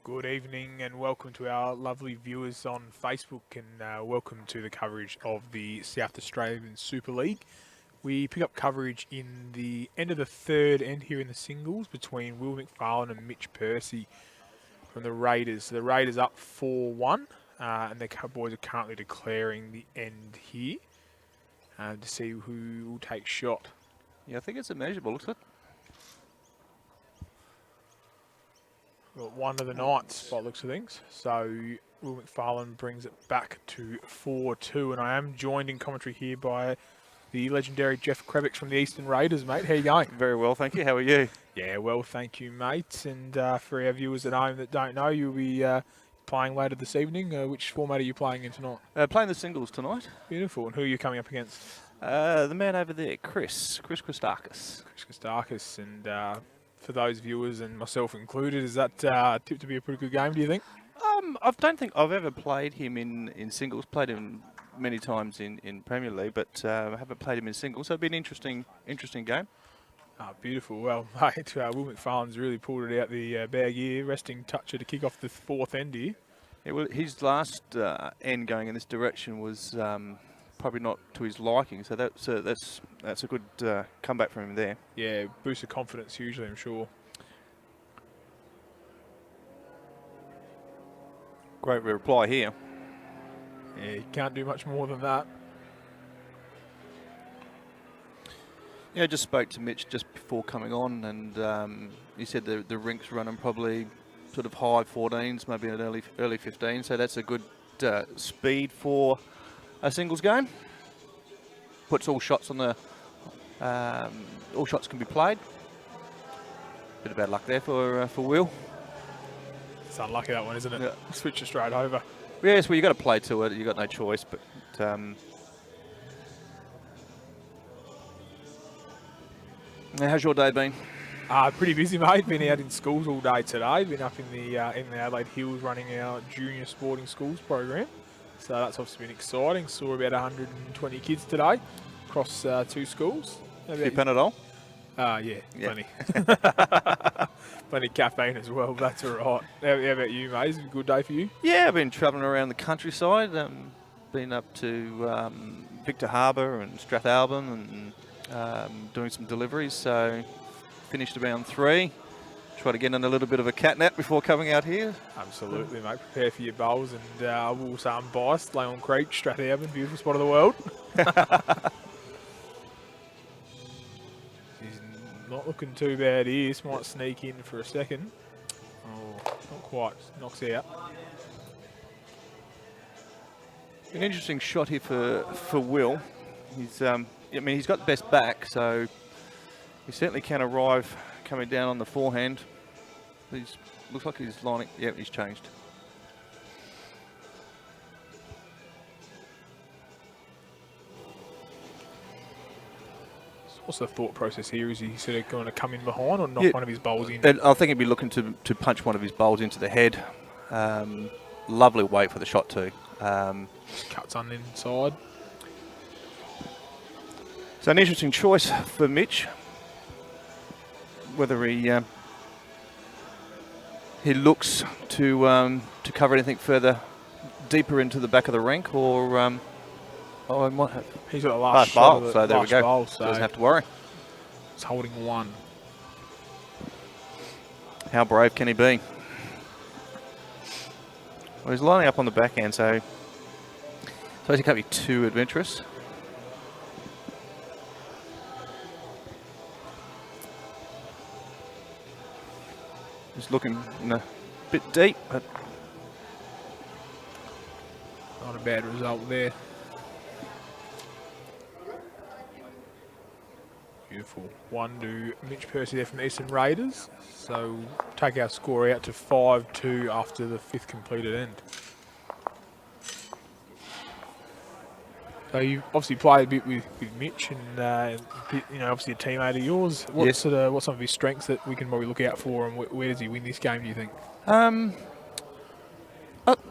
Good evening and welcome to our lovely viewers on Facebook and welcome to the coverage of the South Australian Super League. We pick up coverage in the end of the third end here in the singles between Will McFarlane and Mitch Percy from the Raiders. The Raiders up 4-1 and the Cowboys are currently declaring the end here to see who will take shot. Yeah, I think it's immeasurable, looks it? Got one of the Knights by the looks of things. So Will McFarlane brings it back to 4-2, and I am joined in commentary here by the legendary Jeff Krebix from the Eastern Raiders, mate. How you going? Very well, thank you. How are you? Yeah, well, thank you, mate. And for our viewers at home that don't know, you'll be playing later this evening. Which format are you playing in tonight? Playing the singles tonight. Beautiful. And who are you coming up against? The man over there, Chris Christakis. Chris Christakis. And for those viewers and myself included, is that tipped to be a pretty good game, do you think? I don't think I've ever played him in singles. Played him many times in Premier League, but I haven't played him in singles. So it'll be an interesting game. Oh, beautiful. Well, mate, Will McFarlane's really pulled it out the bag here, resting toucher to kick off the fourth end here. Yeah, well, his last end going in this direction was probably not to his liking, so that's a good comeback from him there. Yeah, boost of confidence hugely, I'm sure. Great reply here. Yeah, you can't do much more than that. Yeah, I just spoke to Mitch just before coming on, and he said the rink's running probably sort of high 14s, maybe an early 15. So that's a good speed for a singles game. Puts all shots on the all shots can be played. Bit of bad luck there for Will. It's unlucky that one, isn't it? Yeah. Switch it straight over. Yes, well, you got to play to it. You got no choice, but. How's your day been? Pretty busy, mate. Been out in schools all day today. Been up in the Adelaide Hills running our junior sporting schools program. So that's obviously been exciting. Saw about 120 kids today across two schools. Few Panadol? Yeah, plenty. Plenty of caffeine as well. That's all right. How about you, mate? Is it a good day for you? Yeah, I've been travelling around the countryside. Been up to Victor Harbour and Strathalbyn and doing some deliveries. So finished around 3. Try to get in a little bit of a cat nap before coming out here. Absolutely, mate. Prepare for your bowls. And I will say I'm biased. Leon Creek, Strathalbyn, beautiful spot of the world. He's not looking too bad here. This might sneak in for a second. Oh, not quite. Knocks out. An interesting shot here for Will. He's he's got the best back, so he certainly can arrive coming down on the forehand. Looks like he's lining. Yeah, he's changed. What's the thought process here? Is he sort of going to come in behind or knock one of his bowls in? And I think he'd be looking to punch one of his bowls into the head. Lovely weight for the shot too. Just cuts on the inside. So an interesting choice for Mitch. Whether he looks to cover anything further deeper into the back of the rink, or he might have. He's got a last bowl, shot so there we go. Bowl, so doesn't have to worry. He's holding one. How brave can he be? Well, he's lining up on the backhand, so I suppose he can't be too adventurous. Just looking a bit deep, but Not a bad result there. Beautiful. 1 to Mitch Percy there from the Eastern Raiders. So take our score out to 5-2 after the 5th completed end. So you obviously played a bit with Mitch, and obviously a teammate of yours. What's some of his strengths that we can probably look out for, and where does he win this game, do you think?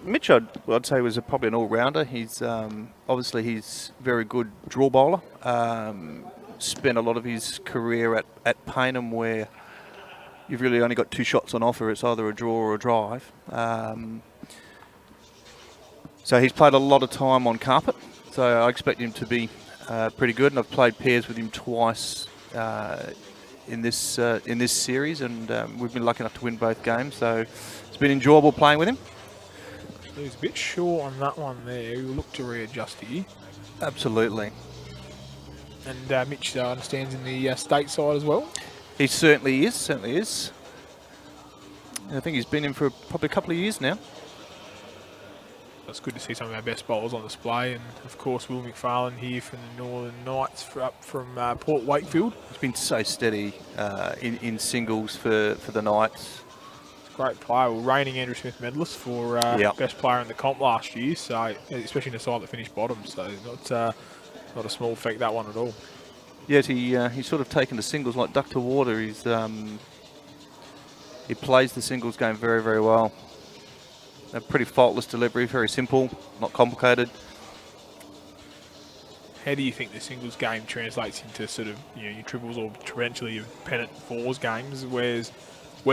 Mitch, I'd say was probably an all-rounder. He's obviously he's very good draw bowler. Spent a lot of his career at Payneham, where you've really only got 2 shots on offer. It's either a draw or a drive. So he's played a lot of time on carpet, so I expect him to be pretty good. And I've played pairs with him twice in this series, and we've been lucky enough to win both games. So it's been enjoyable playing with him. He's a bit short on that one there. We'll look to readjust here. Absolutely. And Mitch understands in the state side as well. He certainly is. I think he's been in for probably a couple of years now. It's good to see some of our best bowlers on display, and of course Will McFarlane here from the Northern Knights up from Port Wakefield. He's been so steady in singles for the Knights. He's a great player. Well, reigning Andrew Smith medalist for best player in the comp last year, so especially in the side that finished bottom. So not a small feat, that one at all. Yet he's sort of taken the singles like duck to water. He plays the singles game very, very well. A pretty faultless delivery, very simple, not complicated. How do you think the singles game translates into sort of your triples or eventually your pennant fours games? Where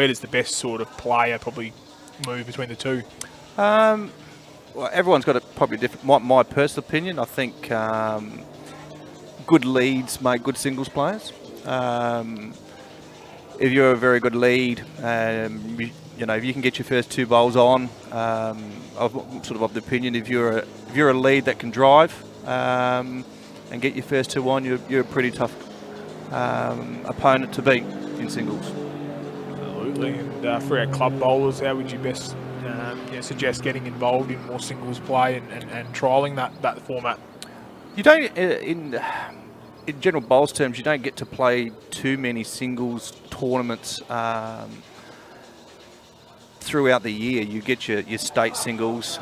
does the best sort of player probably move between the two? Well, everyone's got a probably different. My personal opinion, I think good leads make good singles players. If you're a very good lead, if you can get your first 2 bowls on, I'm sort of the opinion if you're a lead that can drive and get your first 2 on, you're a pretty tough opponent to beat in singles. Absolutely. And for our club bowlers, how would you best suggest getting involved in more singles play and trialling that format? You don't in general bowls terms, you don't get to play too many singles tournaments throughout the year. You get your state singles.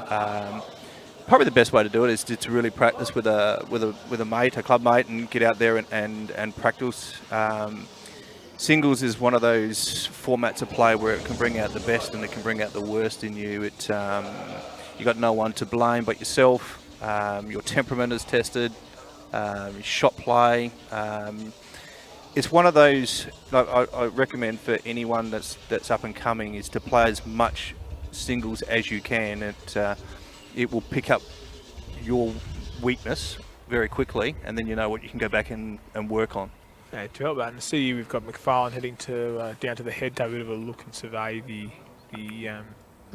Probably the best way to do it is to really practice with a mate, a club mate, and get out there and practice. Singles is one of those formats of play where it can bring out the best and it can bring out the worst in you. You got no one to blame but yourself. Your temperament is tested. Your shot play. It's one of those I recommend for anyone that's up and coming is to play as much singles as you can. It will pick up your weakness very quickly, and then you know what you can go back and work on. Yeah, to help that, and see we've got McFarlane heading down to the head to have a bit of a look and survey the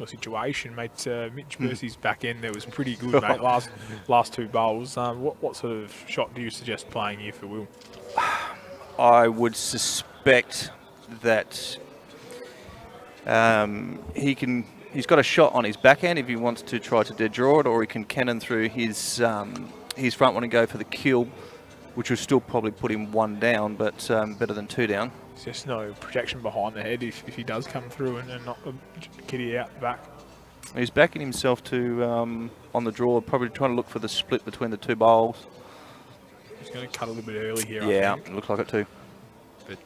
situation, mate. Mitch Mercy's back end there was pretty good, mate. Last 2 bowls. What sort of shot do you suggest playing here for Will? I would suspect that he's got a shot on his backhand if he wants to try to dead draw it, or he can cannon through his front one and go for the kill, which will still probably put him 1 down, but better than 2 down. There's just no protection behind the head if he does come through and knock the kitty out the back. He's backing himself to on the draw, probably trying to look for the split between the 2 bowls. He's going to cut a little bit early here, yeah, I think. It looks like it too. But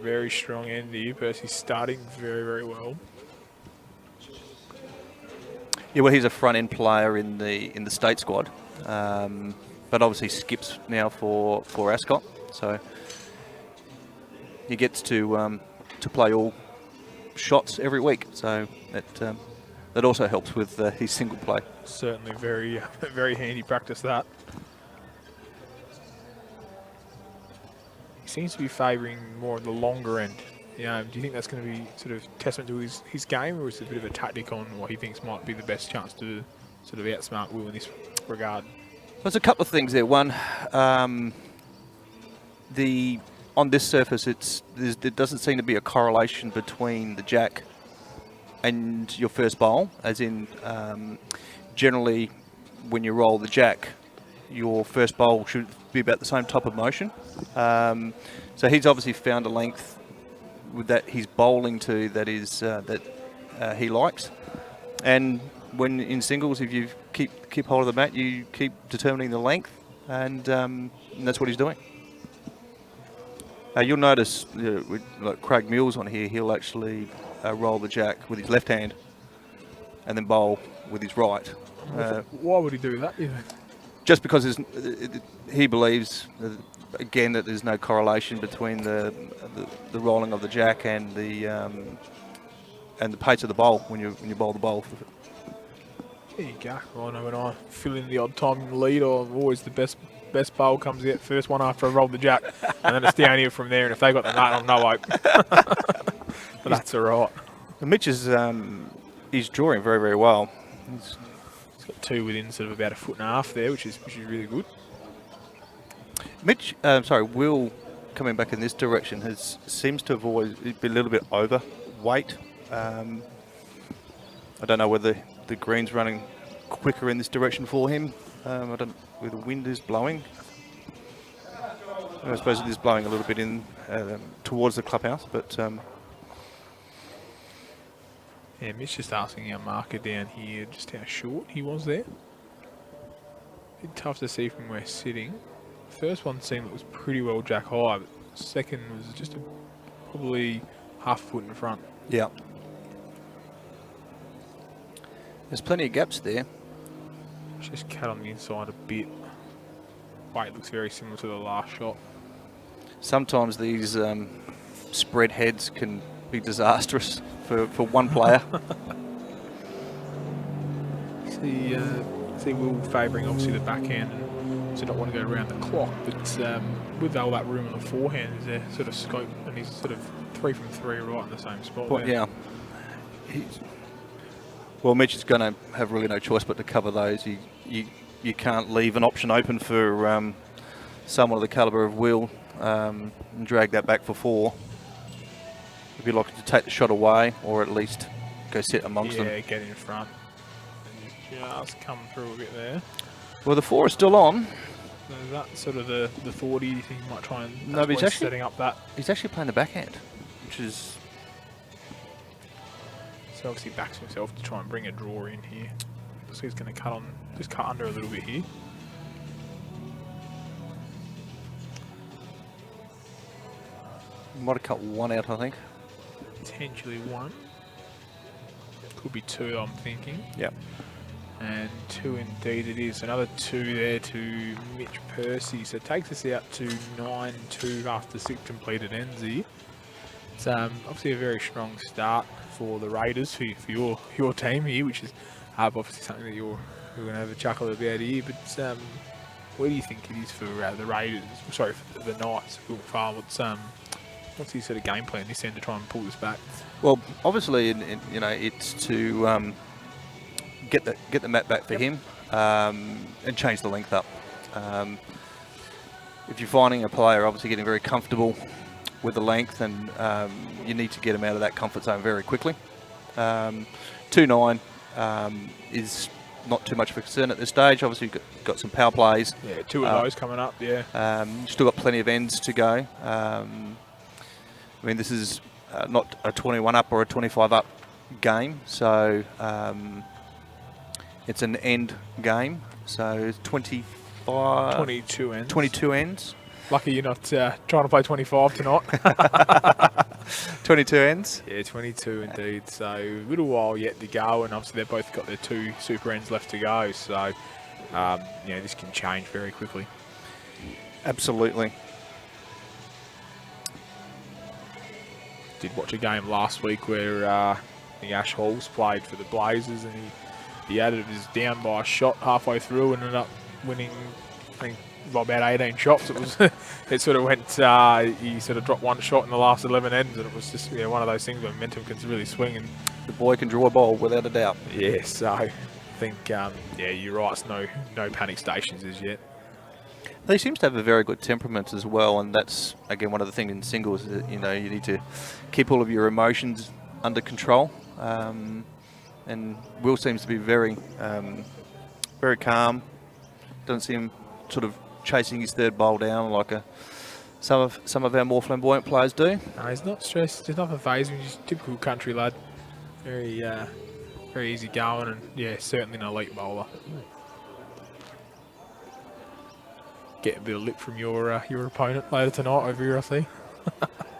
very strong end here. Percy's starting very, very well. Yeah, well, he's a front end player in the state squad, but obviously skips now for Ascot, so he gets to play all shots every week. So that also helps with his single play. Certainly, very very handy practice that. He seems to be favouring more of the longer end. Do you think that's going to be sort of testament to his game, or is it a bit of a tactic on what he thinks might be the best chance to sort of outsmart Will in this regard? There's a couple of things there. One, on this surface, there doesn't seem to be a correlation between the jack and your first bowl, as in generally when you roll the jack, your first bowl should be about the same type of motion. So he's obviously found a length with that he's bowling to that he likes, and when in singles, if you keep hold of the bat, you keep determining the length, and that's what he's doing. You'll notice with like Craig Mills on here, he'll actually roll the jack with his left hand and then bowl with his right. Why would he do that? just because he believes, again, that there's no correlation between the rolling of the jack and the pace of the bowl when you bowl the bowl. There you go. I know when I fill in the odd time in the lead, I'm always the best bowl comes out first one after I roll the jack, and then it's down here from there. And if they got the nut, I'm no hope. But that's all right. Mitch is he's drawing very, very well. He's got two within sort of about a foot and a half there, which is really good. Mitch, Will, coming back in this direction, seems to have always been a little bit overweight. I don't know whether the green's running quicker in this direction for him. I don't know where the wind is blowing. I suppose it is blowing a little bit in towards the clubhouse, but yeah, Mitch just asking our marker down here just how short he was there. Bit tough to see from where we're sitting. First one seemed it was pretty well jack high, but second was just probably half a foot in front. Yeah. There's plenty of gaps there. Just cut on the inside a bit. Weight looks very similar to the last shot. Sometimes these spread heads can be disastrous for one player. See Will favouring obviously the backhand, and so not want to go around the clock, but with all that room on the forehand, is there sort of scope, and he's sort of 3 from 3 right in the same spot. Well, yeah. Well, Mitch is going to have really no choice but to cover those. You can't leave an option open for someone of the calibre of Will and drag that back for 4. If you're looking to take the shot away, or at least go sit amongst them. Yeah, get in front. And just come through a bit there. Well, the 4 is still on. So is that sort of the 40? You think he might try and no, but he's actually setting up that? He's actually playing the backhand, which is. So obviously backs himself to try and bring a draw in here. So he's going to cut under a little bit here. Might have cut 1 out, I think. Potentially 1. Could be 2, I'm thinking. Yep. And 2 indeed it is. Another 2 there to Mitch Percy. So it takes us out to 9-2 after 6 completed ends here. It's obviously a very strong start for the Raiders, for your team here, which is obviously something that you're going to have a chuckle about here. But where do you think it is for the Raiders? Sorry, for the Knights. What's his sort of game plan this end to try and pull this back? Well, obviously, it's to get the mat back for him and change the length up. If you're finding a player obviously getting very comfortable with the length, and you need to get him out of that comfort zone very quickly. 2-9 is not too much of a concern at this stage. Obviously, you've got some power plays. Yeah, 2 of those coming up, yeah. Still got plenty of ends to go. I mean, this is not a 21 up or a 25 up game, so it's an end game. So 22 ends. 22 ends. Lucky you're not trying to play 25 tonight. 22 ends? Yeah, 22 indeed. So a little while yet to go, and obviously they've both got their 2 super ends left to go. So, this can change very quickly. Absolutely. Did watch a game last week where the Ash Halls played for the Blazers, and he added his down by a shot halfway through and ended up winning, I think, by about 18 shots. It was, it sort of went, he sort of dropped 1 shot in the last 11 ends, and it was just one of those things where momentum can really swing. And the boy can draw a ball without a doubt. Yeah, so I think, you're right, it's no panic stations as yet. He seems to have a very good temperament as well, and that's, again, one of the things in singles, that, you need to keep all of your emotions under control. And Will seems to be very, very calm. Doesn't seem sort of chasing his third bowl down like some of our more flamboyant players do. No, he's not stressed. There's nothing phasing. He's just a typical country lad. Very, very easy going, and certainly an elite bowler. Get a bit of lip from your opponent later tonight over here, I see.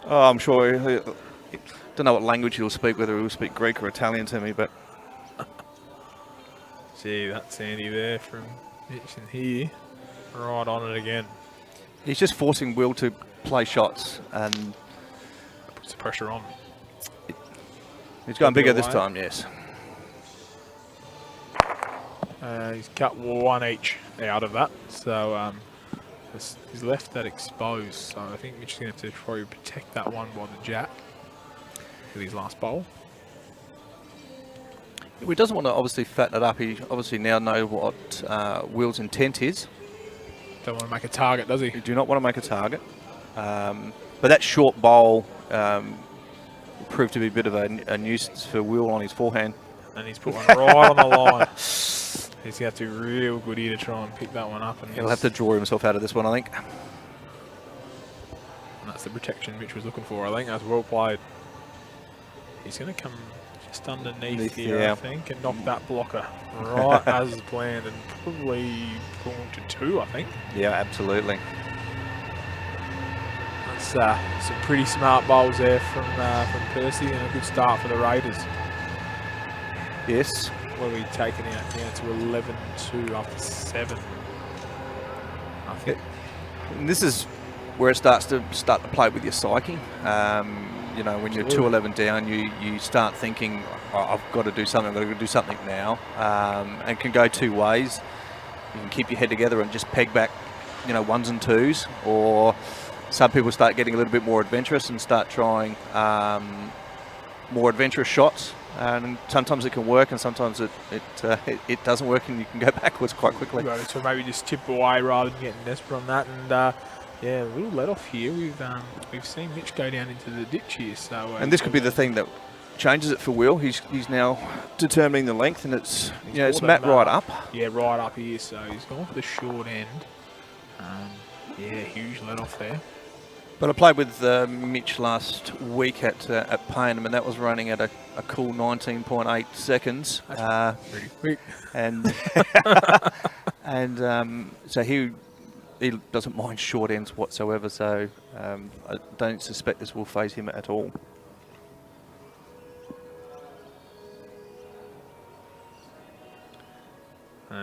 Oh, I'm sure. Don't know what language he'll speak, whether he'll speak Greek or Italian to me, but. See, that's Andy there from Mitch in here, right on it again. He's just forcing Will to play shots, and That puts the pressure on. he's going bigger this away. time, yes. He's cut one each out of that, so he's left that exposed. So I think Mitch is going to have to probably protect that one by the jack with his last bowl. He doesn't want to obviously fatten it up. He obviously now knows what Will's intent is. Don't want to make a target, does he? You do not want to make a target. But that short bowl proved to be a bit of a nuisance for Will on his forehand. And he's put one right on the line. He's going to have to be real good here to try and pick that one up. And He'll have to draw himself out of this one, I think. And that's the protection Mitch was looking for, I think. That's well played. He's going to come just underneath here, yeah. I think, and knock that blocker right as planned, and probably pull him to 2, I think. Yeah, absolutely. That's some pretty smart bowls there from Percy, and a good start for the Raiders. Yes. What are we taking out now to 11-2 after 7? I think. And this is where it starts to play with your psyche. You know, when you're 2-11 down, you start thinking, oh, I've got to do something. I've got to do something now. And it can go two ways. You can keep your head together and just peg back, you know, 1s and 2s, or some people start getting a little bit more adventurous and start trying more adventurous shots. And sometimes it can work, and sometimes it doesn't work, and you can go backwards quite quickly. Right, so maybe just tip away rather than getting desperate on that. And yeah, a little let off here. We've seen Mitch go down into the ditch here. So and this could be the thing that changes it for Will. He's now determining the length, and it's Matt right up. Yeah, right up here. So he's gone for the short end. Yeah, huge let off there. But I played with Mitch last week at Payneham, and that was running at a cool 19.8 seconds. That's pretty quick. And and so he doesn't mind short ends whatsoever. So I don't suspect this will phase him at all.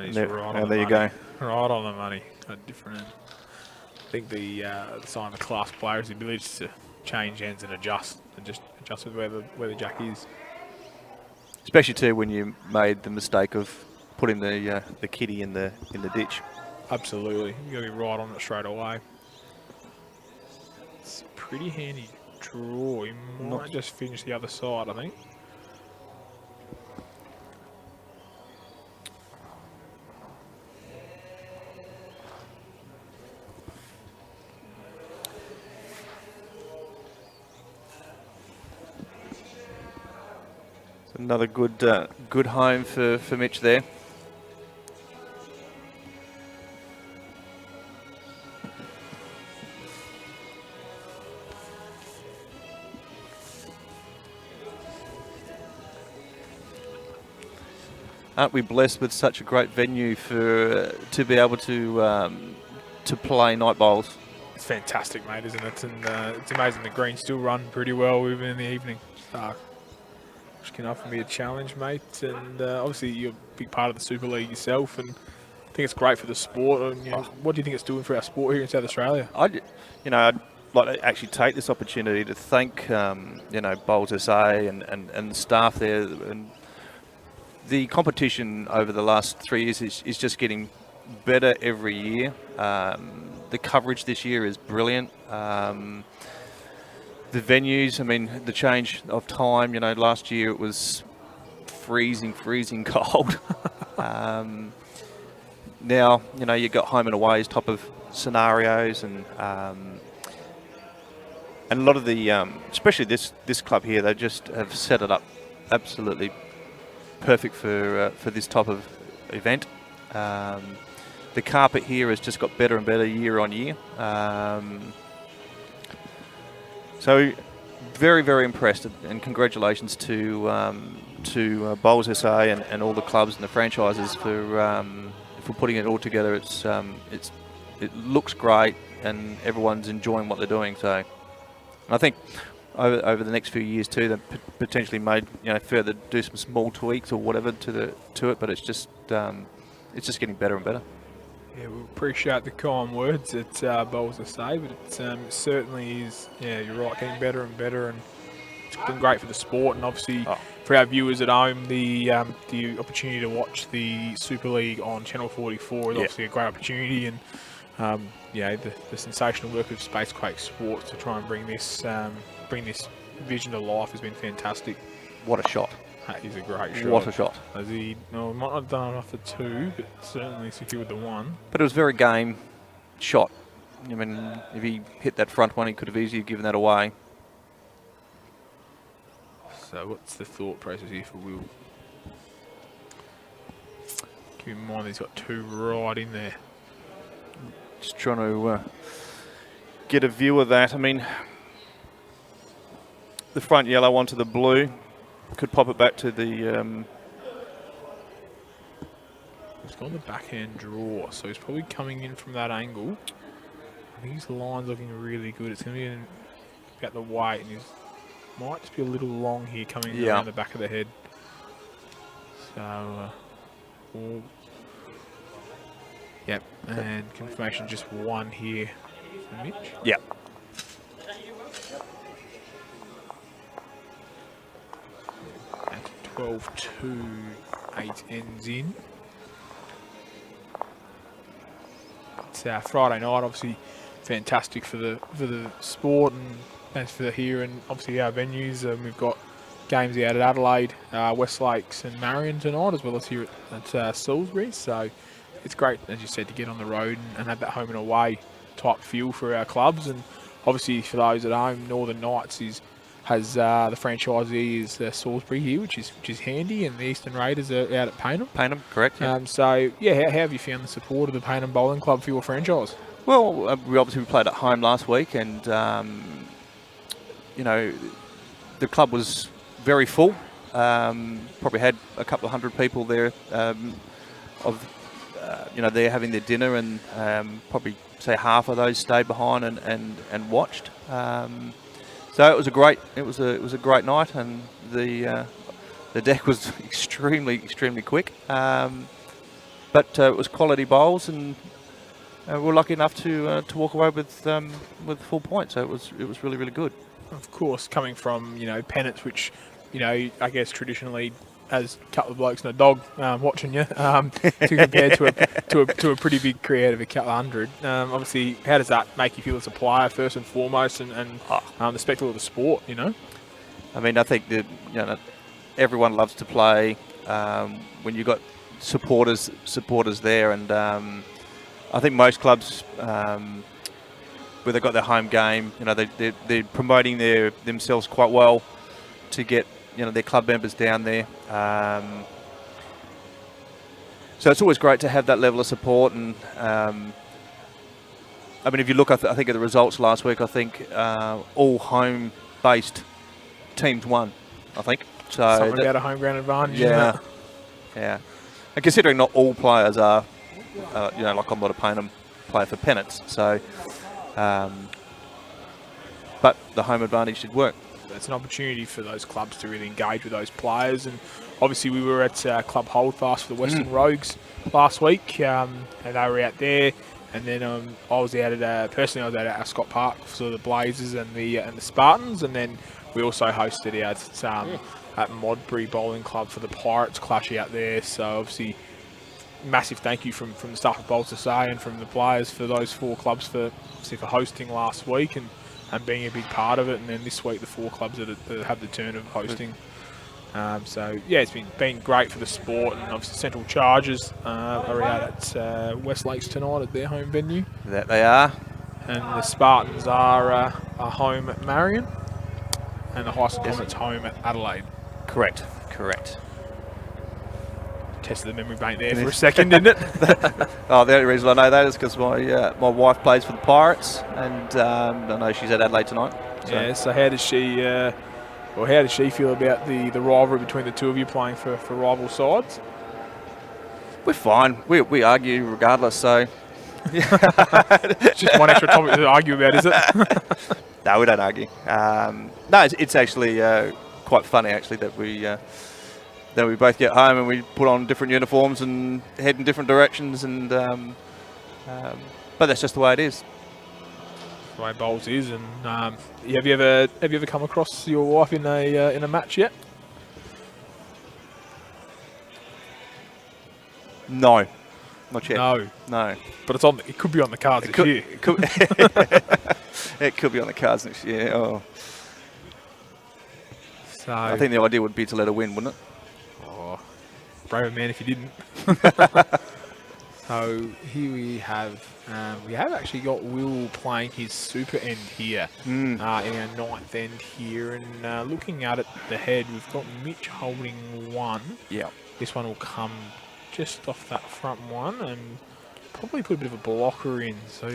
He's There, right and on there the you money. go. Right on the money. A different end. I think the sign of class player is the ability to change ends and adjust with where the jack is. Especially too when you made the mistake of putting the kitty in the ditch. Absolutely, you got to be right on it straight away. It's a pretty handy draw. He might just finish the other side, I think. Another good home for Mitch there. Aren't we blessed with such a great venue to be able to play night bowls? It's fantastic, mate, isn't it? And it's amazing the greens still run pretty well even in the evening. Which can often be a challenge, mate. And obviously you're a big part of the Super League yourself, and I think it's great for the sport. And, you know, what do you think it's doing for our sport here in South Australia? I'd like to actually take this opportunity to thank Bowls SA and the staff there. And the competition over the last 3 years is just getting better every year. The coverage this year is brilliant. The venues, I mean, the change of time, you know, last year it was freezing cold. Now, you know, you've got home and away as type of scenarios, and a lot of the, especially this club here, they just have set it up absolutely perfect for this type of event. The carpet here has just got better and better year on year. So very, very impressed, and congratulations to Bowls SA and all the clubs and the franchises for putting it all together. It looks great, and everyone's enjoying what they're doing. So I think over the next few years too, they potentially made further do some small tweaks or whatever to it, but it's just getting better and better. Yeah, we appreciate the kind words that Bowles to say, but it certainly is. Yeah, you're right, getting better and better, and it's been great for the sport, and obviously for our viewers at home, the opportunity to watch the Super League on Channel 44 is obviously a great opportunity, and the sensational work of Spacequake Sports to try and bring this vision to life has been fantastic. What a shot! That is a great shot. What a shot! As he might not have done enough for 2, but certainly secured the 1. But it was very game shot. I mean, if he hit that front one, he could have easily given that away. So what's the thought process here for Will? Keep in mind he's got 2 right in there. Just trying to get a view of that. I mean, the front yellow onto the blue. Could pop it back to the... He's got the backhand draw, so he's probably coming in from that angle. I think his line's looking really good. It's going to be about the weight, and he might just be a little long here coming around the back of the head. So, yep, and confirmation just 1 here for Mitch. Yep. At 12-2, 8 ends in. It's Friday night, obviously fantastic for the sport and for here, and obviously our venues. We've got games out at Adelaide, West Lakes and Marion tonight, as well as here at Salisbury. So it's great, as you said, to get on the road and have that home and away type feel for our clubs. And obviously for those at home, Northern Knights has the franchisee is Salisbury here, which is handy, and the Eastern Raiders are out at Payneham. Payneham, correct. Yep. So yeah, how have you found the support of the Payneham Bowling Club for your franchise? Well, we obviously played at home last week, and you know, the club was very full. Probably had a couple of hundred people there. They're having their dinner, and probably say half of those stayed behind and watched. So it was a great night, and the deck was extremely quick. But it was quality bowls, and we were lucky enough to walk away with full points. So it was really good. Of course, coming from Pennants, which I guess traditionally as a couple of blokes and a dog watching you, to compare to a pretty big crowd of a couple of hundred. Obviously, how does that make you feel as a player first and foremost, and the spectacle of the sport? I mean, I think that everyone loves to play when you've got supporters there, and I think most clubs, where they've got their home game, they're promoting themselves quite well to get their club members down there. So it's always great to have that level of support. And I mean, if you look, I think at the results last week, I think all home-based teams won. I think so. Something about a home ground advantage. Yeah, yeah. And considering not all players are, like I'm not a Payneham player for Pennants, so. But the home advantage did work. It's an opportunity for those clubs to really engage with those players, and obviously we were at Club Holdfast for the Western Rogues last week, and they were out there, and then I was out at personally I was out at Ascot Park for the Blazers and the Spartans, and then we also hosted out at Modbury Bowling Club for the Pirates clash out there. So obviously massive thank you from the staff of Bowls to Say and from the players for those 4 clubs for hosting last week and being a big part of it, and then this week the 4 clubs that have the turn of hosting. So yeah, it's been great for the sport, and obviously Central Chargers are out at West Lakes tonight at their home venue. That they are. And the Spartans are home at Marion, and the High School Comets home at Adelaide. Correct. Tested the memory bank there for a second, didn't it? The only reason I know that is because my wife plays for the Pirates, and I know she's at Adelaide tonight. So. Yeah. So how does she feel about the rivalry between the two of you playing for rival sides? We're fine. We argue regardless. So. It's just one extra topic to argue about, is it? No, we don't argue. No, it's actually quite funny actually that we both get home and we put on different uniforms and head in different directions, and But that's just the way it is. The way bowls is, and have you ever come across your wife in a match yet? No, not yet. No, but it's on. It could be on the cards this year. It could, it could be on the cards next year. Oh. So I think the idea would be to let her win, wouldn't it? Oh, brave man if you didn't. So here we have actually got Will playing his super end here in our ninth end here, and looking out at the head, we've got Mitch holding one. Yeah. This one will come just off that front one and probably put a bit of a blocker in. So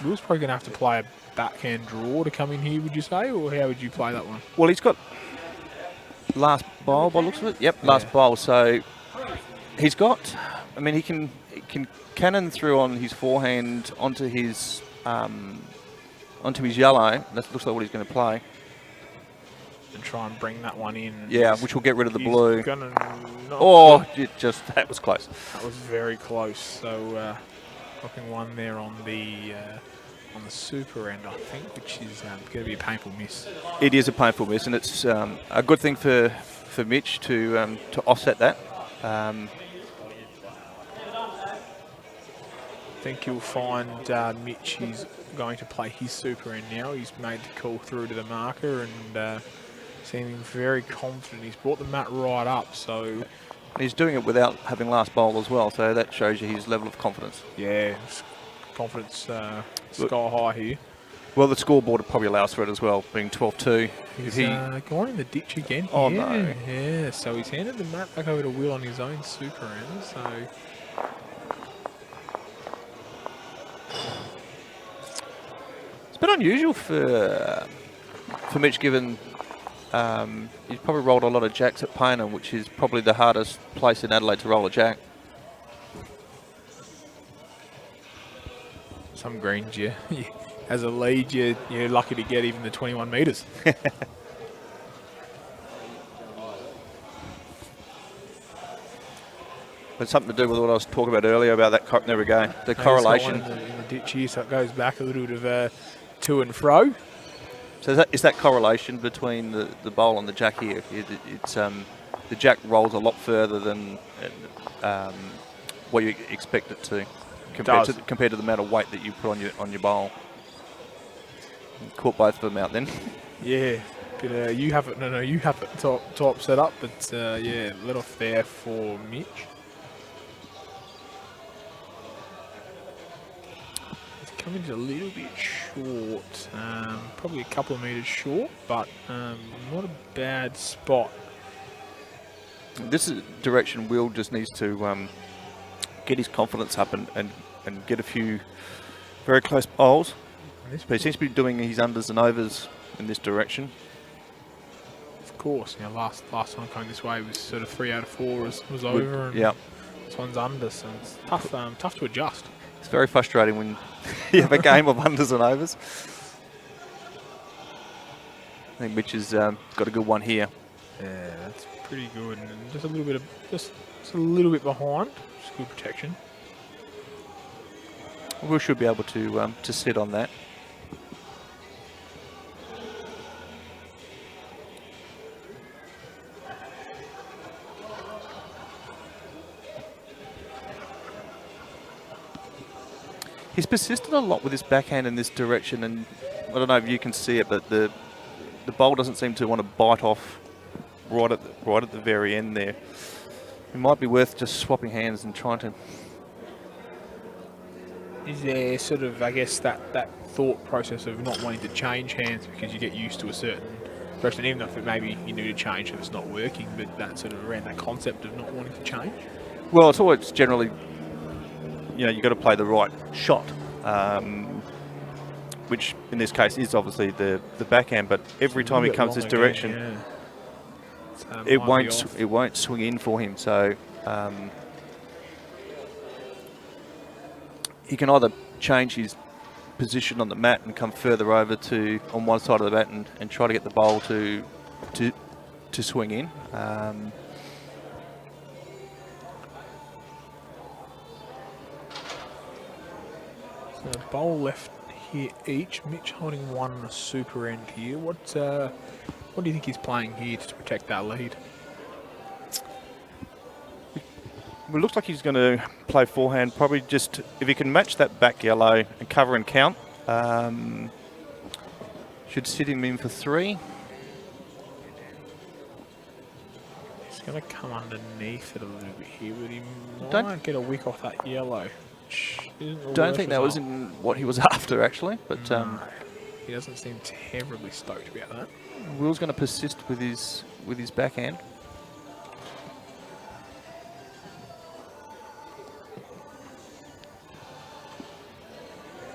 Will's probably going to have to play a backhand draw to come in here, would you say, or how would you play that one? Well, he's got last bowl by the looks of it. Yep, last bowl. So he's got. I mean, he can cannon through on his forehand onto his yellow. That looks like what he's going to play. And try and bring that one in. Yeah, which will get rid of the blue. Oh, that was close. That was very close. So knocking one there on the super end, I think, which is going to be a painful miss. It is a painful miss, and it's a good thing for Mitch to offset that. I think you'll find Mitch is going to play his super end now. He's made the call through to the marker and seeming very confident. He's brought the mat right up, so he's doing it without having last bowl as well. So that shows you his level of confidence. Yeah, confidence sky high here. Well, the scoreboard probably allows for it as well, being 12-2. He's gone in the ditch again. Oh, yeah, no. Yeah, so he's handed the mat back over to Will on his own super end. So it's been unusual for Mitch, given he's probably rolled a lot of jacks at Payneham, which is probably the hardest place in Adelaide to roll a jack. Some greens, yeah. As a lead, you're lucky to get even the 21 metres. It's something to do with what I was talking about earlier about that. There we go. The correlation. In the ditch here, so it goes back a little bit of to and fro. So is that correlation between the bowl and the jack here? It's the jack rolls a lot further than what you expect it to, compared to the amount of weight that you put on your bowl. Caught both of them out then. Yeah, but you have it. No, you have it top set up, but yeah, let off there for Mitch. It's coming a little bit short, probably a couple of metres short, but not a bad spot. This is direction Will just needs to get his confidence up and get a few very close bowls. But he seems to be doing his unders and overs in this direction. Of course, last time coming this way was sort of 3 out of 4 was over, and yeah, this one's under, so it's tough to adjust. It's very frustrating when you have a game of unders and overs. I think Mitch has got a good one here. Yeah, that's pretty good, and just a little bit just a little bit behind. Just good protection. We should be able to sit on that. He's persisted a lot with his backhand in this direction, and I don't know if you can see it, but the bowl doesn't seem to want to bite off right at the very end there. It might be worth just swapping hands and trying to. Is there sort of, I guess, that thought process of not wanting to change hands because you get used to a certain person, even if it maybe you need to change if it's not working, but that sort of around that concept of not wanting to change? Well, it's always generally, you've got to play the right shot, which in this case is obviously the backhand, but every time he comes this direction, it won't swing in for him. So he can either change his position on the mat and come further over on one side of the mat and try to get the bowl to swing in. A bowl left here each. Mitch holding one on a super end here. What do you think he's playing here to protect that lead? Well, it looks like he's going to play forehand. Probably just if he can match that back yellow and cover and count, should sit him in for 3. He's going to come underneath it a little bit here, but he Don't- might get a wick off that yellow. Don't think that was in what he was after actually, but No, he doesn't seem terribly stoked about that. Will's going to persist with his backhand.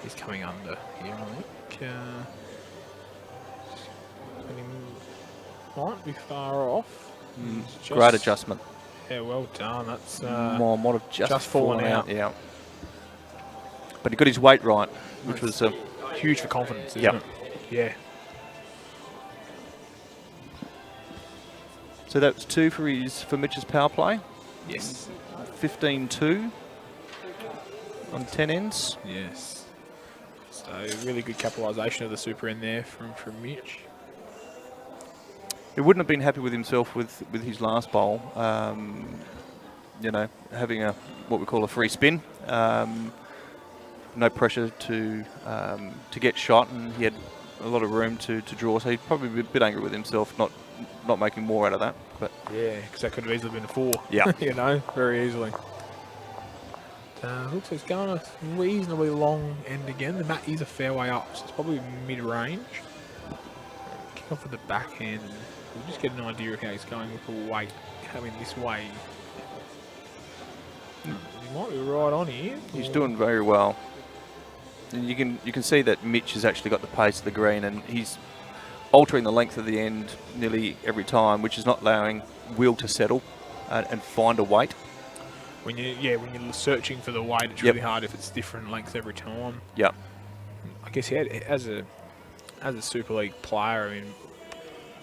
He's coming under here, I think. And he might be far off. He's Great just- adjustment. Yeah, well done. That's Might have just fallen fallen out. Yeah. But he got his weight right, which was huge for confidence, isn't Yep. it? Yeah. so that's 2 for Mitch's power play. Yes. 15-2 on 10 ends. Yes. So really good capitalisation of the super end there from Mitch. He wouldn't have been happy with himself with his last bowl. You know, having what we call a free spin. No pressure to get shot, and he had a lot of room to draw. So he'd probably be a bit angry with himself, not making more out of that. But Yeah, because that could have easily been a 4. Yeah. You know, very easily. Looks like it's going a reasonably long end again. The mat is a fair way up, so it's probably mid-range. Kick off with the backhand, and we'll just get an idea of how he's going with the weight coming this way. He might be right on here. he's doing very well. And you can see that Mitch has actually got the pace of the green, and he's altering the length of the end nearly every time, which is not allowing Will to settle and find a weight. When you're searching for the weight, it's Yep. really hard if it's different lengths every time. Yeah. I guess as a Super League player, I mean,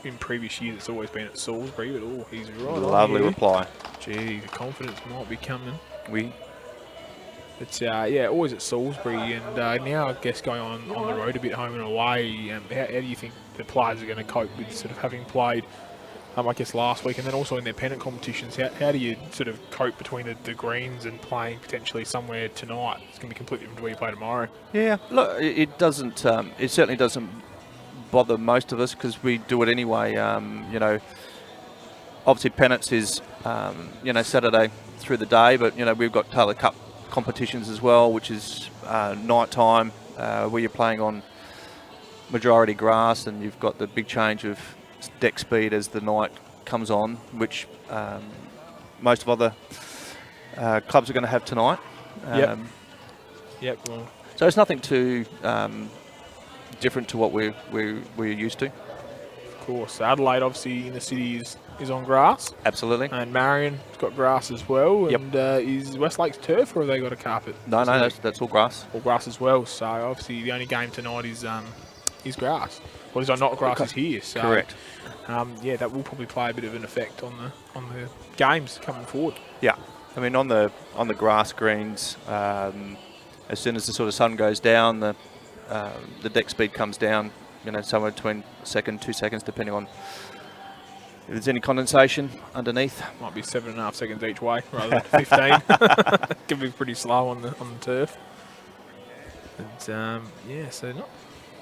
in previous years it's always been at Salisbury, but he's right on Lovely here. reply. Gee, the confidence might be coming. We It's always at Salisbury, and now I guess going on the road a bit, home and away. How do you think the players are going to cope with sort of having played, I guess last week, and then also in their pennant competitions? How do you sort of cope between the greens and playing potentially somewhere tonight? It's going to be completely different to where you play tomorrow. Yeah, look, it doesn't. It certainly doesn't bother most of us because we do it anyway. You know, obviously pennants is Saturday through the day, but we've got Taylor Cup competitions as well, which is night time where you're playing on majority grass, and you've got the big change of deck speed as the night comes on, which most of other clubs are going to have tonight. Yep. Well, So it's nothing too different to what we're used to. of course, Adelaide obviously in the city is on grass, Absolutely. and Marion's got grass as well. Yep. And is Westlake's turf, or have they got a carpet? No, that's all grass. Or grass as well. So obviously the only game tonight is grass. Well, is not grass is here. So, Correct. That will probably play a bit of an effect on the games coming forward. Yeah, I mean on the grass greens, as soon as the sort of sun goes down, the deck speed comes down. Somewhere between a second, 2 seconds, depending on if there's any condensation underneath. Might be 7.5 seconds each way rather than 15. Can be pretty slow on the turf. But so not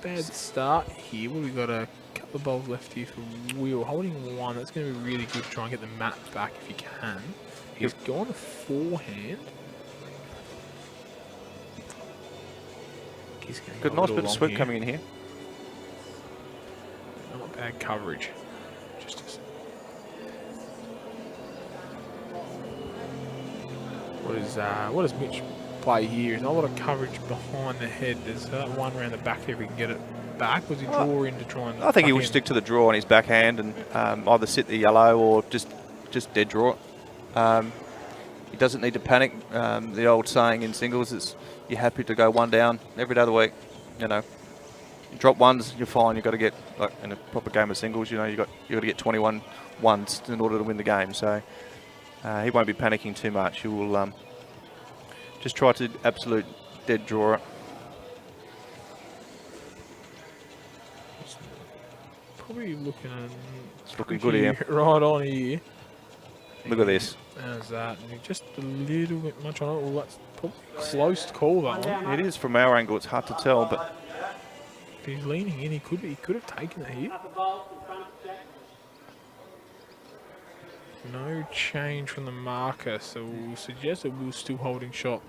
bad start here. We've got a couple of bowls left here for Will. Holding one, that's going to be really good to try and get the mat back if you can. He's gone a forehand. He's going to Good, nice bit of sweep coming in here. Not bad coverage. What does Mitch play here? There's not a lot of coverage behind the head. There's one around the back there if he can get it back. Was he draw in to try and... I think he tuck would in? stick to the draw on his backhand and either sit the yellow or just dead draw it. He doesn't need to panic. The old saying in singles is you're happy to go one down every day of the week. You drop ones, you're fine. You've got to get, like in a proper game of singles, you got to get 21 ones in order to win the game. So he won't be panicking too much. He will just try to absolute dead draw it. probably looking It's looking good here. right on here. Look at this. How's that? And just a little bit much on it. Well, that's probably close to call that one. It is from our angle. It's hard to tell, but If he's leaning in, he could have taken it here. No change from the marker, so we'll suggest that we're still holding shot.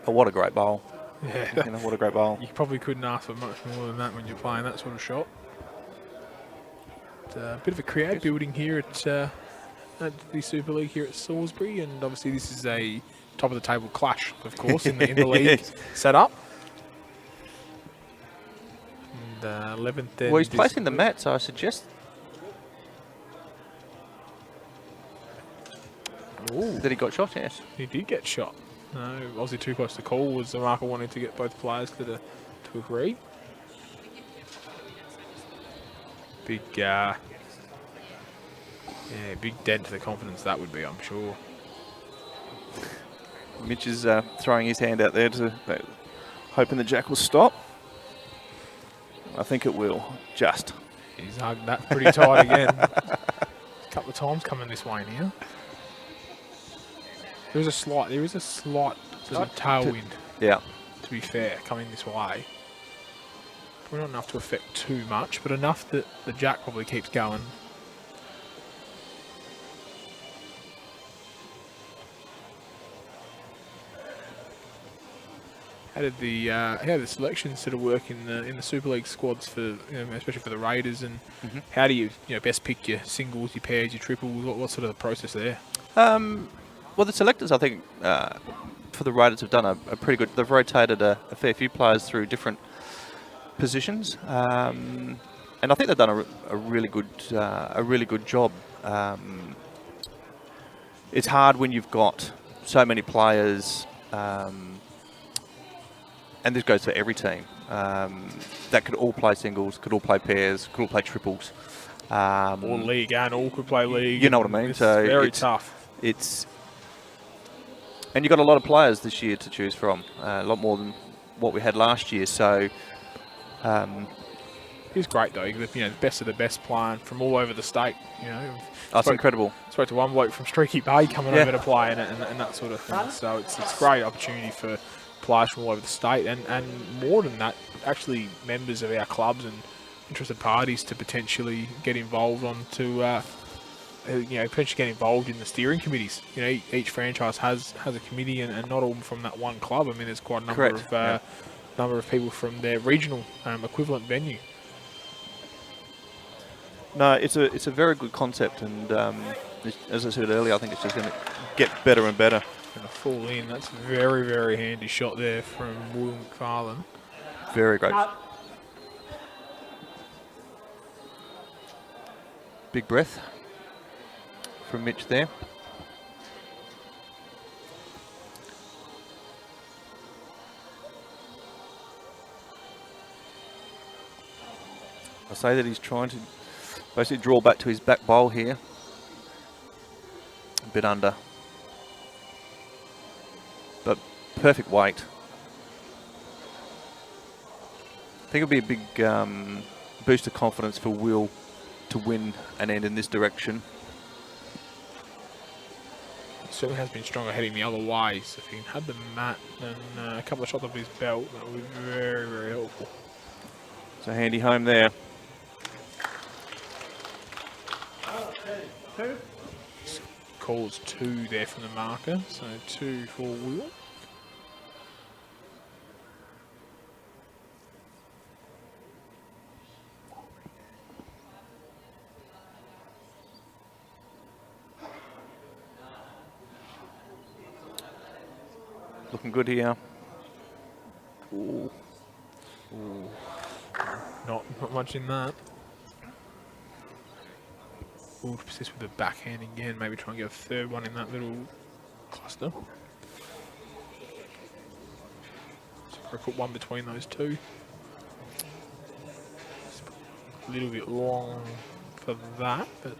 oh, what a great bowl. Yeah, You know, what a great bowl. you probably couldn't ask for much more than that when you're playing that sort of shot. A bit of a crowd building here at the Super League here at Salisbury, and obviously this is a top of the table clash, of course, in the league Yes. setup. And 11th. Well, he's placing the mat, so I suggest Ooh, that he got shot. Yes. he did get shot. No, obviously too close to call. Was the marker wanting to get both players to agree? Big, big dent to the confidence that would be, I'm sure. Mitch is throwing his hand out there to hoping the jack will stop. I think it will. Just. He's hugged that pretty tight again. A couple of times coming this way now. There is a slight sort of tailwind, Yeah. to be fair, coming this way. Probably not enough to affect too much, but enough that the jack probably keeps going. How did the selections sort of work in the Super League squads for especially for the Raiders, and how do you best pick your singles, your pairs, your triples? What's sort of the process there? Well, the selectors, I think, for the Raiders have done a pretty good. They've rotated a fair few players through different positions, and I think they've done a really good job. It's hard when you've got so many players, and this goes for every team, that could all play singles, could all play pairs, could all play triples. Or league, and all could play league. You know what I mean? It's So very tough. And you've got a lot of players this year to choose from, a lot more than what we had last year. So It's great though. The best of the best playing from all over the state. that's incredible. Spoke to one bloke from Streaky Bay coming over to play and that sort of thing. So it's a great opportunity for players from all over the state, and more than that, actually members of our clubs and interested parties to potentially get involved potentially get involved in the steering committees. Each franchise has a committee, and not all from that one club. I mean, there's quite a number of people from their regional equivalent venue. No, it's a very good concept, and as I said earlier, I think it's just going to get better and better. Going to fall in. That's a very, very handy shot there from Will McFarlane. Very great. Big breath from Mitch there. I say that he's trying to basically draw back to his back bowl here. A bit under. But perfect weight. I think it'll be a big boost of confidence for Will to win and end in this direction. Certainly has been stronger heading the other way, so if he can have the mat and a couple of shots off his belt, that would be very, very helpful. So handy home there. Calls 2 there from the marker, so 2 for Will. Looking good here. Ooh. Ooh. Not much in that. We'll persist with the backhand again, maybe try and get a third one in that little cluster. So we'll put one between those two. A little bit long for that, but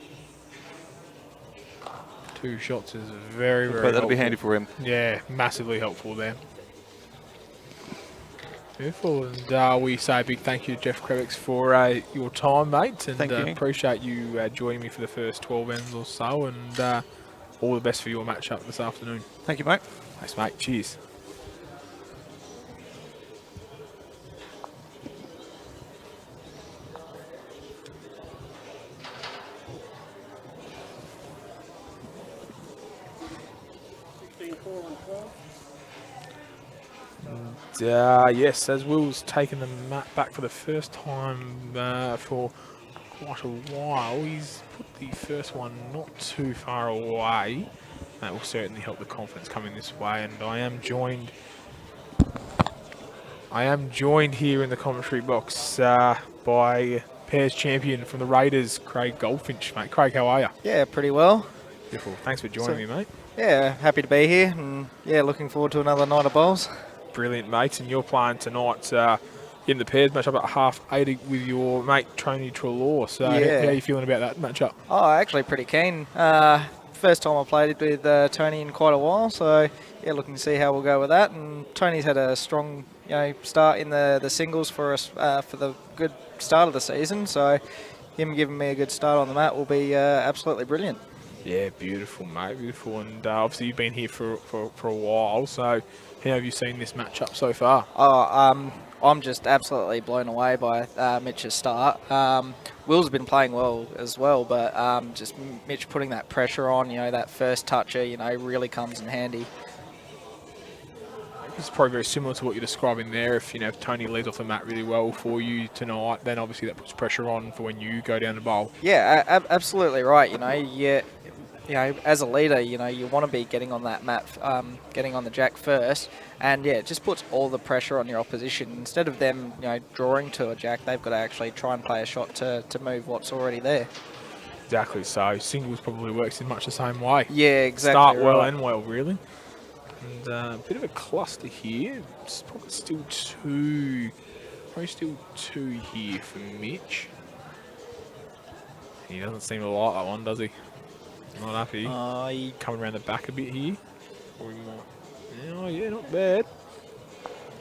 2 shots is very, very That'll helpful. be handy for him. Yeah, massively helpful there. Beautiful, and we say a big thank you to Jeff Krebix for your time, mate, and Thank you. appreciate you joining me for the first 12 ends or so, and all the best for your matchup this afternoon. Thank you, mate. Thanks, mate. Cheers. Yes, as Will's taken the mat back for the first time for quite a while, he's put the first one not too far away. That will certainly help the confidence coming this way, and I am joined here in the commentary box by pairs champion from the Raiders, Craig Goldfinch, mate. Craig, how are you? Yeah, pretty well. Beautiful. Thanks for joining me, mate. Yeah, happy to be here, and yeah, looking forward to another night of bowls. Brilliant, mate. And you're playing tonight in the pairs matchup at half-80 with your mate Tony Trelaw. So Yeah. how are you feeling about that matchup? Oh, actually pretty keen. First time I played with Tony in quite a while, so yeah, looking to see how we'll go with that. And Tony's had a strong, start in the singles for us for the good start of the season. So him giving me a good start on the mat will be absolutely brilliant. Yeah, beautiful, mate. Beautiful. And obviously you've been here for a while. So how have you seen this matchup so far? I'm just absolutely blown away by Mitch's start. Will's been playing well as well, but just Mitch putting that pressure on, that first toucher, really comes in handy. It's probably very similar to what you're describing there. If Tony leads off the mat really well for you tonight, then obviously that puts pressure on for when you go down the bowl. Yeah, absolutely right. As a leader, you want to be getting on that mat, getting on the jack first, and yeah, it just puts all the pressure on your opposition. Instead of them, drawing to a jack, they've got to actually try and play a shot to move what's already there. Exactly. So singles probably works in much the same way. Yeah, exactly. Start well right. and well, really. And a bit of a cluster here. It's probably still two here for Mitch. He doesn't seem to like that one, does he? Not happy. Coming around the back a bit here. Oh yeah, not bad.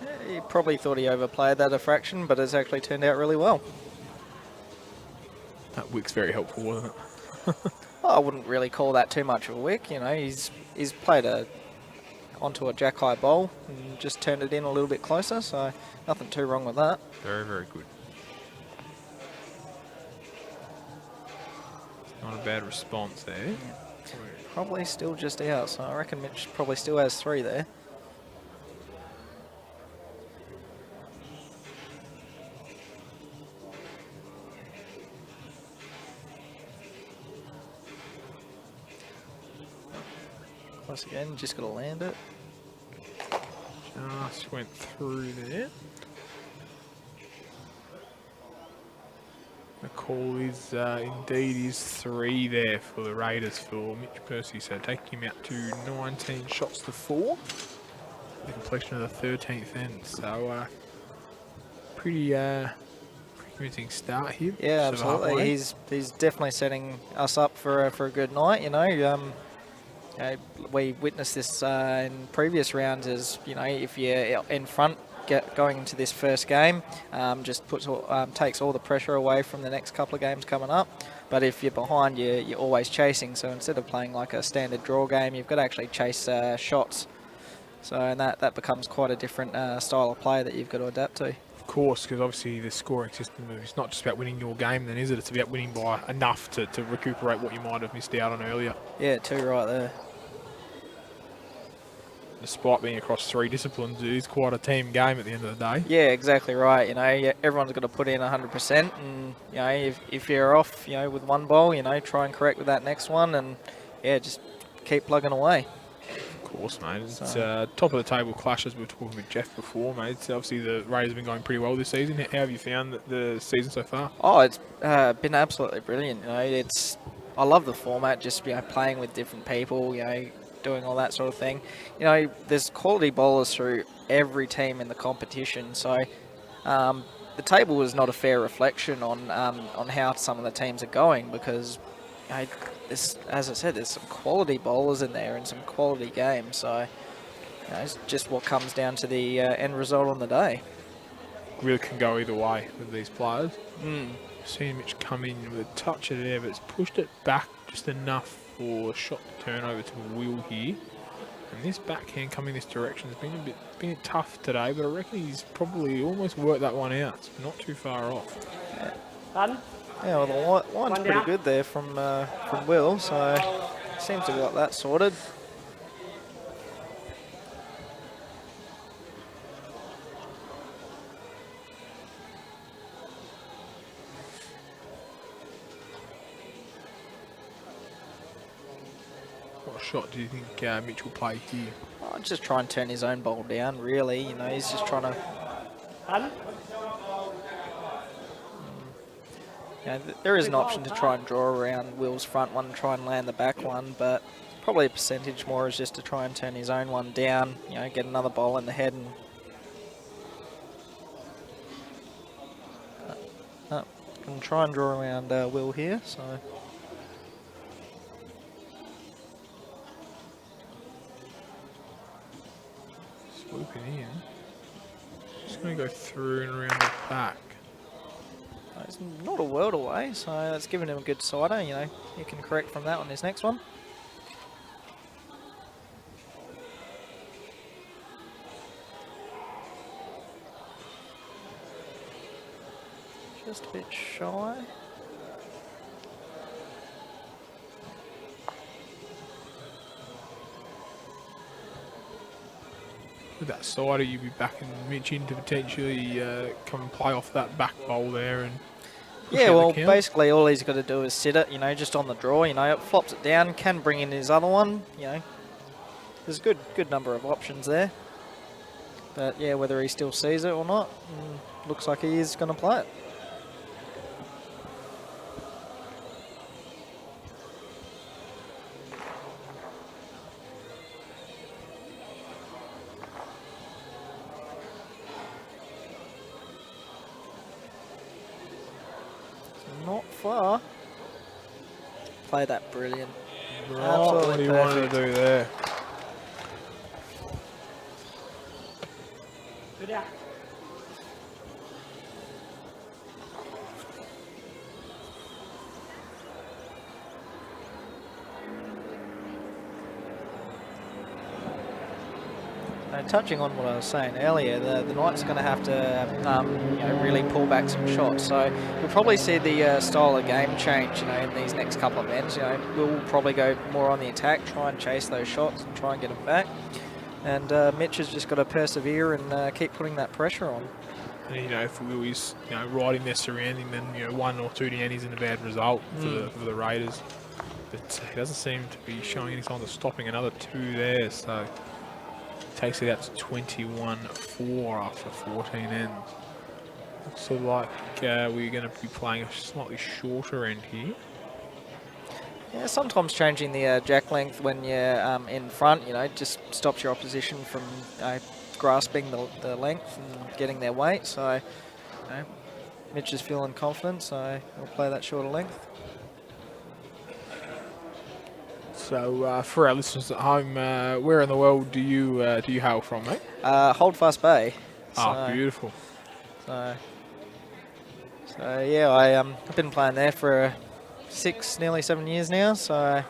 Yeah, he probably thought he overplayed that a fraction, but it's actually turned out really well. That wick's very helpful, wasn't it? I wouldn't really call that too much of a wick. He's played onto a jack high bowl and just turned it in a little bit closer, so nothing too wrong with that. Very, very good. Not a bad response there. Yeah. Probably still just out, so I reckon Mitch probably still has 3 there. Close again, just got to land it. Just went through there. The call is indeed 3 there for the Raiders for Mitch Percy. So taking him out to 19 shots to 4. The completion of the 13th end. So pretty convincing start here. Yeah, absolutely. He's definitely setting us up for a good night. We witnessed this in previous rounds. As if you're in front, going into this first game, just takes all the pressure away from the next couple of games coming up. But if you're behind, you're always chasing. So instead of playing like a standard draw game, you've got to actually chase shots. So and that becomes quite a different style of play that you've got to adapt to. Of course, because obviously the scoring system is not just about winning your game, then is it? It's about winning by enough to recuperate what you might have missed out on earlier. Yeah, 2 right there. Despite being across 3 disciplines, it is quite a team game at the end of the day. Yeah, exactly right. Everyone's got to put in 100%, and if you're off, with one bowl, try and correct with that next one, and yeah, just keep plugging away. Of course, mate. It's top of the table clash, as we were talking with Jeff before, mate. It's obviously the Raiders have been going pretty well this season. How have you found the season so far? Oh, it's been absolutely brilliant. I love the format, just playing with different people, doing all that sort of thing. There's quality bowlers through every team in the competition, so the table is not a fair reflection on how some of the teams are going, because as I said, there's some quality bowlers in there and some quality games, so it's just what comes down to the end result on the day. really can go either way with these players. Mm. Seen Mitch come in with a touch of there, but it's pushed it back just enough for a shot to turn over to Will here. And this backhand coming this direction has been tough today, but I reckon he's probably almost worked that one out. It's not too far off. Yeah, well, the line's pretty good there from Will, so seems to have got that sorted. What shot do you think Mitch will play here? I'll just try and turn his own ball down, really. You know, he's just trying to... there is an option to try and draw around Will's front one and try and land the back one, but probably a percentage more is just to try and turn his own one down, you know, get another ball in the head and... and try and draw around Will here, so... Swooping in. Just going to go through and around the back. It's not a world away, so that's given him a good sider, you know. He can correct from that on his next one. Just a bit shy. With that sider, you'd be backing Mitch in to potentially come and play off that back bowl there and push Yeah, out well, the count. basically all he's got to do is sit it, you know, just on the draw, you know, it flops it down, can bring in his other one, you know. There's a good number of options there. But yeah, whether he still sees it or not, looks like he is going to play it. Not far. Play that brilliant. Right, Absolutely what do you want to do there? Touching on what I was saying earlier, the Knights are going to have to you know, really pull back some shots. So you'll probably see the style of game change, you know, in these next couple of ends. You know, we'll probably go more on the attack, try and chase those shots and try and get them back. And Mitch has just got to persevere and keep putting that pressure on. And, you know, if Will is, you know, right in their surrounding, then, you know, 1 or 2 down isn't a bad result for the Raiders. But he doesn't seem to be showing any signs of stopping. Another 2 there, so takes it out to 21-4 after 14 ends. Looks like we're going to be playing a slightly shorter end here. Yeah, sometimes changing the jack length when you're in front, you know, just stops your opposition from grasping the length and getting their weight. So, you know, Mitch is feeling confident, so he'll play that shorter length. So for our listeners at home, where in the world do you hail from, mate? Holdfast Bay. Ah, beautiful. So yeah, I've been playing there for 6, nearly 7 years now. So,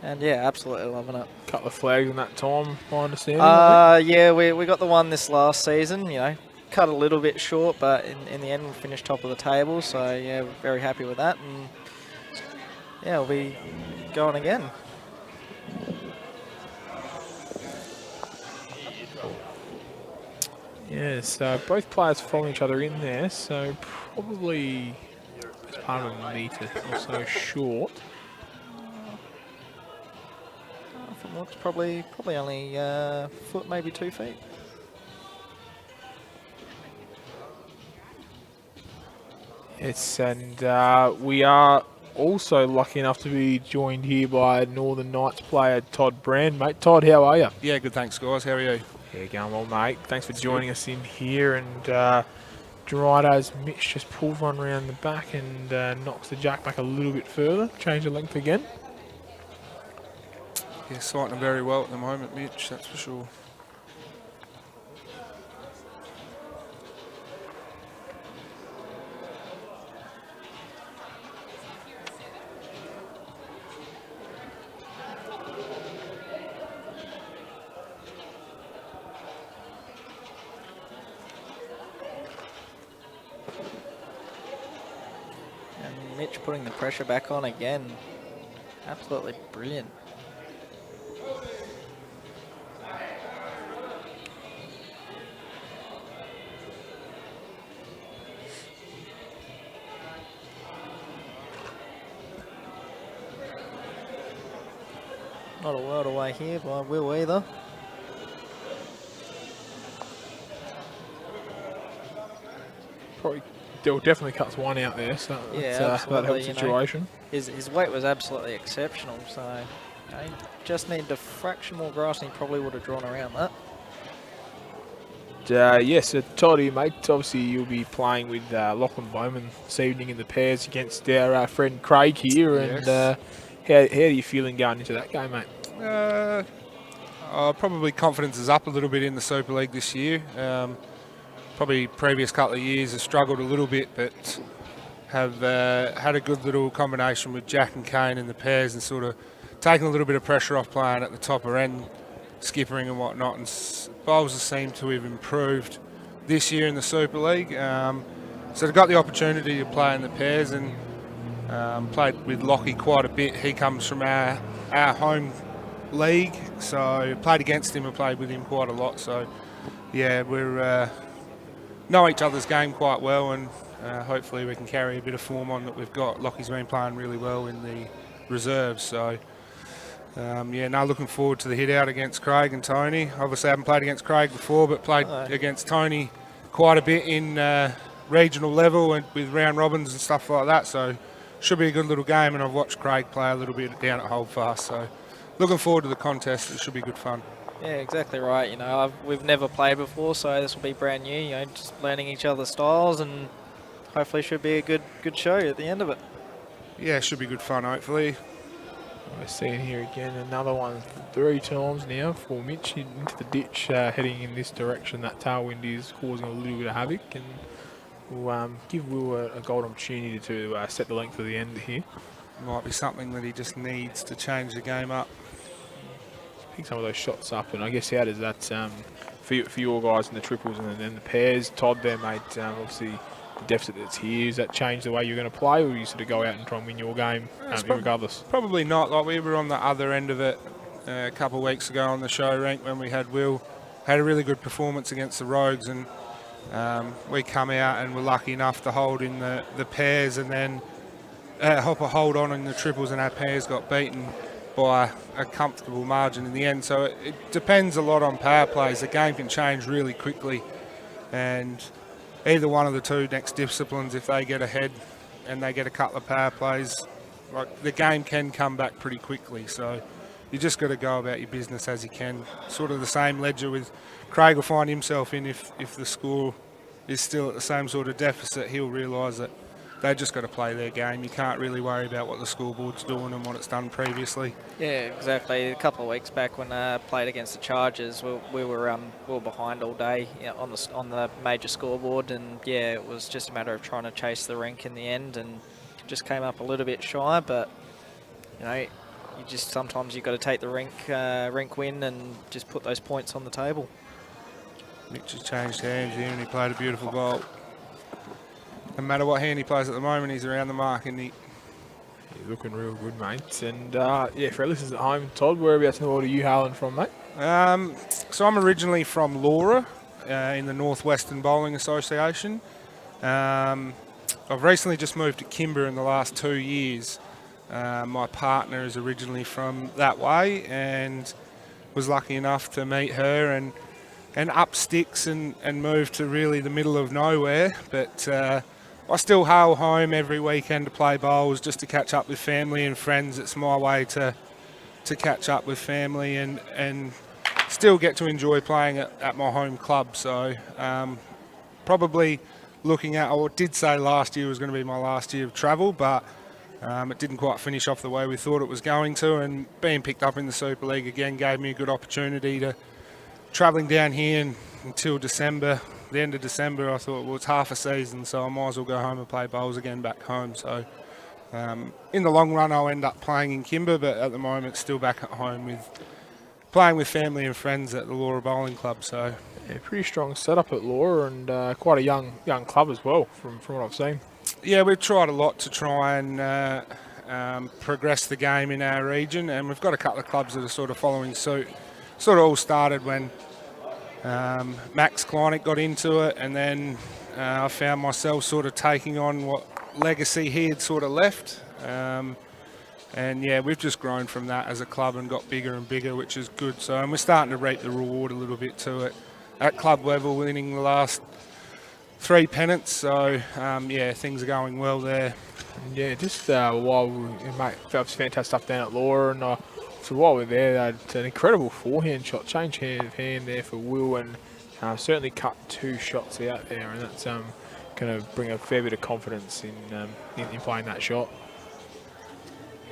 and yeah, absolutely loving it. Couple of flags in that time, I understand. Yeah, we got the one this last season. You know, cut a little bit short, but in the end we finished top of the table. So yeah, we're very happy with that, and yeah, we'll be going again. Yes, both players following each other in there, so probably as part of a metre or so short. From looks probably only a foot, maybe 2 feet. Yes, and we are also lucky enough to be joined here by Northern Knights player Todd Brand. Mate, Todd, how are you? Yeah, good, thanks, guys. How are you? Yeah, going well, mate. Thanks for joining us in here. And Dorado Mitch just pulls one around the back and knocks the jack back a little bit further. Change the length again. Yeah, sighting them very well at the moment, Mitch, that's for sure. And Mitch putting the pressure back on again. Absolutely brilliant. Not a world away here by Will either. Probably Dill definitely cuts one out there, so Yeah, that absolutely, helps you know. situation. His weight was absolutely exceptional, so he just needed a fraction more grass and he probably would have drawn around that. Yes, so Todd here, mate. Obviously, you'll be playing with Lachlan Bowman this evening in the pairs against our friend Craig here. Yes. And how are you feeling going into that game, mate? Probably confidence is up a little bit in the Super League this year. Probably previous couple of years have struggled a little bit, but have had a good little combination with Jack and Kane in the pairs and sort of taken a little bit of pressure off playing at the topper end, skippering and whatnot. And bowls seem to have improved this year in the Super League. So they've got the opportunity to play in the pairs and played with Lockie quite a bit. He comes from our home league, so played against him and played with him quite a lot. So yeah, we're know each other's game quite well, and hopefully we can carry a bit of form on that we've got. Lockie's been playing really well in the reserves, so yeah, now looking forward to the hit out against Craig and Tony. Obviously I haven't played against Craig before, but played against Tony quite a bit in regional level and with round robins and stuff like that, so should be a good little game. And I've watched Craig play a little bit down at Holdfast, so looking forward to the contest. It should be good fun. Yeah, exactly right. You know, we've never played before, so this will be brand new. You know, just learning each other's styles, and hopefully should be a good show at the end of it. Yeah, it should be good fun, hopefully. We're seeing here again another one 3 times now for Mitch into the ditch, heading in this direction. That tailwind is causing a little bit of havoc, and we'll give Will a golden opportunity to set the length of the end here. Might be something that he just needs to change the game up. Pick some of those shots up, and I guess how does that for your guys in the triples and then the pairs? Todd there, mate, obviously the deficit that's here, does that change the way you're going to play, or you sort of go out and try and win your game regardless? Probably not. Like, we were on the other end of it a couple of weeks ago on the show rank when we had Will. Had a really good performance against the Rogues, and we come out and were lucky enough to hold in the pairs, and then Hopper hold on in the triples, and our pairs got beaten by a comfortable margin in the end. So it depends a lot on power plays. The game can change really quickly, and either one of the two next disciplines, if they get ahead and they get a couple of power plays, like, the game can come back pretty quickly. So you just got to go about your business as you can. Sort of the same ledger with Craig will find himself in if the score is still at the same sort of deficit. He'll realise that they just got to play their game. You can't really worry about what the scoreboard's doing and what it's done previously. Yeah, exactly. A couple of weeks back when I played against the Chargers, we were behind all day, you know, on the major scoreboard, and yeah, it was just a matter of trying to chase the rink in the end, and just came up a little bit shy. But you know, sometimes you've got to take the rink win and just put those points on the table. Mitch has changed hands here and he played a beautiful ball. No matter what hand he plays at the moment, he's around the mark, and he's looking real good, mate. And yeah, for our listeners at home, Todd, whereabouts in the world are you hailing from, mate? So I'm originally from Laura in the Northwestern Bowling Association. I've recently just moved to Kimber in the last 2 years. My partner is originally from that way, and was lucky enough to meet her and up sticks and move to really the middle of nowhere. But I still hail home every weekend to play bowls, just to catch up with family and friends. It's my way to catch up with family and still get to enjoy playing at my home club. So probably looking at, I did say last year was going to be my last year of travel, but it didn't quite finish off the way we thought it was going to, and being picked up in the Super League again gave me a good opportunity to travelling down here until December. The end of December, I thought, well, it's half a season, so I might as well go home and play bowls again back home. So in the long run, I'll end up playing in Kimber, but at the moment, still back at home playing with family and friends at the Laura Bowling Club. So Yeah, pretty strong setup at Laura, and quite a young club as well, from what I've seen. Yeah, we've tried a lot to try and progress the game in our region, and we've got a couple of clubs that are sort of following suit. Sort of all started when Max Kleinig got into it, and then I found myself sort of taking on what legacy he had sort of left. And yeah, we've just grown from that as a club and got bigger and bigger, which is good. So, and we're starting to reap the reward a little bit to it. At club level, winning the last 3 pennants. So, yeah, things are going well there. And yeah, just while mate, that was fantastic stuff down at Laura, and so while we're there, it's an incredible forehand shot, change hand of hand there for Will, and certainly cut 2 shots out there, and that's going to bring a fair bit of confidence in playing that shot.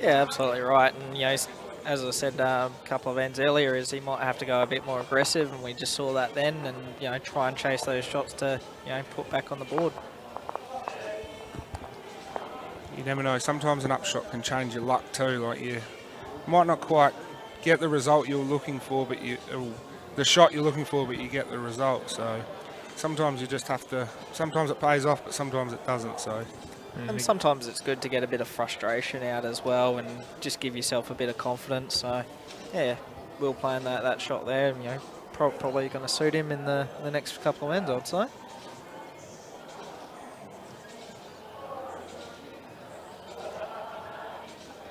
Yeah, absolutely right. And as I said a couple of ends earlier, is he might have to go a bit more aggressive, and we just saw that then, and try and chase those shots to put back on the board. You never know. Sometimes an upshot can change your luck too. Like, you might not quite get the result you're looking for, but the shot you're looking for, but you get the result. So sometimes you just have to. Sometimes it pays off, but sometimes it doesn't. So. And sometimes it's good to get a bit of frustration out as well, and just give yourself a bit of confidence. So, yeah, Will playing that shot there, probably going to suit him in the next couple of ends, I'd say.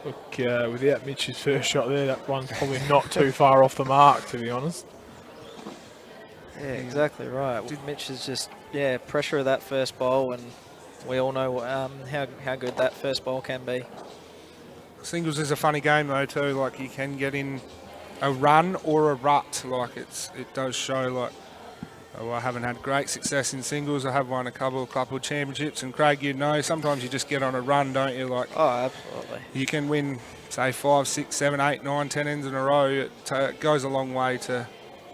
Look, without Mitch's first shot there, that one's probably not too far off the mark, to be honest. Yeah, exactly right. Mitch is just, pressure of that first bowl, and we all know how good that first bowl can be. Singles is a funny game though too. Like, you can get in a run or a rut. Like, it does show. Like, I haven't had great success in singles. I have won a couple of championships, and Craig, sometimes you just get on a run, don't you? Like, oh, absolutely. You can win, say, 5, 6, 7, 8, 9, 10 ends in a row. It goes a long way to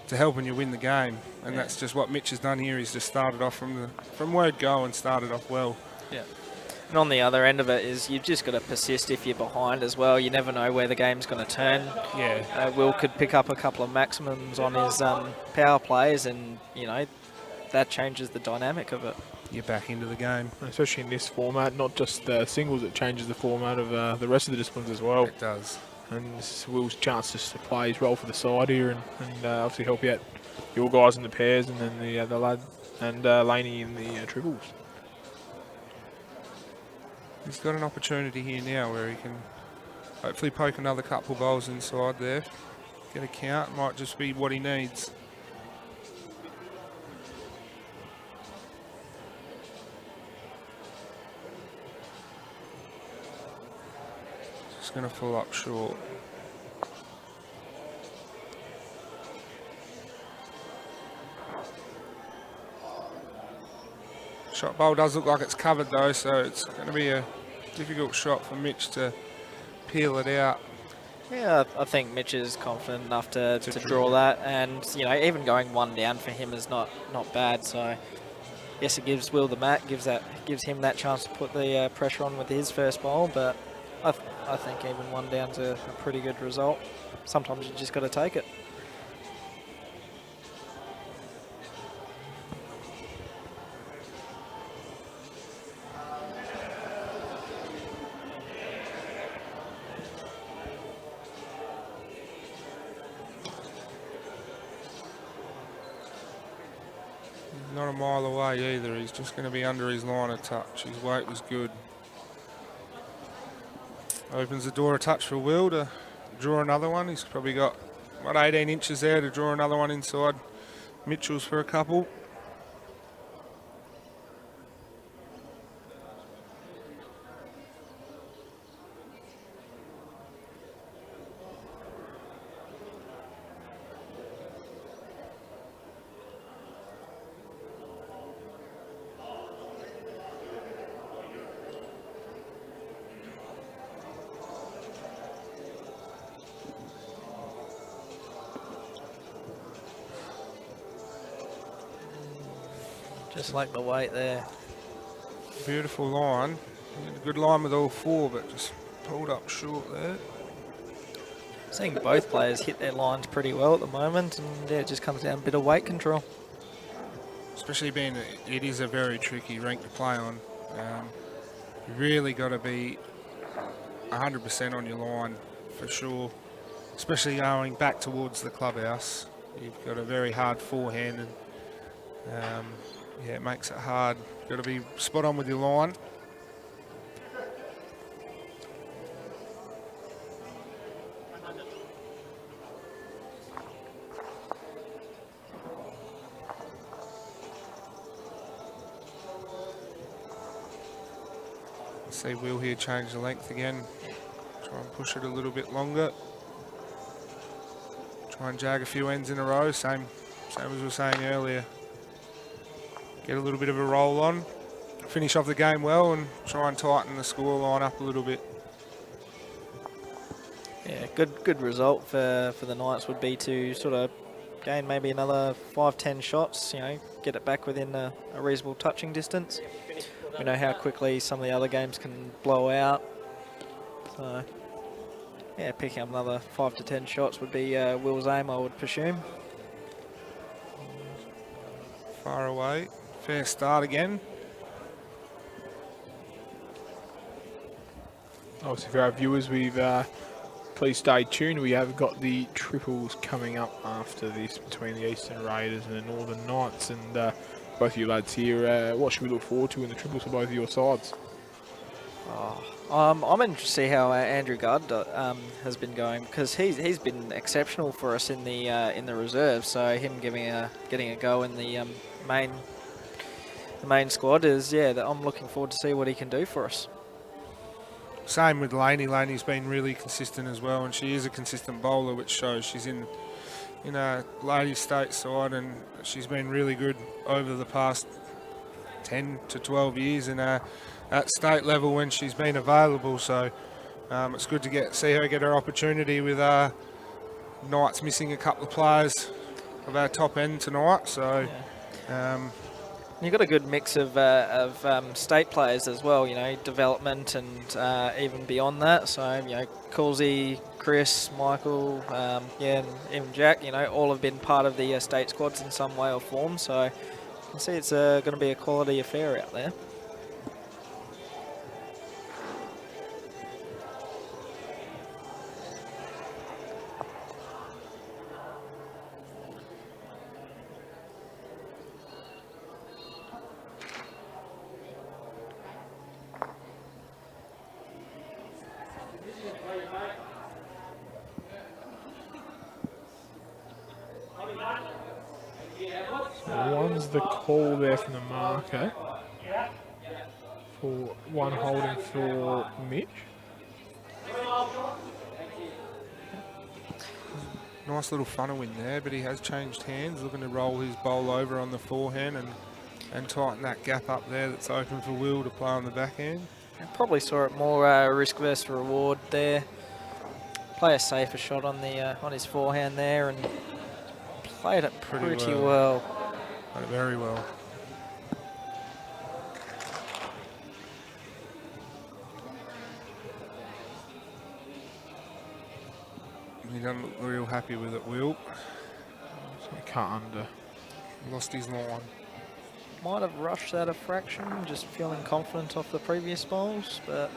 helping you win the game, and that's just what Mitch has done here. He's just started off from word go and started off well. Yeah. And on the other end of it is you've just got to persist if you're behind as well. You never know where the game's going to turn. Yeah. Will could pick up a couple of maximums on his power plays, and that changes the dynamic of it. You're back into the game, especially in this format. Not just singles, it changes the format of the rest of the disciplines as well. It does. And this is Will's chance just to play his role for the side here, and obviously help out your guys in the pairs, and then the lad and Laney in the triples. He's got an opportunity here now where he can hopefully poke another couple bowls inside there. Get a count, might just be what he needs. Just going to full up short. Shot bowl does look like it's covered though, so it's going to be a difficult shot for Mitch to peel it out. Yeah, I think Mitch is confident enough to draw that, and even going 1 down for him is not bad. So yes, it gives Will the mat, gives him that chance to put the pressure on with his first bowl, but I think even 1 down's a pretty good result. Sometimes you just got to take it. Not a mile away either. He's just going to be under his line of touch. His weight was good. Opens the door a touch for Will to draw another one. He's probably got, 18 inches there to draw another one inside Mitchell's for a couple. Just like the weight there. Beautiful line. A good line with all 4, but just pulled up short there. Seeing both players hit their lines pretty well at the moment, and it just comes down a bit of weight control. especially being it is a very tricky rink to play on. You really got to be 100% on your line for sure, especially going back towards the clubhouse. You've got a very hard forehand, and yeah, it makes it hard. You've got to be spot on with your line. See Will here change the length again. Try and push it a little bit longer. Try and jag a few ends in a row, same as we were saying earlier. Get a little bit of a roll on, finish off the game well, and try and tighten the score line up a little bit. Yeah, good result for the Knights would be to sort of gain maybe another 5-10 shots, you know, get it back within a reasonable touching distance. We know how quickly some of the other games can blow out. So, yeah, picking up another 5 to 10 shots would be Will's aim, I would presume. Far away. Fair start again. Obviously, for our viewers, please stay tuned. We have got the triples coming up after this between the Eastern Raiders and the Northern Knights. And both of you lads here, what should we look forward to in the triples for both of your sides? I'm interested to see how Andrew Gudd has been going, because he's been exceptional for us in the reserve. So him getting a go in the main squad is that I'm looking forward to see what he can do for us. Same with Laney. Laney's been really consistent as well, and she is a consistent bowler, which shows she's in a ladies state side, and she's been really good over the past 10 to 12 years in at state level when she's been available. So it's good to see her get her opportunity with Knights missing a couple of players of our top end tonight. So. Yeah. You've got a good mix of state players as well, you know, development and even beyond that. So, you know, Coolsey, Chris, Michael, and even Jack, you know, all have been part of the state squads in some way or form. So you can see it's going to be a quality affair out there. One's the call there from the marker for one holding for Mitch. Nice little funnel in there, but he has changed hands, looking to roll his bowl over on the forehand and tighten that gap up there that's open for Will to play on the backhand. I probably saw it more risk versus reward there. Play a safer shot on his forehand there and played it pretty well. Played it very well. He doesn't look real happy with it, Will. Cut under. Lost his line. Might have rushed that a fraction, just feeling confident off the previous bowls, but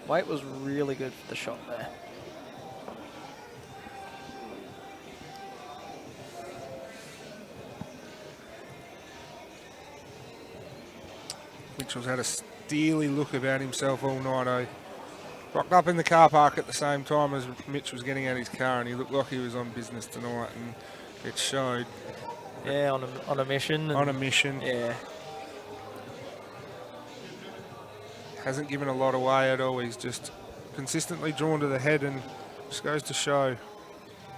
weight was really good for the shot there. Mitchell's had a steely look about himself all night. Rocked up in the car park at the same time as Mitch was getting out his car, and he looked like he was on business tonight, and it showed. Yeah, on a mission. On a mission. Yeah. Hasn't given a lot away at all. He's just consistently drawn to the head, and just goes to show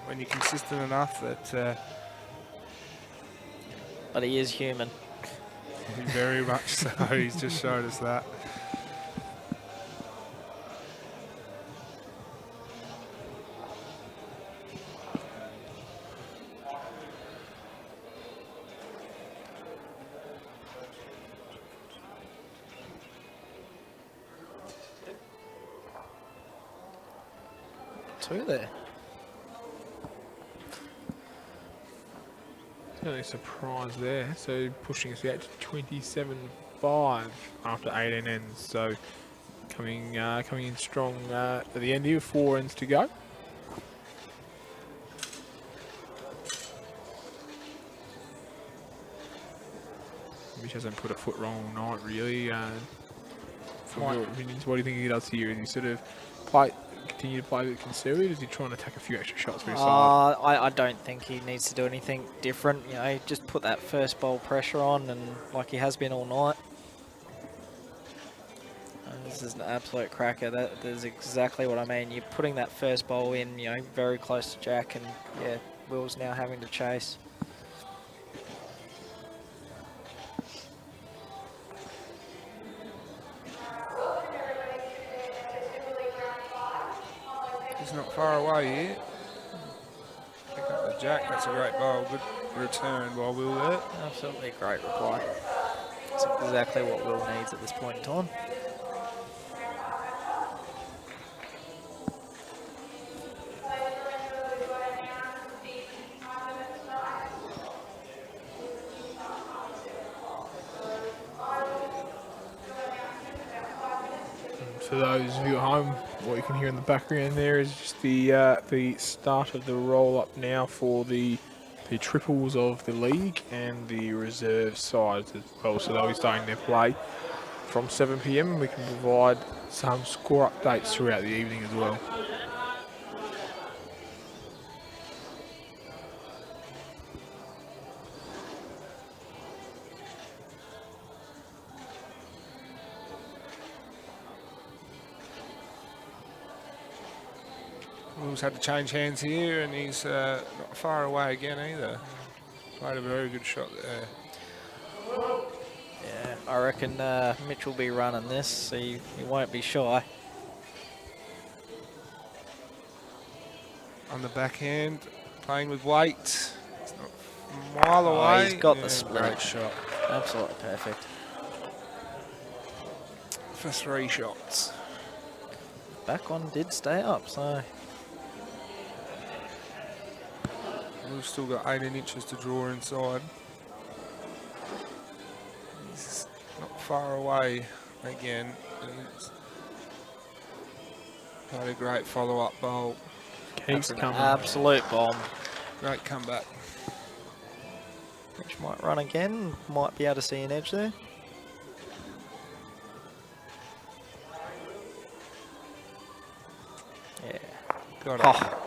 when you're consistent enough that. But he is human. Very much so. He's just showed us that. Two there. No surprise there. So pushing us out to 27.5 after 18 ends. So coming in strong at the end here. 4 ends to go. Mitch hasn't put a foot wrong all night, really. From your opinions, what do you think he does here? Is he sort of continue to play a bit conservative? Is he trying to take a few extra shots for his side? I don't think he needs to do anything different. You know, just put that first bowl pressure on, and like he has been all night. This is an absolute cracker. That is exactly what I mean. You're putting that first bowl in, you know, very close to Jack, and yeah, Will's now having to chase. He's not far away here. Pick up the jack. That's a great bowl. Good return by Will there. Absolutely great reply. That's exactly what Will needs at this point in time. For those of you at home, what you can hear in the background there is just the start of the roll up now for the triples of the league and the reserve sides as well. So they'll be starting their play from 7 p.m. We can provide some score updates throughout the evening as well. Will's had to change hands here, and he's not far away again either. Played a very good shot there. Yeah, I reckon Mitch will be running this, so he won't be shy. On the backhand, playing with weight. It's not a mile away. He's got the Yeah, split. Great shot. Absolutely perfect. For 3 shots. Back one did stay up, so We've still got 18 inches to draw inside. He's not far away again. He's had a great follow-up bowl. Keeps that's an coming. absolute bomb. Great comeback. Mitch might run again, might be able to see an edge there. Yeah. Got it. Oh.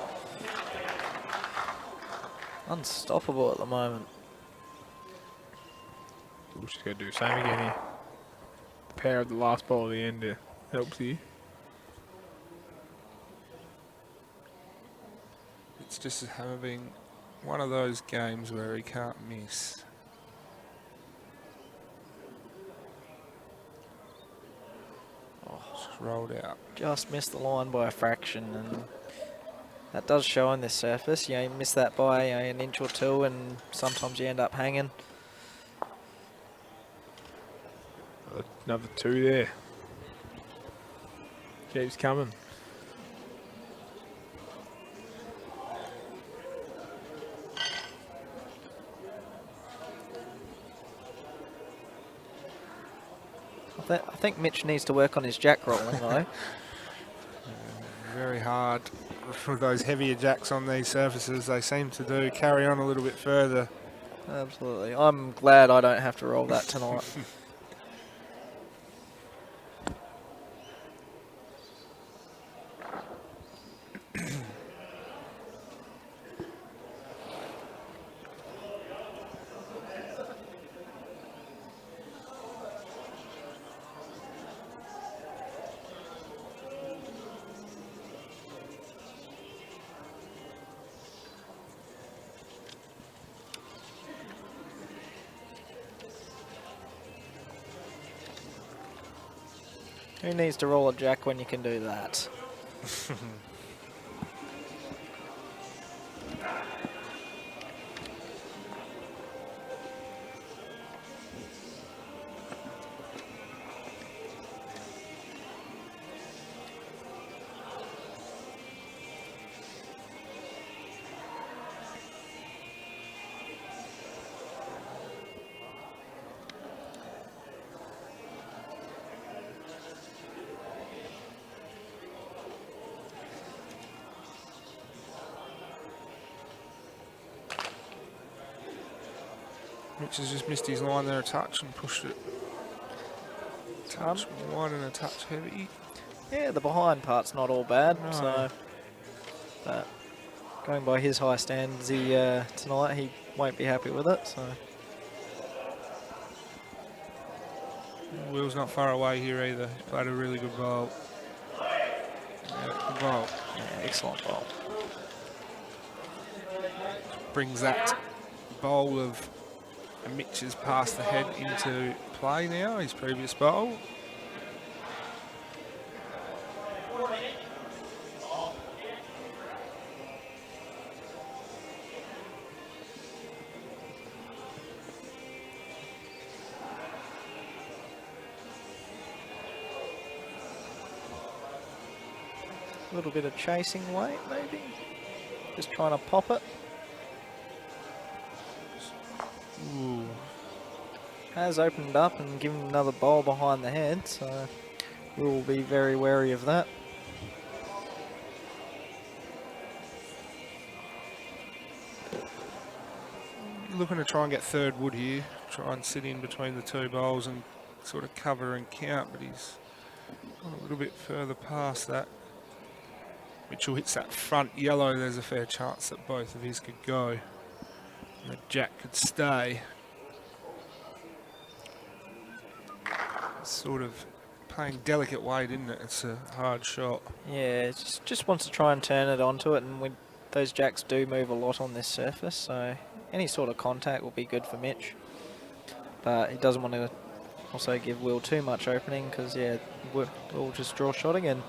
Unstoppable at the moment. We'll just got to do the same again here. The power of the last ball at the end helps you. It's just having one of those games where he can't miss. Just rolled out. Just missed the line by a fraction, and that does show on this surface. You know, you miss that by an inch or two, and sometimes you end up hanging. Another 2 there. Keeps coming. I think Mitch needs to work on his jack rolling though. Very hard for those heavier jacks on these surfaces. They seem to do carry on a little bit further. Absolutely. I'm glad I don't have to roll that tonight. Who needs to roll a jack when you can do that? Mitch has just missed his line there a touch and pushed it. Touch wide and a touch heavy. Yeah, the behind part's not all bad. No. So, but going by his high standards, tonight he won't be happy with it. So. Will's not far away here either. He's played a really good bowl. Yeah, good bowl. Yeah, excellent bowl. Brings that bowl of Mitch's past the head into play now, his previous bowl. A little bit of chasing weight, maybe. Just trying to pop it. Ooh. Has opened up and given another bowl behind the head, so we'll be very wary of that. Looking to try and get third wood here. Try and sit in between the two bowls and sort of cover and count, but he's gone a little bit further past that. Mitchell hits that front yellow, there's a fair chance that both of his could go. And the jack could stay. Sort of playing delicate weight, isn't it? It's a hard shot. Yeah, just wants to try and turn it onto it, and those jacks do move a lot on this surface, so any sort of contact will be good for Mitch. But he doesn't want to also give Will too much opening, because, yeah, Will just draw shot again.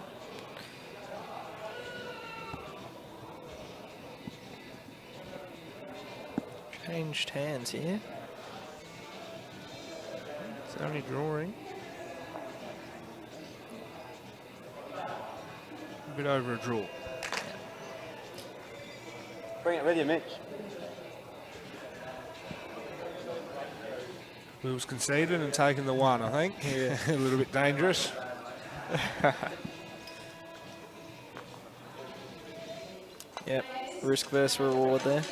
Changed hands here. It's only drawing. A bit over a draw. Bring it with you, Mitch. Will's conceded and taken the one, I think. Yeah. A little bit dangerous. Yep, risk versus reward there.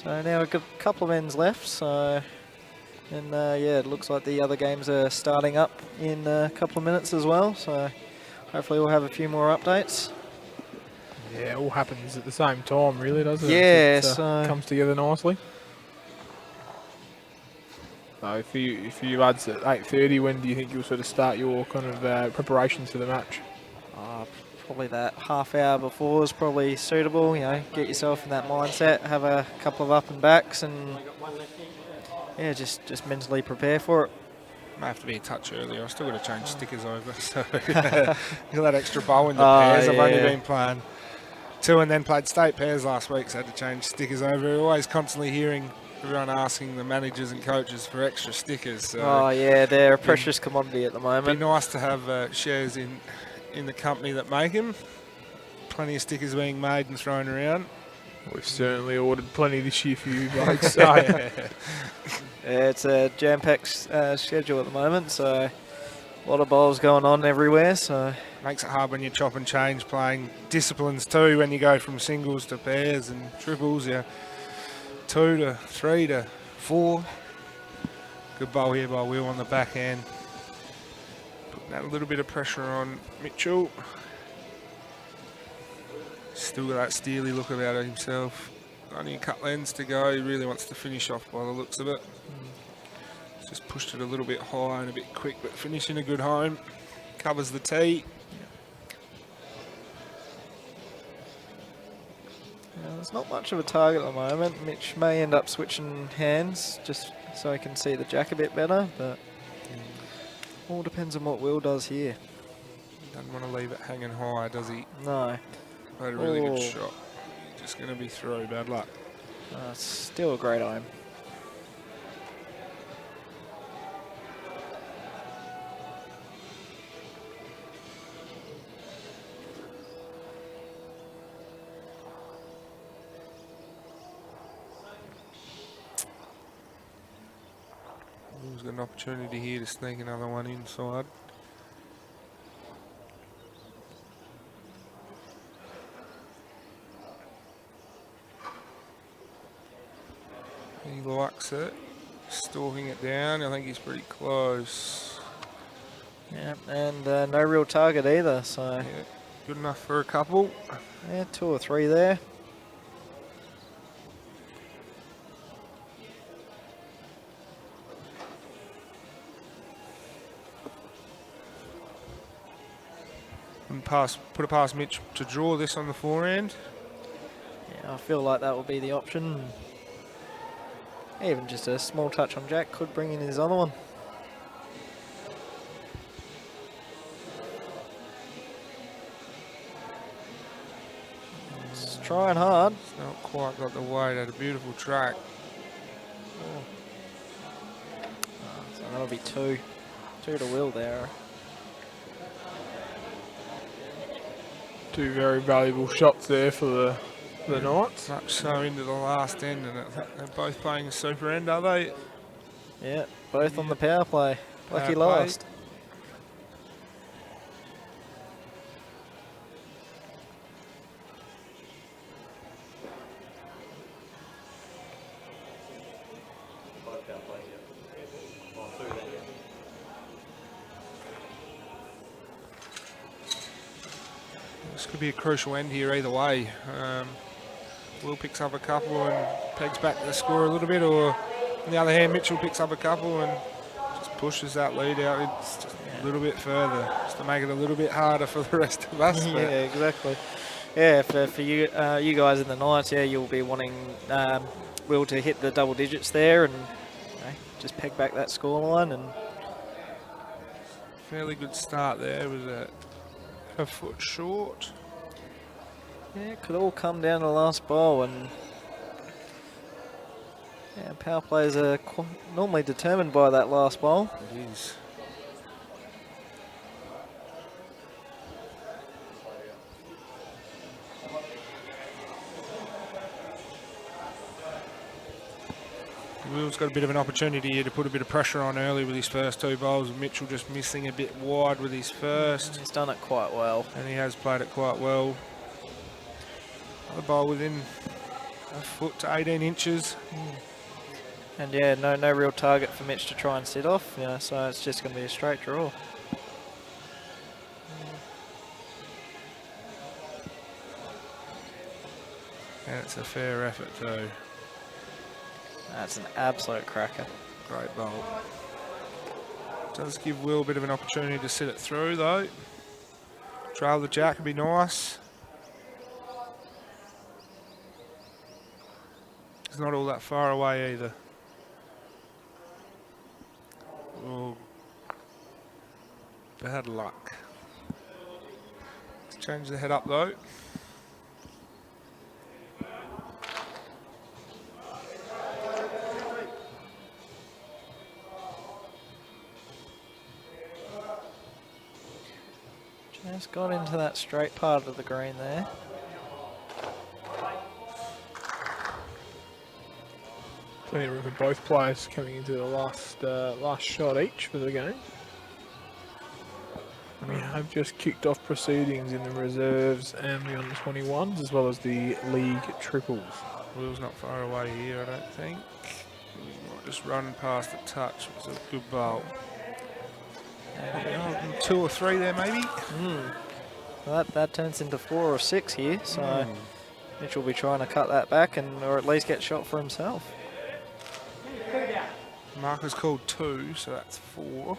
So now we've got a couple of ends left, so, and yeah, it looks like the other games are starting up in a couple of minutes as well, so hopefully we'll have a few more updates. Yeah, it all happens at the same time, really, doesn't it? Yeah, It so comes together nicely. So for you lads at 8:30, when do you think you'll sort of start your kind of preparations for the match? probably that half hour before is probably suitable. You know, get yourself in that mindset, have a couple of up and backs, and yeah, just mentally prepare for it. May have to be a touch earlier. I've still got to change stickers over, so got that extra bowl in the pairs. I've only been playing 2 and then played state pairs last week, so I had to change stickers over. Always constantly hearing everyone asking the managers and coaches for extra stickers. So oh yeah, they're a precious commodity at the it'd moment. be nice to have shares in the company that make them. Plenty of stickers being made and thrown around. We've certainly ordered plenty this year for you guys. So Yeah, it's a jam-packed schedule at the moment, so a lot of bowls going on everywhere. So Makes it hard when you chop and change playing disciplines too, when you go from singles to pairs and triples, 2 to 3 to 4. Good bowl here by Will on the backhand. Putting that little bit of pressure on Mitchell. Still got that steely look about it himself. Only a couple ends to go. He really wants to finish off by the looks of it. Just pushed it a little bit high and a bit quick, but finishing a good home. Covers the tee. there's not much of a target at the moment. Mitch may end up switching hands just so he can see the jack a bit better, but all depends on what Will does here. Doesn't want to leave it hanging high, does he? No. Played a really good shot. Just going to be through. Bad luck. Still a great aim. Will's got an opportunity here to sneak another one inside. He likes it. Stalking it down. I think he's pretty close. Yeah, and no real target either. So Yeah, good enough for a couple. yeah, 2 or 3 there. And put it past Mitch to draw this on the forehand. Yeah, I feel like that will be the option. Even just a small touch on Jack could bring in his other one. It's trying hard. It's not quite got the weight. Had a beautiful track. So that'll be 2. 2 to Will there. 2 very valuable shots there for the Knights. Much so into the last end, and they're both playing a super end, are they? Yeah, both on the power play. Lucky Power play. last. This could be a crucial end here either way. Will picks up a couple and pegs back the score a little bit, or on the other hand, Mitchell picks up a couple and just pushes that lead out just a little bit further, just to make it a little bit harder for the rest of us. Yeah, exactly. Yeah, for you you guys in the Knights, yeah, you'll be wanting Will to hit the double digits there and just peg back that scoreline. And Fairly good start there, was a foot short. yeah, it could all come down to the last bowl. And yeah, power plays are normally determined by that last bowl. It is. Will's got a bit of an opportunity here to put a bit of pressure on early with his first 2 bowls. Mitchell just missing a bit wide with his first. He's done it quite well. And he has played it quite well. The bowl within a foot to 18 inches. And yeah, no real target for Mitch to try and sit off. Yeah, so it's just going to be a straight draw. And it's a fair effort too. That's an absolute cracker. Great bowl. Does give Will a bit of an opportunity to sit it through though. Trail the jack would be nice. It's not all that far away either. Oh, bad luck. Let's change the head up though. Just got into that straight part of the green there. Plenty of room for both players coming into the last shot each for the game. We have just kicked off proceedings in the reserves and the under-21s, as well as the league triples. Will's not far away here, I don't think. He might just run past the touch. It was a good bowl. 2 or 3 there maybe. Well, that turns into 4 or 6 here, so Mitch will be trying to cut that back or at least get shot for himself. Marker's called 2, so that's 4.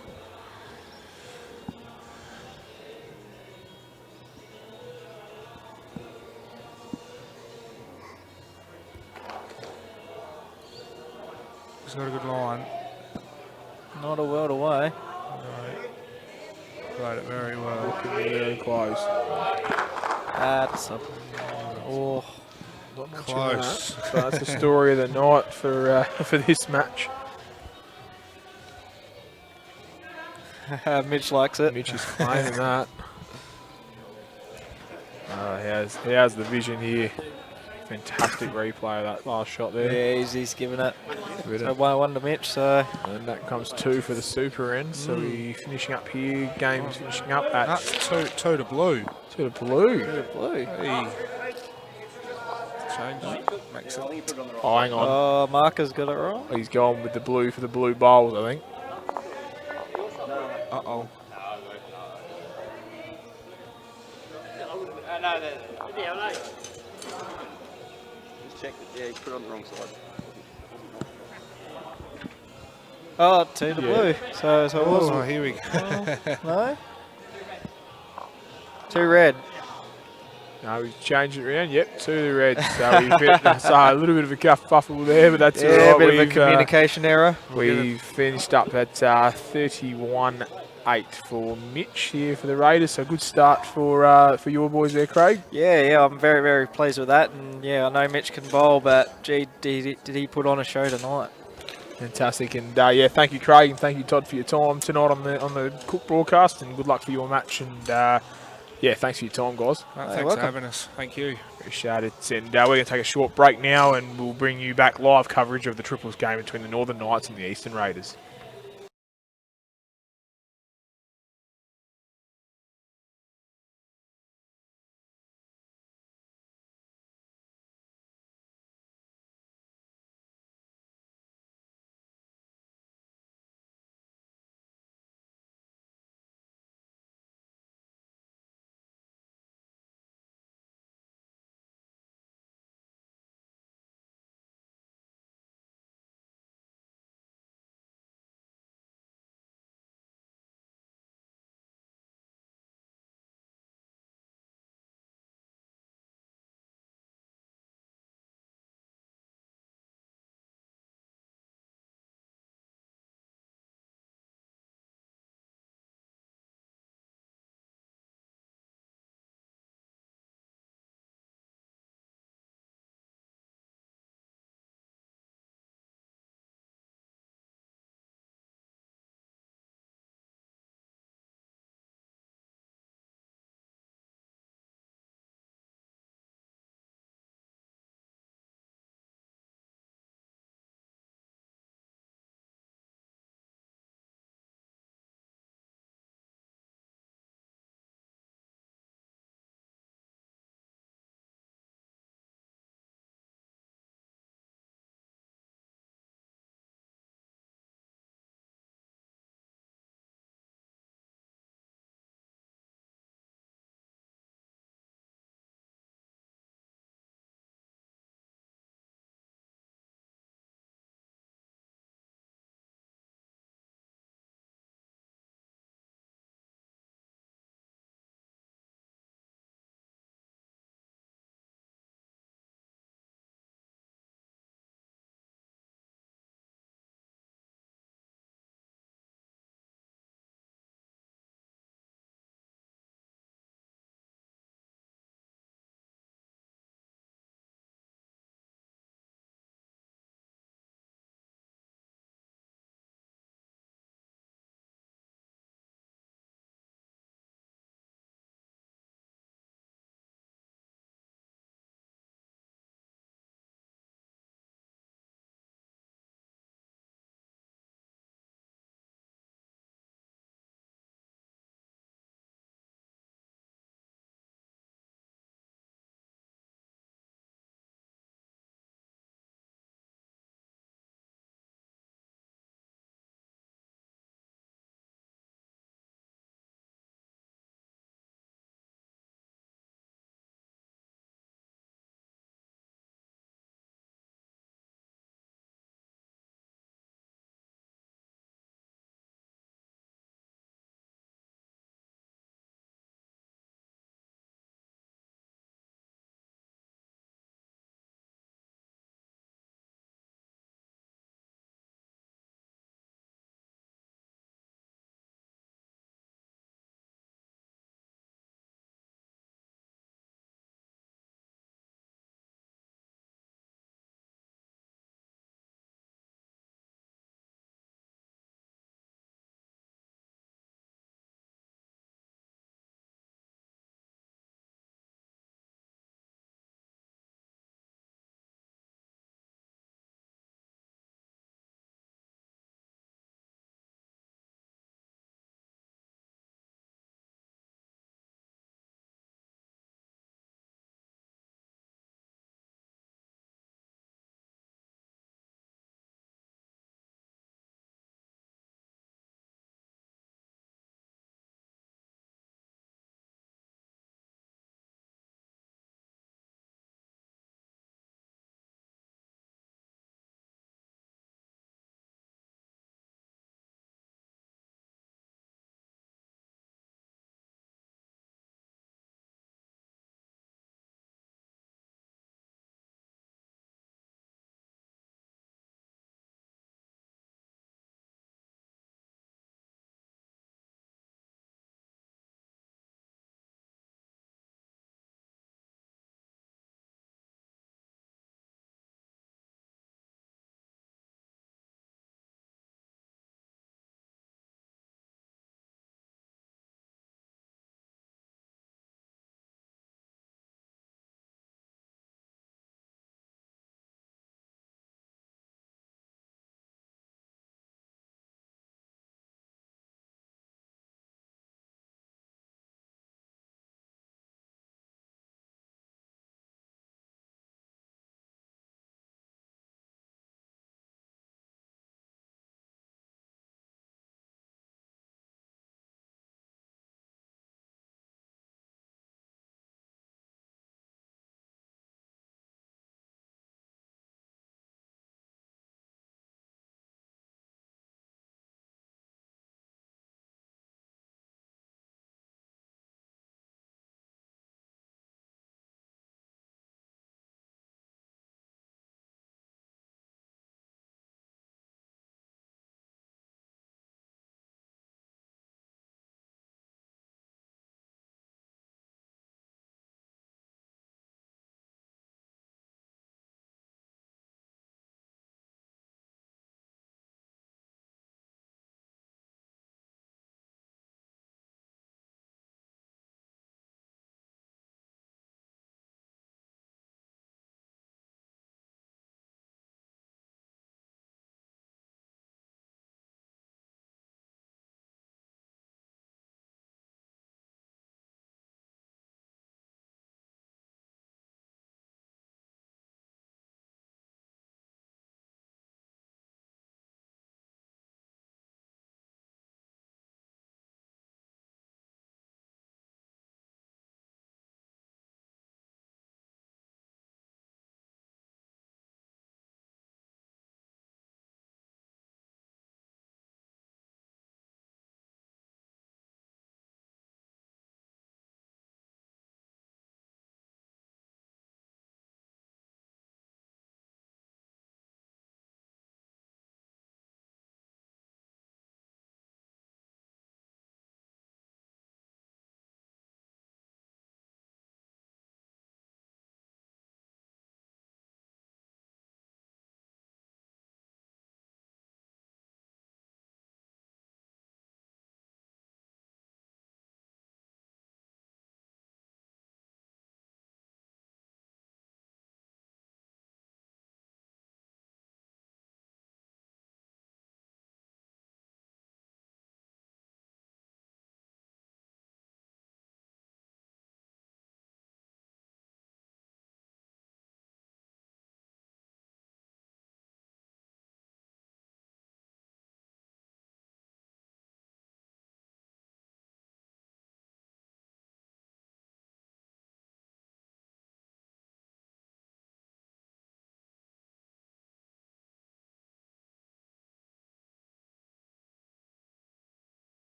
He's got a good line. Not a world away. Right. Played it very well. Looking very close. That's a... Oh, Not much of Close. that. So that's the story of the night for this match. Mitch likes it. Mitch is claiming that. He has the vision here. Fantastic replay of that last shot there. Yeah, he's giving it. With So it. 1-1 to Mitch. So And that comes 2 for the super end. So we finishing up here. Game's finishing up at That's two to blue. 2 to blue. blue. Hey. Change. Makes it. Oh, hang on. Oh, Marker's got it wrong. He's going with the blue for the blue bowls, I think. Uh-oh. Just check it. Yeah, he's put it on the wrong side. Oh, 2 to Yeah. blue. So it Oh, was here we go. no. 2 red. No, we've changed it around. Yep, 2 to the reds. So we so a little bit of a kerfuffle there, but that's all Yeah, right. a bit of a We've, communication error. we finished up at 31-8 for Mitch here for the Raiders. So good start for your boys there, Craig. Yeah, I'm very, very pleased with that. And yeah, I know Mitch can bowl, but gee, did he put on a show tonight? Fantastic, and yeah, thank you, Craig, and thank you, Todd, for your time tonight on the Cook broadcast, and good luck for your match. And yeah, thanks for your time, guys. Thanks for welcome. having us. Thank you. Appreciate it. And we're going to take a short break now, and we'll bring you back live coverage of the triples game between the Northern Knights and the Eastern Raiders.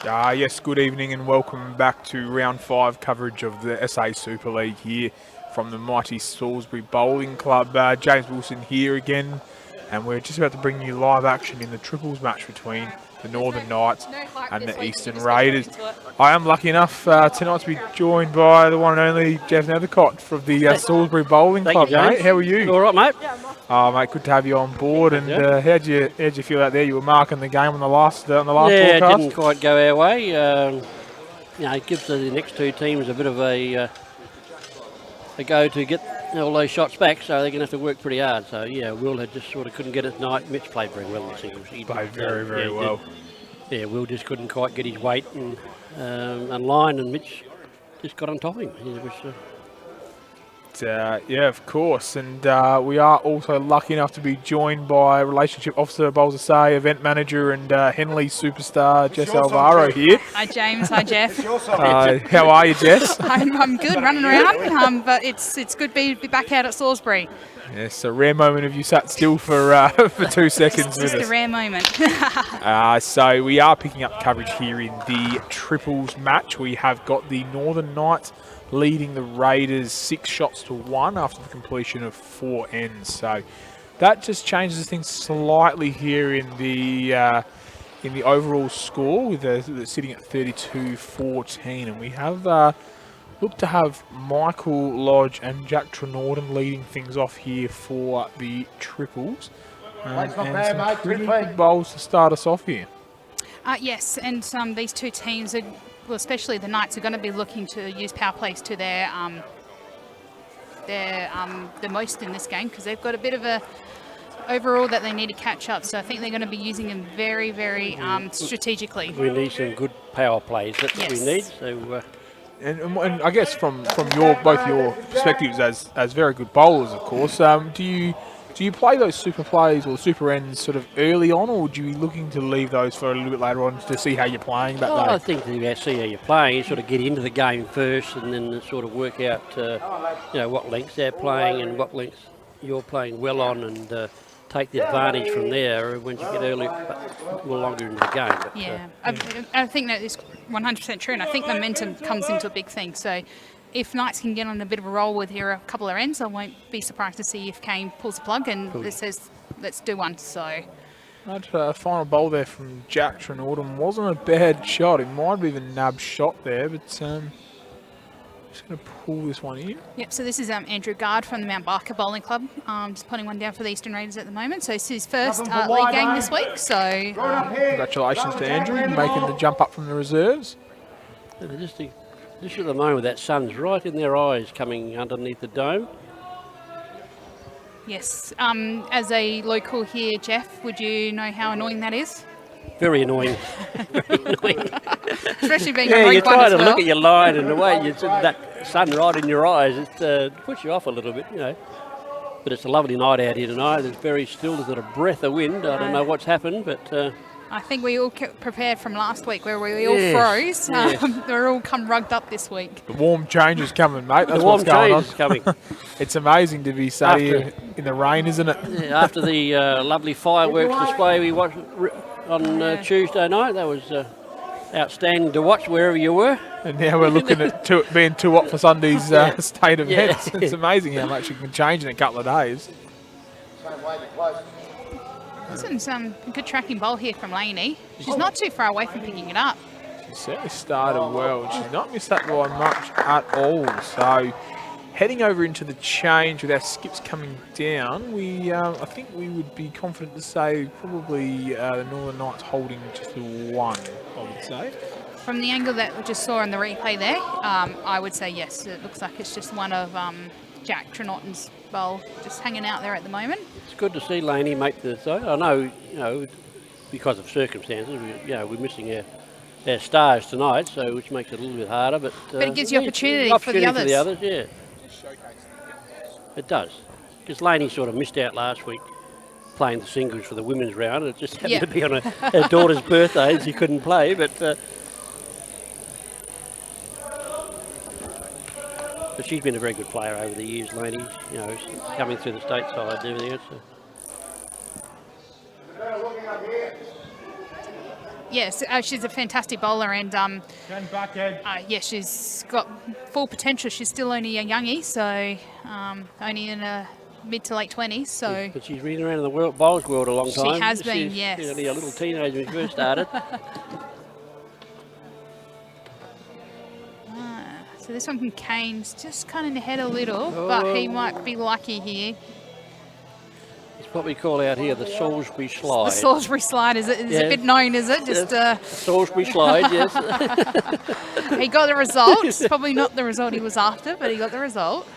Yes, good evening and welcome back to round 5 coverage of the SA Super League here from the mighty Salisbury Bowling Club. James Wilson here again, and we're just about to bring you live action in the triples match between the Northern Knights and the Eastern Raiders. I am lucky enough tonight to be joined by the one and only Jeff Nethercott from the Salisbury Bowling Club, mate. How are you? All right, mate. Mate, good to have you on board. And how'd you feel out there? You were marking the game on the last Yeah, broadcast. it didn't quite go our way. It gives the next two teams a bit of a go to get all those shots back, so they're going to have to work pretty hard. So, yeah, Will had just sort of couldn't get it tonight. Mitch played very well in the singles. He Played very well. Will just couldn't quite get his weight and line, and Mitch just got on top of him. It was, Yeah, of course. And we are also lucky enough to be joined by Relationship Officer, Bowls of Say, Event Manager and Henley Superstar, Jess Alvaro here. Hi James, hi Jeff. How are you, Jess? I'm good, running around, but it's good to be back out at Salisbury. Yes, a rare moment of you sat still for 2 seconds with Just us. a rare moment. So we are picking up coverage here in the triples match. We have got the Northern Knights leading the Raiders 6 shots to 1 after the completion of 4 ends. So that just changes things slightly here in the overall score, with sitting at 32-14, and we have looked to have Michael Lodge and Jack Trenorden leading things off here for the triples, and some pretty big bowls to start us off here. Yes, and these two teams, especially the Knights, are going to be looking to use power plays to their the most in this game, because they've got a bit of a overall that they need to catch up. So I think they're going to be using them very, very strategically. we need some good power plays. That's what we need. So. And I guess from both your perspectives as very good bowlers, of course, do you play those super plays or super ends sort of early on, or would you be looking to leave those for a little bit later on to see how you're playing that day? I think you see how you're playing. You sort of get into the game first, and then sort of work out, what lengths they're playing and what lengths you're playing well on, and take the advantage from there once you get early, more longer into the game. But, Yeah, I think that is 100% true, and I think momentum comes into a big thing. So if Knights can get on a bit of a roll with here a couple of ends, I won't be surprised to see if Kane pulls the plug and says, let's do one. So A final bowl there from Jack Trenorden wasn't a bad shot. It might be the nab shot there, but just going to pull this one in. Yep, so this is Andrew Gard from the Mount Barker Bowling Club, just putting one down for the Eastern Raiders at the moment. So it's his first league game this week. So Congratulations to Andrew, making the jump up from the reserves. just at the moment, that sun's right in their eyes coming underneath the dome. yes, as a local here, Jeff, would you know how annoying that is? Very annoying. Very annoying. Especially being a Yeah, rogue you're one trying as to well. look at your line, and the way you see that sun right in your eyes, it puts you off a little bit, But it's a lovely night out here tonight. It's very still. There's not a breath of wind. I don't know what's happened, but I think we all kept prepared from last week where we all Yes, froze. yes. They're all come rugged up this week. The warm change is coming, mate. That's the warm what's going on. change is coming. It's amazing to be sat here in the rain, isn't it? Yeah, after the lovely fireworks display we watched on Tuesday night, that was outstanding to watch wherever you were. And now we're looking at being too hot for Sunday's state events. It's amazing how much you can change in a couple of days. Some good tracking bowl here from Lainey. She's not too far away from picking it up. She certainly started well, and she's not missed that by much at all. So heading over into the change with our skips coming down, I think we would be confident to say probably the Northern Knights holding just the 1, I would say. From the angle that we just saw in the replay there, I would say yes. It looks like it's just one of Jack Trenorden's bowl just hanging out there at the moment. It's good to see Laney make the side. I know, because of circumstances, we're missing our stars tonight, so which makes it a little bit harder. But it gives you it's opportunity an for the others. yeah. It does. Because Laney sort of missed out last week playing the singles for the women's round. It just happened to be on her daughter's birthday and she couldn't play, but she's been a very good player over the years, Laney, coming through the state side and everything else. So. Yes, she's a fantastic bowler, and yeah, she's got full potential. She's still only a youngie, so only in her mid to late 20s. So, But she's been around in the bowls world a long time. She has been, yes. She's only a little teenager when she first started. So this one from Kane's just kind of in the head a little, but he might be lucky here. It's what we call out here the Salisbury slide. The Salisbury slide, is it? Is it a bit known, is it? Just Salisbury slide, yes. He got the result. It's probably not the result he was after, but he got the result.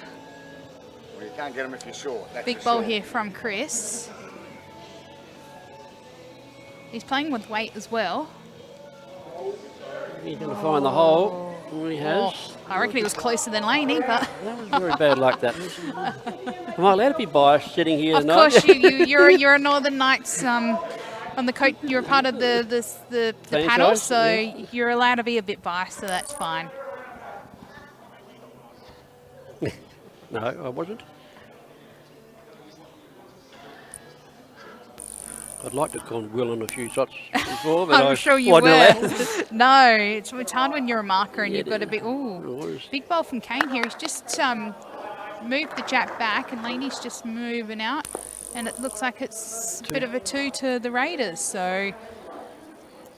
Well, you can't get them if you're short. That's Big for bowl sure. here from Chris. He's playing with weight as well. He's going to find the hole. He has. Oh, I reckon he was closer than Laney, but That was very bad luck, that. Am I allowed to be biased sitting here of tonight? course you're a Northern Knights on the coach. You're a part of the panel, Franchise, so yeah. you're allowed to be a bit biased, so that's fine. No, I wasn't. I'd like to call Will on a few shots before, but I'm sure you wasn't will. allowed. No, it's hard when you're a marker and Yeah, you've got a it big. Ooh, was. big bowl from Kane here. He's just moved the jack back, and Laney's just moving out, and it looks like it's a bit of a 2 to the Raiders. So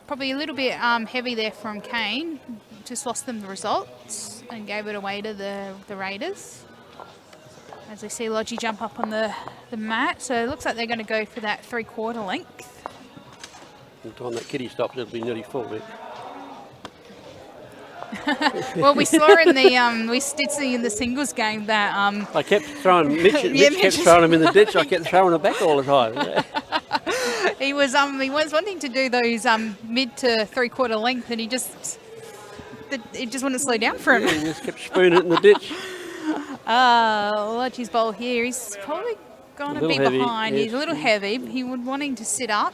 probably a little bit heavy there from Kane. Just lost them the results and gave it away to the Raiders. As we see Lodgy jump up on the mat. So it looks like they're going to go for that 3/4 length. By the time that kitty stops, it'll be nearly full. Well, we saw in the we did see in the singles game that I kept throwing Mitch, Yeah, Mitch Mitch kept is- throwing him in the ditch. I kept throwing it back all the time. Yeah. he was wanting to do those mid to 3/4 length, and he just wouldn't slow down for him. He just kept spooning it in the ditch. Lodgy's bowl here. He's probably going to A be little heavy, behind. yes. He's a little heavy. He would wanting to sit up.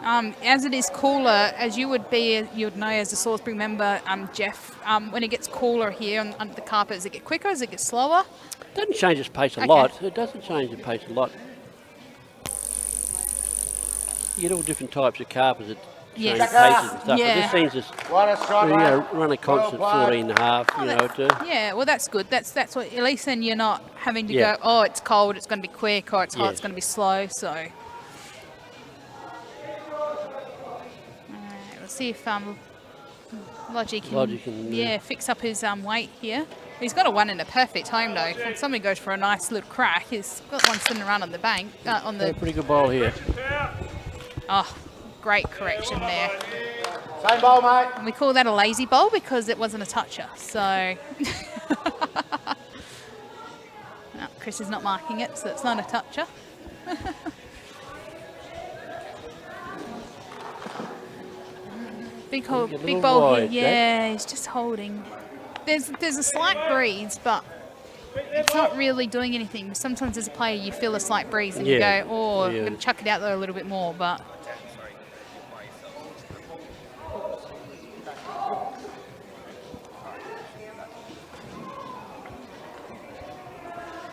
As it is cooler, as you would know as a Salisbury member, Jeff, when it gets cooler here on the carpet, does it get quicker? Does it get slower? It doesn't change its pace a Okay. lot. It doesn't change the pace a lot. You get all different types of carpets that change Yes. paces and stuff. Yeah. But this seems to What a strike, mate. run a constant Well played. 14 and a half, you know. Yeah, well, that's good. That's what, at least then you're not having to Yeah. go, oh, it's cold, it's going to be quick, or it's hot, Yeah. it's going to be slow. So, all right, we'll see if Lodgy can, yeah. fix up his weight here. He's got a one in a perfect home though. If somebody goes for a nice little crack, he's got one sitting around on the bank, on A the. pretty good ball here. Oh, great correction there. Same ball, mate. And we call that a lazy bowl because it wasn't a toucher. So. No, Chris is not marking it, so it's not a toucher. Big a big little bowl wide, here. Yeah, he's just holding. There's a slight breeze, but it's not really doing anything. Sometimes as a player you feel a slight breeze and Yeah. you go, oh, I'm Yeah. going to chuck it out there a little bit more, but.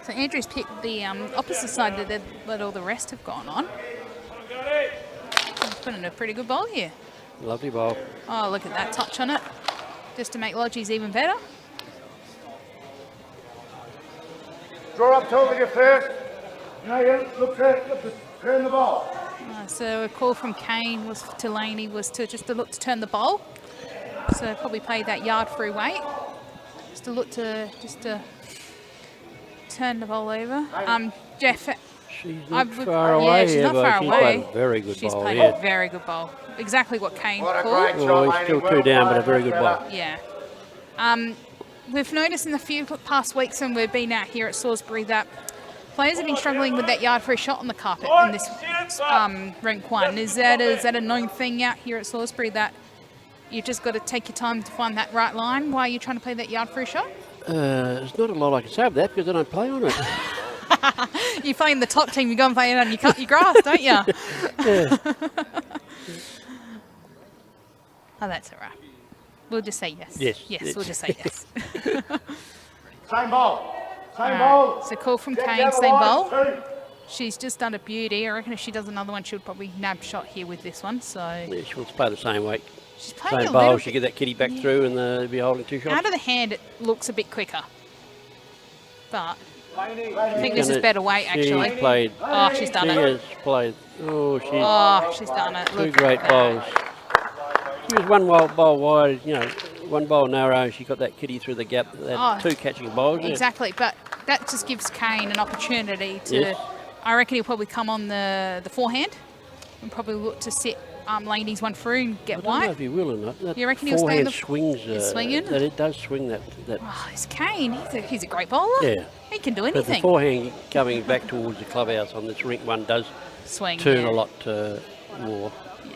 So Andrew's picked the opposite side that all the rest have gone on. He's put in a pretty good bowl here. Lovely ball. Oh, look at that touch on it. Just to make Lodgy's even better. Draw up tall with you first. Now you look to turn the ball. So a call from Kane to Laney was to look to turn the bowl. So probably played that yard free weight. Just to turn the ball over. Jeff, She's I not would- far yeah, away she's here, not but far she's away. played a very good she's ball played here. a very good bowl. Exactly what Kane What a called. great shot, Oh, he's Laney. still Well two down, but a played, very good fella. ball. Yeah. We've noticed in the few past weeks when we've been out here at Salisbury that players have been struggling with that yard free shot on the carpet in this rink one. Is that a known thing out here at Salisbury that you've just got to take your time to find that right line while you're trying to play that yard free shot? There's not a lot I can say about that because I don't play on it. You play in the top team, you go and play it on your grass, don't you? Yeah. Oh, that's all right. We'll just say yes. Yes. Yes, we'll just say yes. Same ball. Same Alright, ball. so call from Get Kane, down the same line, bowl. two. She's just done a beauty. I reckon if she does another one, she'll probably nab shot here with this one. So Yeah, she wants to play the same weight. she's playing Same a bowl. little She bit. get that kitty back through and they'll be holding 2 shots. Out of the hand, it looks a bit quicker. But I think this is better weight, actually. She played. Oh, she's done She it. has played. Oh, she's Oh, she's done it. 2 Look great at bowls. that. She was one bowl wide, one bowl narrow. She got that kitty through the gap. They had Oh, 2 catching bowls. Yeah. Exactly, but that just gives Kane an opportunity to. Yes. I reckon he'll probably come on the forehand and probably look to sit Laney's one through and get I don't know white. if he will or not. That You reckon he'll stay in forehand the swings. He's swinging? That it does swing that. Oh, it's Kane. He's a great bowler. Yeah. He can do But the anything. forehand coming back towards the clubhouse on this rink one does Swing. turn yeah. a lot more. Yeah.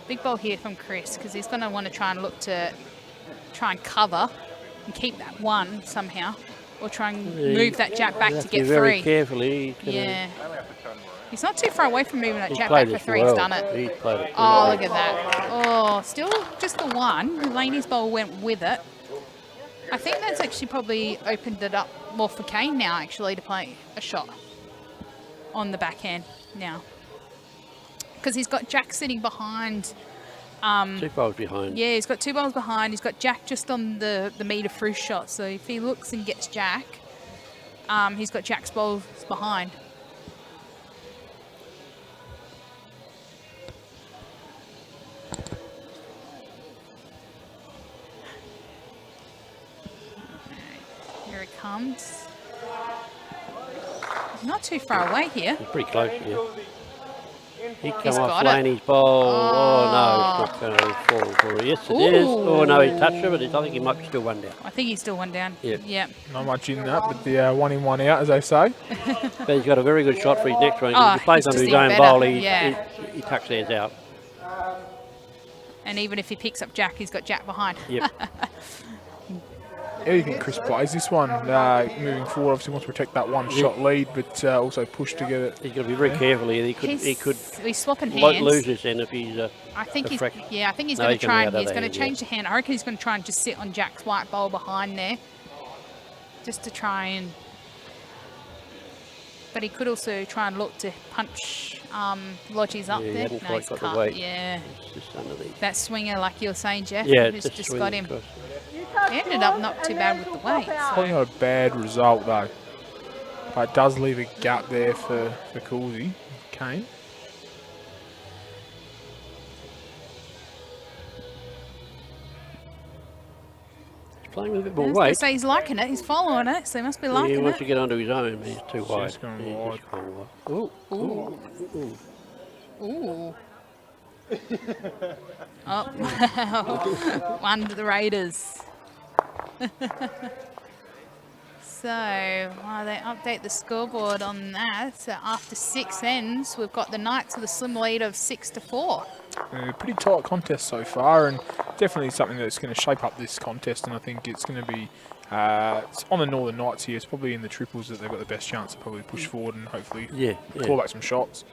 Big ball here from Chris because he's going to want to try and look to try and cover and keep that one somehow, or try and move that jack back You to have get be very 3. carefully. Yeah. He's not too far away from moving that He's jack played back for this 3. well. He's done it. He's played it. Oh, look at that. Oh, still just the one. Laney's bowl went with it. I think that's actually probably opened it up more for Kane now, actually, to play a shot on the backhand now. Because he's got Jack sitting behind. 2 bowls behind. Yeah, he's got 2 bowls behind. He's got Jack just on the meter through shot. So if he looks and gets Jack, he's got Jack's bowls behind. Here it comes. He's not too far away here. He's pretty close, yeah. He come He's off got it. Laney's bowl. Oh, no, it's not going to fall for her. Yes, it is. Oh, no, he touched her, but I think he might be still 1 down. I think he's still 1 down. Yep. Yep. Not much in that, but the 1 in, 1 out, as they say. But he's got a very good shot for his next one. Oh, If he plays he's under just his even own better. bowl, Yeah. he tucks theirs out. And even if he picks up Jack, he's got Jack behind. Yep. How do you think Chris plays this one? Moving forward, obviously wants to protect that 1-shot lead, but also push to get it. He's got to be very careful here. He could He's swapping lose hands. this end if he's I think he's fraction. yeah. I think he's No, going he to can try be and out of he's the going to hand, change the hand. I reckon he's going to try and just sit on Jack's white bowl behind there, just to try and. But he could also try and look to punch Lodgies up Yeah, he there. hadn't No, quite he's got the cut. weight. Yeah, It's just underneath. that swinger, like you were saying, Jeff. Yeah, has just just swing got him. across. He ended up not too bad with the weight. Probably not a bad result, though. But it does leave a gap there for Coolsey, Kane. He's playing with a bit I more was going to weight. say he's liking it. He's following it, so he must be He liking wants it. to get onto his own. He's too wide. just gone He's wide. just gone wide. Ooh, ooh, ooh. Ooh. Oh, one to the Raiders. So, while they update the scoreboard on that, so after 6 ends, we've got the Knights with a slim lead of 6-4. Pretty tight contest so far, and definitely something that's going to shape up this contest, and I think it's going to be it's on the Northern Knights here. It's probably in the triples that they've got the best chance to probably push forward and hopefully claw back some shots.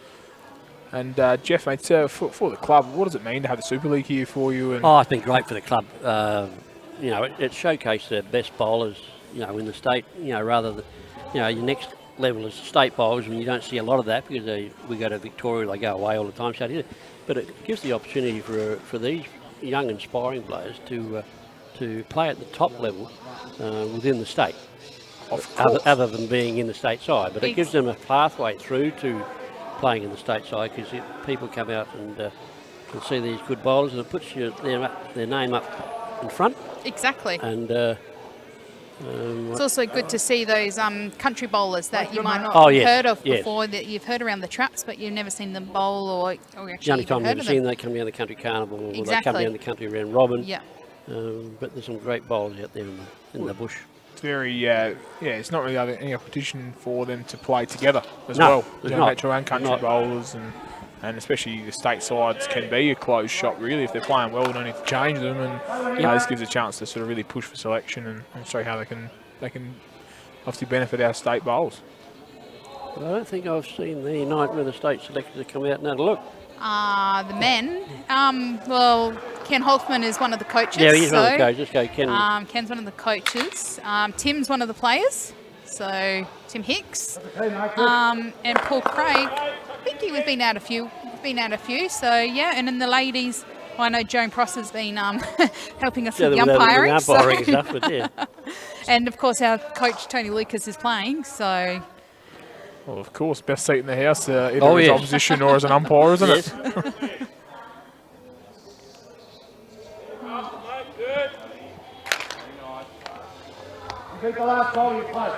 And Jeff, mate, for the club, what does it mean to have the Super League here for you? And Oh, it's been great for the club. It showcased the best bowlers, in the state. Rather than, your next level is state bowlers, and you don't see a lot of that because we go to Victoria, they go away all the time. So, but it gives the opportunity for these young, inspiring players to play at the top level within the state, other than being in the state side. But it gives them a pathway through to playing in the state side because people come out and can see these good bowlers, and it puts their name up in front. Exactly. And it's also good to see those country bowlers that you might not Oh, have yes, heard of yes. before, that you've heard around the traps, but you've never seen them bowl or the actually only even time heard you've of seen them. they come down the country carnival, or they Exactly. come down the country around Robin. Yeah. But there's some great bowlers out there in the bush. it's very, it's not really any competition for them to play together as No, well. there's not. Natural and country Not. bowlers, and especially the state sides can be a closed shot, really. If they're playing well, we don't need to change them, and this gives a chance to sort of really push for selection and show how they can obviously benefit our state bowls. But I don't think I've seen the night where the state selectors have come out and had a look. The men, well, Ken Holtzman is one of the coaches. Yeah, he's so, one of the coaches. Go, Ken. Ken's one of the coaches. Tim's one of the players. So Tim Hicks and Paul Craig. I think he was been out a few. So yeah, and then the ladies. I know Joan Pross has been helping us with the umpiring. Umpiring stuff, but yeah. And of course our coach Tony Lucas is playing. So. Well, of course, best seat in the house, either Oh, as yes. opposition or as an umpire, isn't Yes. it? Take the last ball you play.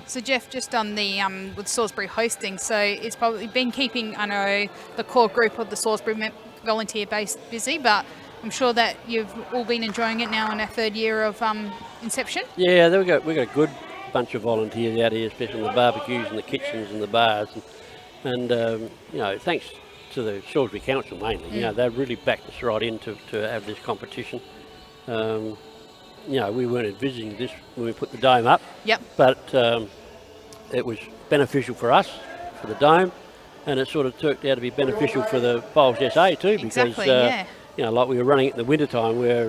So Jeff, just on the with Salisbury hosting, so it's probably been keeping, I know, the core group of the Salisbury volunteer base busy, but I'm sure that you've all been enjoying it now in our 3rd year of inception. Yeah, we got a good bunch of volunteers out here, especially in the barbecues and the kitchens and the bars, and you know, thanks to the Salisbury Council mainly. You know, they really backed us right in to have this competition. You know, we weren't envisaging this when we put the dome up. Yep. But it was beneficial for us, for the dome, and it sort of turned out to be beneficial for the Bowls SA too, because Exactly, yeah. you know, like we were running it in the winter time where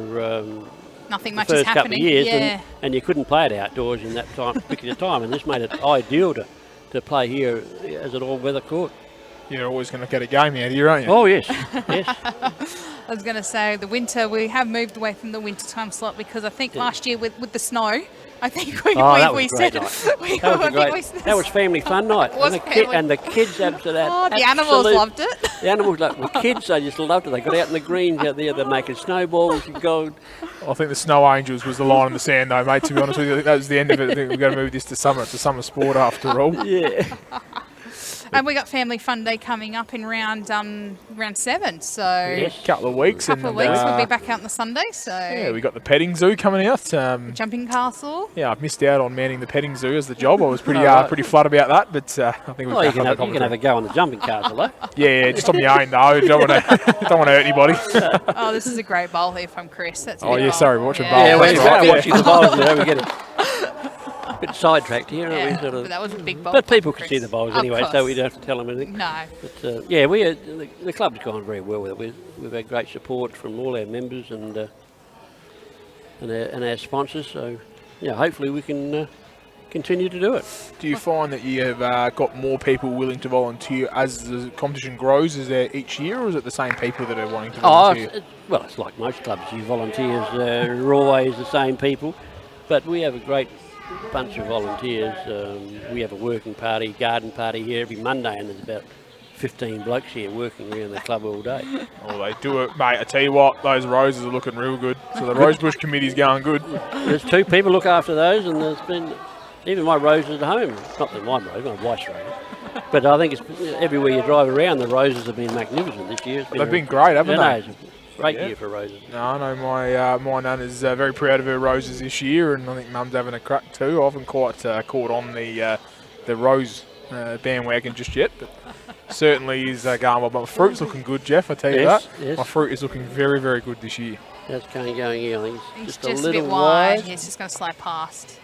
Nothing the much first is couple happening. of years, Yeah. and you couldn't play it outdoors in that particular time, and this made it ideal to play here as an all-weather court. You're always going to get a game out here, aren't you? Oh yes, yes. I was going to say the winter, we have moved away from the winter time slot because I think last year with the snow, I think we That was we a great said night. That was family fun night. It was And the kids absolutely. Oh, the animals loved it. The animals, the kids, they just loved it. They got out in the greens out there. They're making snowballs and gold. I think the Snow Angels was the line in the sand, though, mate. To be honest with you, I think that was the end of it. I think we've got to move this to summer. It's a summer sport after all. Yeah. And we got Family Fun Day coming up in round 7. So Yes. Couple of weeks. couple of and, weeks we'll be back out on the Sunday. So Yeah, we got the petting zoo coming out. Jumping Castle. Yeah, I've missed out on manning the petting zoo as the job. I was pretty right. pretty flat about that, but I think we've Well, you back can, up have, you can have a go on the jumping castle, though. Yeah, just on my own though. Don't want to hurt anybody. Oh, this is a great bowl here from Chris. That's a Oh big yeah, bowl. sorry, we're watching Yeah. bowls. Yeah, That's we're right. watching the bowls there. We get a bit sidetracked here, aren't we? Yeah, Sort of. but that was a big bowl. But from people can Chris. see the bowls Of anyway, so course. we don't have to tell them anything. No. But yeah, the club's gone very well with it. We've had great support from all our members and our sponsors. So yeah, hopefully we can continue to do it. Do you find that you have got more people willing to volunteer as the competition grows? Is there each year, or is it the same people that are wanting to volunteer? Well, it's like most clubs. You volunteers are always the same people, but we have a great bunch of volunteers. We have a working party, garden party here every Monday, and there's about 15 blokes here working around the club all day. Oh, they do it, mate. I tell you what, those roses are looking real good. So the Rosebush committee's going good. There's 2 people look after those, and there's been even my roses at home. Not that my wife's rose, but I think it's everywhere you drive around, the roses have been magnificent this year. They've been great, haven't they? It's a great year for roses. No, I know my nan is very proud of her roses this year, and I think Mum's having a crack too. I haven't quite caught on the rose bandwagon just yet, but certainly is going well. But my fruit's looking good, Jeff. I tell you Yes, that. yes. My fruit is looking very, very good this year. That's going here. I think He's it's just a a bit little wide. wide. Yeah, it's just going to slide past.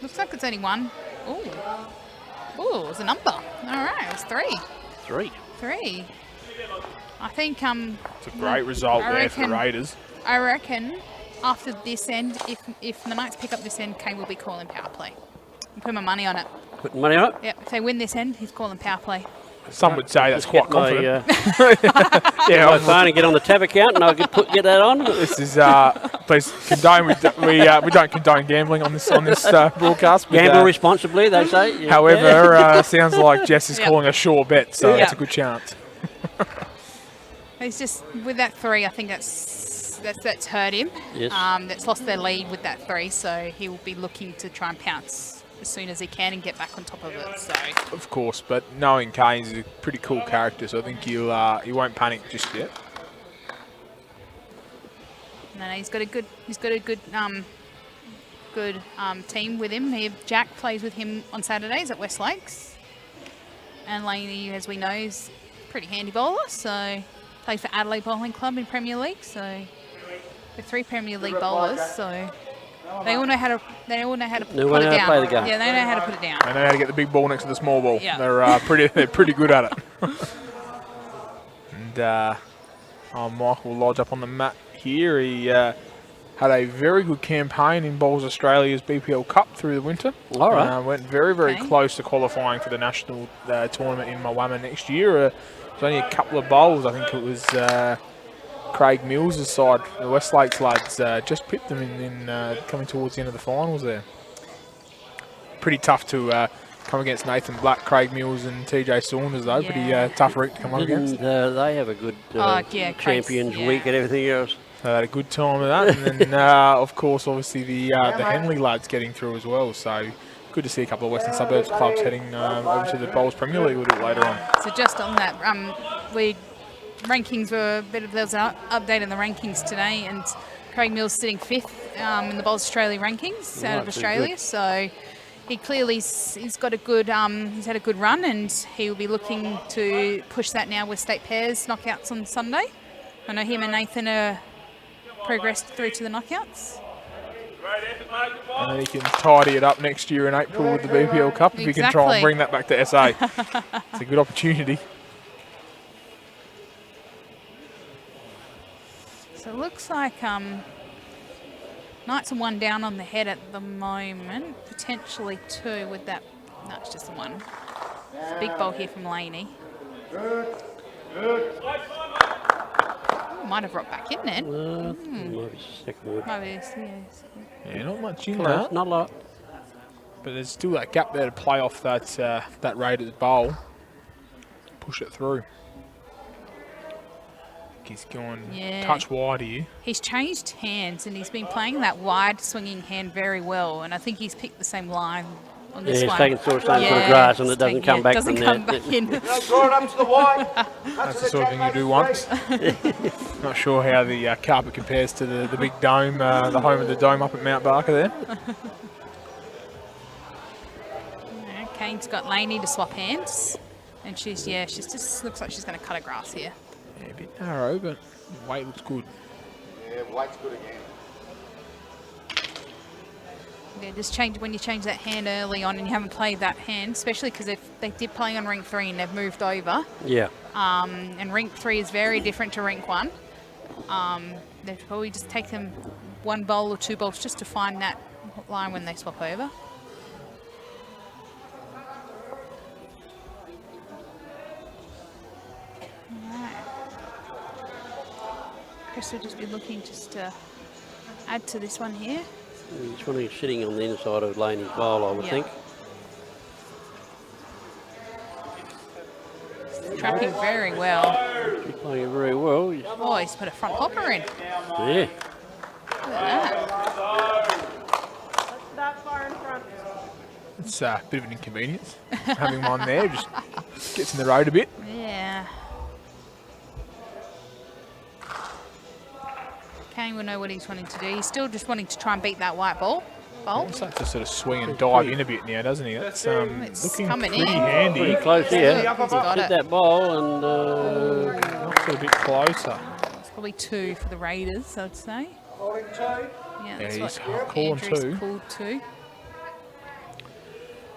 Looks like it's only one. Ooh. Ooh, it was a number. All right, it was 3. 3. I think It's a great result I there for the reckon- Raiders. I reckon after this end, if the Knights pick up this end, Kane will be calling power play. I'm putting my money on it. Putting money on it. Yep, if they win this end, he's calling power play. Some would say that's Just quite get my, confident. yeah, my I'm- phone and get on the tab account, and I could get that on. This is please condone. We don't condone gambling on this broadcast. But, Gamble responsibly, they say. Yeah. however, sounds like Jess is Yep. calling a sure bet, so Yep. it's a good chance. He's just with that 3. I think that's hurt him. Yes. That's lost their lead with that 3, so he will be looking to try and pounce as soon as he can and get back on top of it. So Of course, but knowing Kane is a pretty cool character, so I think he won't panic just yet. no, he's got a good team with him. Jack plays with him on Saturdays at West Lakes, and Laney, as we know, is a pretty handy bowler. So plays for Adelaide Bowling Club in Premier League. So with 3 Premier League bowlers, so they all know how to put know it how down. to play the game. Yeah, they know how to put it down. They know how to get the big ball next to the small ball. Yeah. They're pretty good at it. And Michael Lodge up on the mat here. He had a very good campaign in Bowls Australia's BPL Cup through the winter. All right. Went very, very Okay. close to qualifying for the national tournament in Mwama next year. It was only a couple of bowls. I think it was Craig Mills' side, the Westlakes lads, just pipped them in coming towards the end of the finals there. Pretty tough to come against Nathan Black, Craig Mills and TJ Saunders, though. Yeah. Pretty tough rig to come up against. Didn't they have a good Craig's- Champions yeah. Week and everything else? They had a good time with that. And then, of course, obviously the Henley lads getting through as well. So good to see a couple of Western Suburbs clubs heading over to the Bowls Premier League a little bit later on. So just on that, rankings were there was an update on the rankings today, and Craig Mills sitting 5th in the Bowls Australia rankings out of Right, so Australia. good. So he clearly he's got a good he's had a good run, and he will be looking to push that now with state pairs knockouts on Sunday. I know him and Nathan are progressed through to the knockouts. And he can tidy it up next year in April with the BPL Cup if he can try Exactly. and bring that back to SA. It's a good opportunity. So it looks like Knights are 1 down on the head at the moment, potentially 2 with that. No, it's just the 1. It's a big bowl here from Laney. Oh, might have rocked back in then. Might be second wood. Maybe yes. Yeah, not much in Close, that. not a lot. But there's still that gap there to play off that that raid at the bowl. Push it through. He's gone Yeah. touch wide here. He's changed hands and he's been playing that wide swinging hand very well, and I think he's picked the same line on Yeah, this he's one. taking sort of same for the grass and it it's doesn't come back doesn't from come there. back in. Draw it up to the white. That's the sort of thing you do once. Not sure how the carpet compares to the big dome, the home of the dome up at Mount Barker there. Yeah, Kane's got Laney to swap hands, and she's just looks like she's going to cut a grass here. Yeah, a bit narrow, but the weight looks good. Yeah, white's good again. Yeah, just change when you change that hand early on and you haven't played that hand, especially because they did play on rink 3 and they've moved over. Yeah. And rink 3 is very different to rink 1. They'd probably just take them 1 bowl or 2 bowls just to find that line when they swap over. Alright. Chris will just be looking just to add to this one here. He's one who's sitting on the inside of Laney's bowl, I would Yeah. think. Tracking very well. He's playing it very well. Oh, he's put a front hopper in. Yeah. Look at that. It's a bit of an inconvenience having one there. Just gets in the road a bit. Yeah. Kane will know what he's wanting to do. He's still just wanting to try and beat that white ball. Also has to sort of swing and dive in a bit now, doesn't he? That's It's looking coming pretty in. handy. Pretty close here. He's got Hit it. that ball and Knocks it a bit closer. It's probably 2 for the Raiders, I'd say. Yeah, that's he's what calling Andrew's 2. called 2.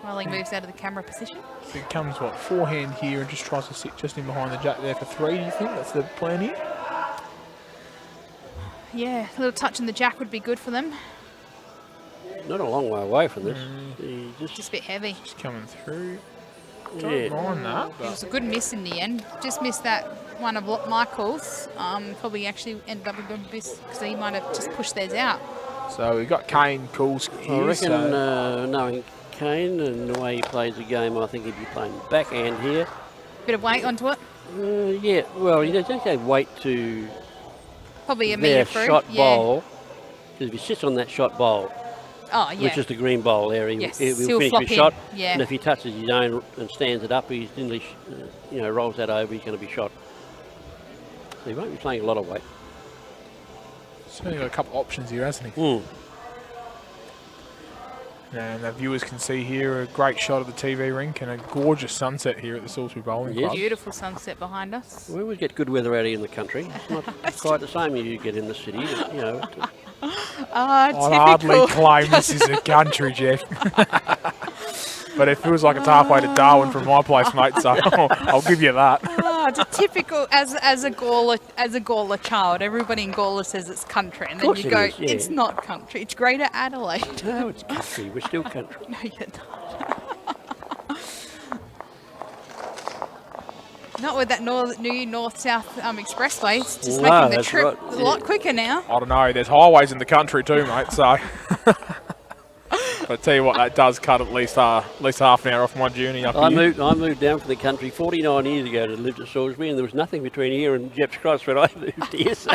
While he moves out of the camera position. So he comes, what, forehand here and just tries to sit just in behind the jack there for 3, do you think? That's the plan here? Yeah, a little touch in the jack would be good for them. not a long way away from this. He Just a bit heavy. Just coming through. yeah. Don't mind that. It But was a good miss in the end. Just missed that one of Michael's. Probably actually ended up a good miss because he might have just pushed theirs out. so we've got Kane Cools I here. reckon, So knowing Kane and the way he plays the game, I think he'd be playing backhand here. Bit of weight onto it. Yeah, well, he doesn't have weight to Probably a their metre through. shot yeah. bowl. Because if he sits on that shot bowl, Oh, yeah. which is the green bowl there, Yes, he'll he'll finish flop his in, shot. yeah. And if he touches his own and stands it up, he's nearly, rolls that over, he's going to be shot. So he won't be playing a lot of weight. certainly got a couple options here, hasn't he? Mm. And the viewers can see here a great shot of the TV rink and a gorgeous sunset here at the Salisbury Bowling Yes. Club. Beautiful sunset behind us. We always get good weather out here in the country. It's not quite the same as you get in the city. Ah, I'd hardly typical. claim this is a country, Jeff. But it feels like it's halfway to Darwin from my place, mate, so I'll give you that. Oh, it's a typical as a Gawler child. Everybody in Gawler says it's country, and then course you it go, is, yeah. it's not country. It's Greater Adelaide. No, it's country. We're still country. No, you're not. Not with that new north-south expressway. It's just No, making the that's trip right, a yeah. lot quicker now. I don't know. There's highways in the country too, mate. So, but I tell you what, that does cut at least half an hour off my journey up I here. moved down from the country 49 years ago to live at Salisbury, and there was nothing between here and Jeff's Cross when I moved here. So,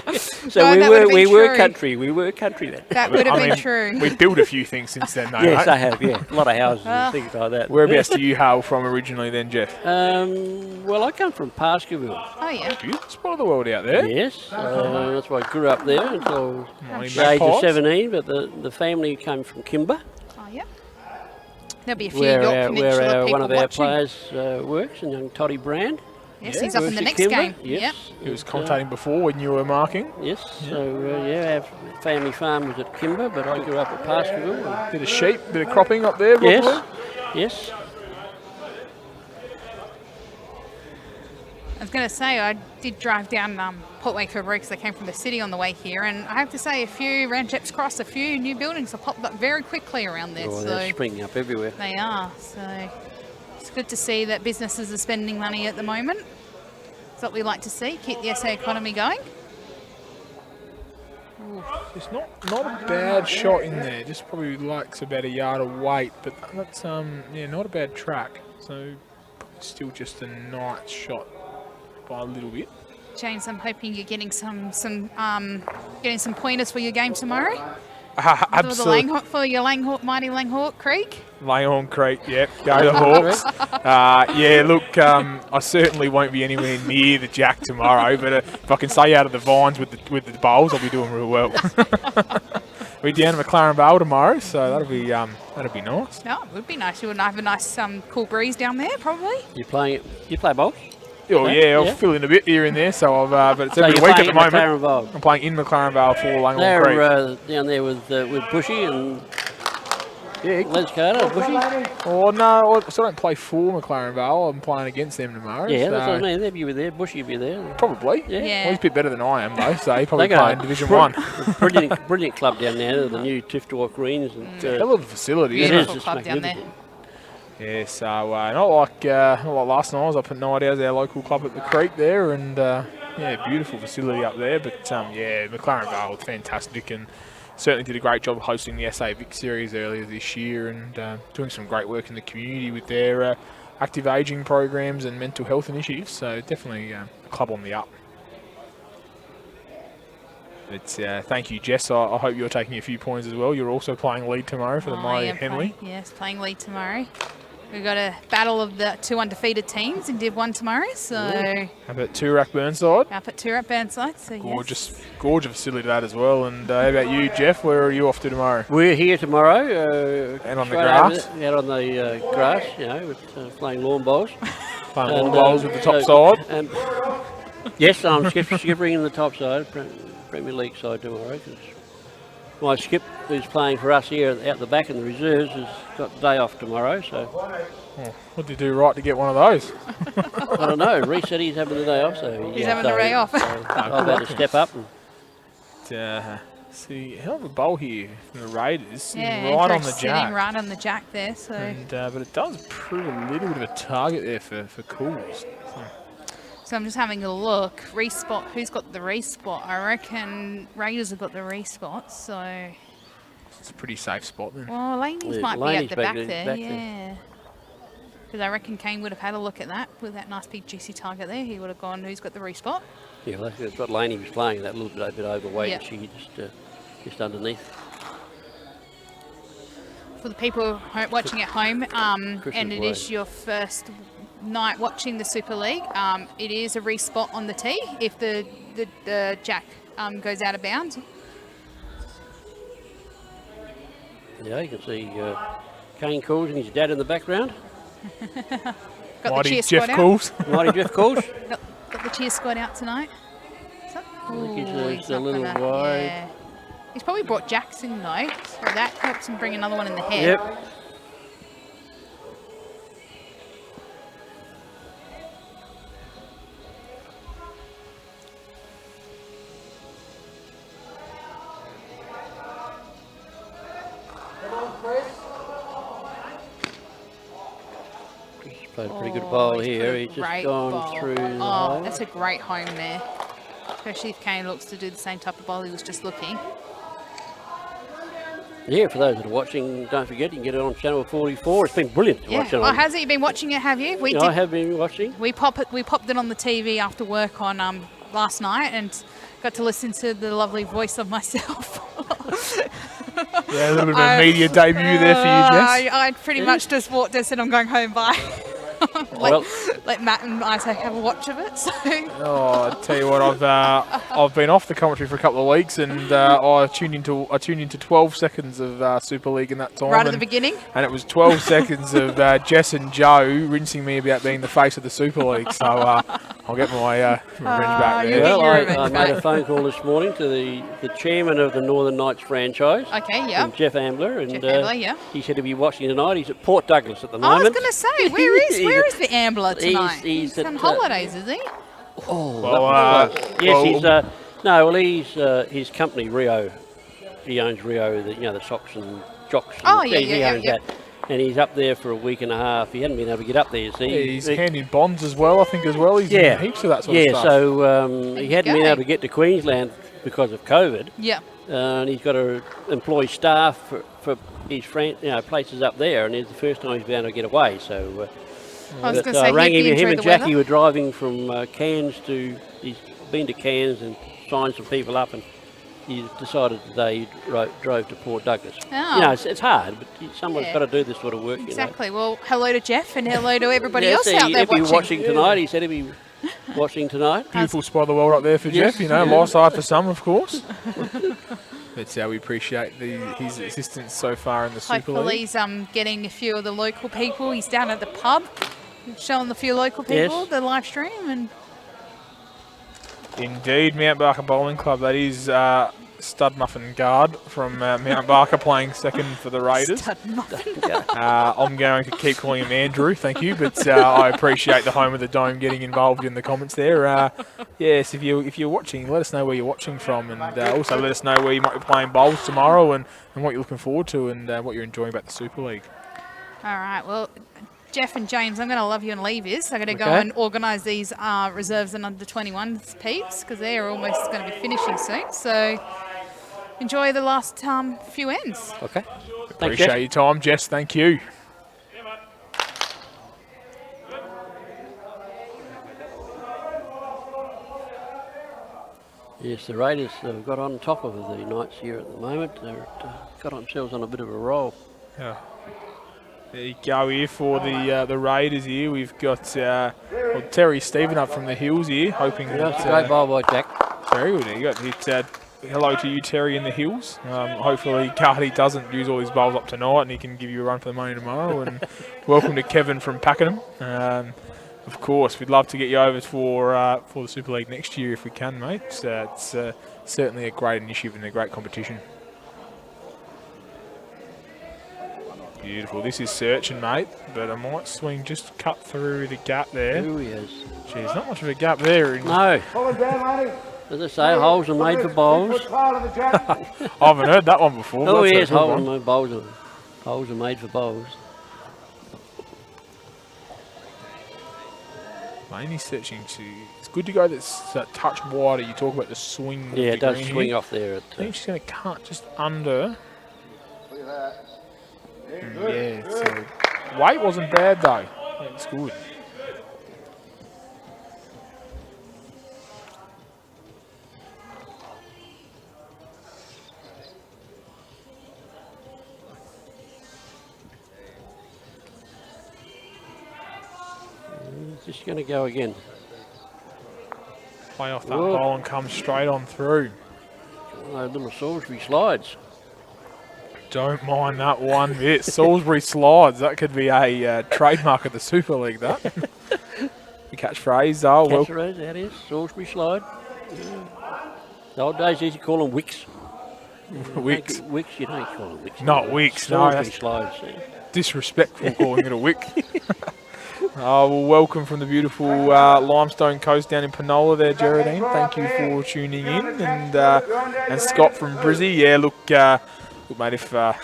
No, that would've been we were true. country. We were country then. That would have I been mean, true. We've built a few things since then, though. Yes, mate. I have. Yeah, a lot of houses and things like that. Whereabouts do you hail from originally, then, Jeff? Well, I come from Pascoeville. Oh yeah. Beautiful spot of the world out there. Yes, that's why I grew up there until Mighty the age of Magpies. 17. But the family came from Kimber, Oh yeah. There'll be a few where York our, Peninsula where people one of our watching. players works, and young Toddy Brand. Yes, he's up in works the at next Kimber. game. Yes, Yep. He was commentating before when you were marking. Yes, so our family farm was at Kimber, but I grew up at Pascoeville. Bit of sheep, bit of cropping up there, probably. Yes, yes. I was going to say, I did drive down Portway February because I came from the city on the way here, and I have to say, a few Rancheps Cross, a few new buildings have popped up very quickly around there. Oh, So they're springing up everywhere. they are. So it's good to see that businesses are spending money at the moment. It's what we like to see, keep the SA economy going. It's not a bad shot in there. Just probably likes about a yard of weight, but that's not a bad track. So still just a nice shot by a little bit. James, I'm hoping you're getting some pointers for your game tomorrow. Absolutely. For your mighty Langhawk Creek. Langhorne Creek, yep. Go the Hawks. Yeah, look, I certainly won't be anywhere near the Jack tomorrow, but if I can stay out of the vines with the bowls, I'll be doing real well. We're down to McLaren Vale tomorrow, so that'll be nice. No, it would be nice. You would have a nice cool breeze down there, probably. You play bowls? Oh Okay, yeah, I'll yeah. fill in a bit here and there, so but it's So every you're week at playing the at moment. McLaren Vale? I'm playing in McLaren Vale for Langhorne Creek. They're down there with Bushy and Yeah. Les Carter, Bushy. Oh no, I still don't play for McLaren Vale. I'm playing against them tomorrow. Yeah, so that's what I mean. They'd be there. Bushy would be there. probably. Yeah. Yeah. Well, he's a bit better than I am though, so he probably They got playing Division 1. Brilliant club down there. The new Tiftawa Greens. And, Hell of a facility, it isn't is. it? Beautiful It's club down there. magnificent. Yeah, so not like last night. I was up at Night Hours, our local club at the Creek there, and beautiful facility up there. But McLaren Vale was fantastic and certainly did a great job hosting the SA Vic Series earlier this year and doing some great work in the community with their active ageing programs and mental health initiatives. So definitely a club on the up. But thank you, Jess. I hope you're taking a few points as well. You're also playing lead tomorrow for the Mighty Henley. Playing lead tomorrow. We've got a battle of the two undefeated teams in Div 1 tomorrow. So How about Toorak Burnside? up at Toorak Burnside. So Gorgeous facility that as well. And how about you, Jeff? Where are you off to tomorrow? We're here tomorrow. And on the straight grass? over there, out on the grass, with playing lawn bowls. Playing And, lawn bowls with the top so- side. And yes, I'm skippering in the top side, Premier League side tomorrow. Cause my skip, who's playing for us here out the back in the reserves, has got the day off tomorrow. So What did you do right to get one of those? I don't know. Reece said he's having the day off, so He's having the day off. So I've had to step up. And See, hell of a bowl here from the Raiders, sitting yeah, right on Hendrick's the sitting jack. right on the jack there. So And, but it does prove a little bit of a target there for Cools. So I'm just having a look. Respot. Who's got the respot? I reckon Raiders have got the respot. So It's a pretty safe spot then. well, Laney's Yeah, might be Laney's at the back back there, there. back there. Yeah. Because I reckon Kane would have had a look at that with that nice big juicy target there. He would have gone, who's got the respot? yeah, well, that's what Laney was playing. That little bit overweight, Yeah. and she just underneath. For the people watching at home, and Christmas it Way. is your first night watching the Super League, it is a respot on the tee if the jack goes out of bounds. Yeah, you can see Kane Cools and his dad in the background. Got Mighty the cheer Jeff squad out. Cools. Mighty Jeff Cools. Got the cheer squad out tonight. think he's Ooh, a not little gonna- wide. yeah. He's probably brought Jackson though, so that helps him bring another one in the head. Yep. He's played a pretty good Oh, bowl he's put here. a He's just great gone bowl. through the Oh, hole. that's a great home there. Especially if Kane looks to do the same type of bowl he was just looking. Yeah, for those that are watching, don't forget you can get it on Channel 44. It's been brilliant to watch it Well, on. hasn't you been watching it, have you? I have been watching. We popped it on the TV after work on last night and got to listen to the lovely voice of myself. Yeah, a little bit of a media debut there for you, Jess. I pretty much just walked and said I'm going home, bye. Well, Let Matt and Isaac have a watch of it. So Oh, I tell you what, I've been off the commentary for a couple of weeks, and I tuned into 12 seconds of Super League in that time. right at the beginning. And it was 12 seconds of Jess and Joe rinsing me about being the face of the Super League. So I'll get my revenge back you there. get well, your I revenge made a back. phone call this morning to the chairman of the Northern Knights franchise, Okay, yeah. Jeff Ambler, and Jeff Ambler, yeah. he said he'll be watching tonight. He's at Port Douglas at the I was moment. going to say, where is the Ambler tonight? he's on at, holidays, is he? Oh, Well, he's his company Rio. He owns Rio, the socks and jocks. Oh, and yeah, he yeah, owns yeah. that. And he's up there for a week and a half. He hadn't been able to get up there. So He's handing bonds as well, I think, as well. He's Yeah. in heaps of that sort of yeah. stuff. So There he you hadn't go. been able to get to Queensland because of COVID. Yeah. And he's got to employ staff for his places up there, and it's the first time he's been able to get away. So I was but, going to say, rang he'd him enjoy and the Jackie weather. were driving from Cairns to. He's been to Cairns and signed some people up, and he decided today he drove to Port Douglas. Oh. It's hard, but someone's Yeah. got to do this sort of work. Exactly. Well, hello to Jeff and hello to everybody Yes, else out there he'll be watching. watching tonight. He said he'll be watching tonight. Beautiful spot of the world up there for Yes, Jeff, life's hard for some, of course. That's how we appreciate his assistance so far in the Super Hopefully League. he's getting a few of the local people. He's down at the pub showing the few local people Yes. the live stream. And Indeed, Mount Barker Bowling Club. That is Stud Muffin Guard from Mount Barker playing second for the Raiders. Stud Muffin. I'm going to keep calling him Andrew, thank you, but I appreciate the home of the Dome getting involved in the comments there. Yes, if you're watching, let us know where you're watching from, and also let us know where you might be playing bowls tomorrow, and what you're looking forward to, and what you're enjoying about the Super League. All right. Well, Jeff and James, I'm going to love you and leave yous. I'm going to go Okay. and organise these reserves and under 21s peeps because they're almost going to be finishing soon. So enjoy the last few ends. Okay. Thanks, Appreciate Jeff. your time, Jess. Thank you. Yes, the Raiders have got on top of the Knights here at the moment. They've got themselves on a bit of a roll. Yeah. There you go here for the Raiders here. We've got Terry Stephen up from the hills here, hoping Yeah, it's a that... great bowl by Jack. Very good. You got hit. Hello to you, Terry, in the hills. Hopefully, Cardi doesn't use all his bowls up tonight, and he can give you a run for the money tomorrow. And welcome to Kevin from Pakenham. Of course, we'd love to get you over for the Super League next year if we can, mate. It's certainly a great initiative and a great competition. Beautiful. This is searching, mate, but I might swing just cut through the gap there. Who he is. Geez, not much of a gap there. No, Pull it down, Matty. as I say, holes are made for bowls. Put part of the jack. I haven't heard that one before. Oh That's a yes, good one. holes are made for bowls. Mainly searching to. It's good to go that touch wider. You talk about the swing. of Yeah, the it does green swing here. off there. I think she's going to cut just under. Look at that. Yeah, so weight wasn't bad though. It's good. Just going to go again. Play off that Whoa. bowl and come straight on through. Those little Salisbury slides. Don't mind that one bit. Salisbury slides. That could be a trademark of the Super League. That the catchphrase. Oh well. Catchphrase, that is. Salisbury slide. Yeah. The old days used to call them wicks. Wicks. Wicks, you don't call them wicks. Not wicks, no, Salisbury that's- slides. Yeah. Disrespectful calling it a wick. Well, welcome from the beautiful limestone coast down in Penola there, Geraldine. Thank you for tuning in. And Scott from Brizzy. Yeah, look, Look, mate, if my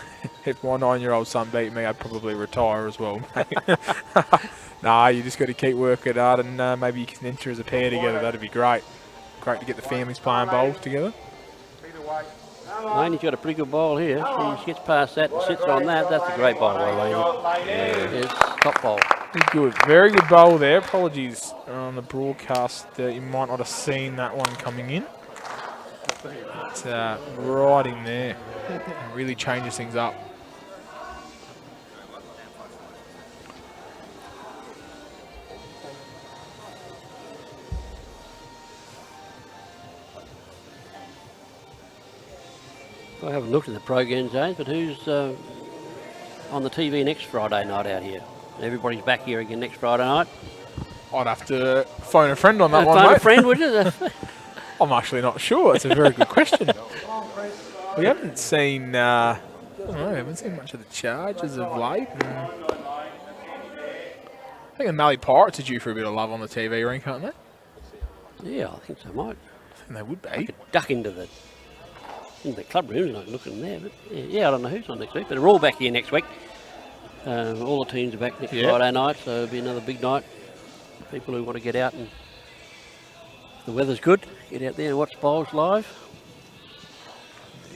9-year-old son beat me, I'd probably retire as well. Nah, you just got to keep working hard, and maybe you can enter as a pair together. That'd be great. Great to get the families playing bowls together. Laney's got a pretty good ball here. He gets past that and sits on that. That's a great ball by Laney. It's top ball. Good, very good bowl there. Apologies on the broadcast, you might not have seen that one coming in. It's right in there. It really changes things up. I haven't looked at the program, James, but who's on the TV next Friday night out here? Everybody's back here again next Friday night. I'd have to phone a friend on that one, Phone mate. a friend, would you? I'm actually not sure. It's a very good question. We haven't seen, I don't know, we haven't seen much of the Chargers of late. I think the Mallee Pirates are due for a bit of love on the TV rink, aren't they? Yeah, I think so, might. I think they would I be. could duck into the club room and I can look in there. But yeah, I don't know who's on next week, but they're all back here next week. All the teams are back next Friday night, so it'll be another big night. People who want to get out and if the weather's good, get out there and watch bowls live.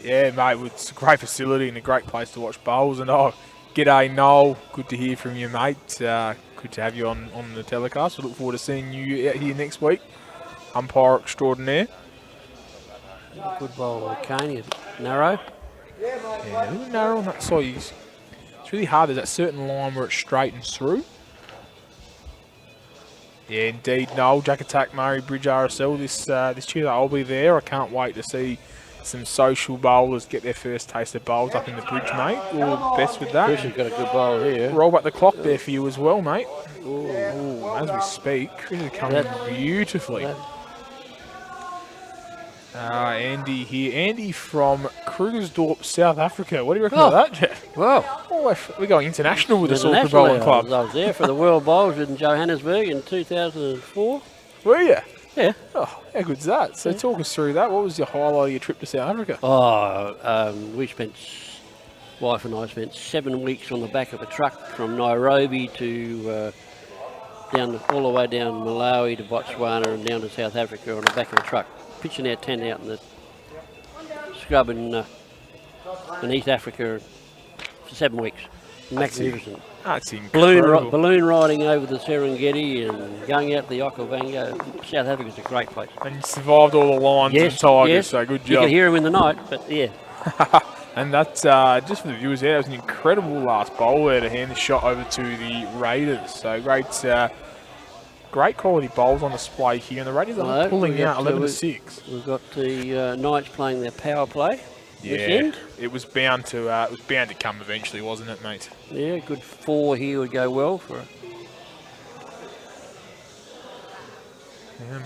Yeah, mate, it's a great facility and a great place to watch bowls. And g'day, Noel. Good to hear from you, mate. Good to have you on the telecast. We look forward to seeing you out here next week. Umpire extraordinaire. Good bowl, Kane. Narrow. Yeah, a little narrow on that side. It's really hard. There's that certain line where it straightens through. Yeah, indeed. Noel, Jack Attack, Murray, Bridge RSL. This Tuesday I'll be there. I can't wait to see some social bowlers get their first taste of bowls up in the Bridge, mate. All the best with that. Chris has got a good bowl here. Roll back the clock there for you as well, mate. Ooh, as we speak, Chris is coming beautifully. Andy here. Andy from Krugersdorp, South Africa. What do you reckon of that, Jeff? Well, we're going international with the Soccer Bowling Club. I was there for the World Bowls in Johannesburg in 2004. Were you? Yeah. Oh, how good's that? So talk us through that. What was your highlight of your trip to South Africa? Wife and I spent 7 weeks on the back of a truck from Nairobi to all the way down Malawi to Botswana and down to South Africa on the back of a truck. Pitching our tent out in the scrub in East Africa for 7 weeks. Magnificent. That's incredible. Balloon riding over the Serengeti and going out to the Okavango. South Africa's a great place. And you survived all the lions and tigers, so good job. You could hear them in the night, but yeah. And that's, just for the viewers there, that was an incredible last bowl there to hand the shot over to the Raiders. So great quality bowls on display here, and the Raiders are pulling out 11-6. We've got the Knights playing their power play. Yeah, it was bound to come eventually, wasn't it, mate? Yeah, good 4 here would go well for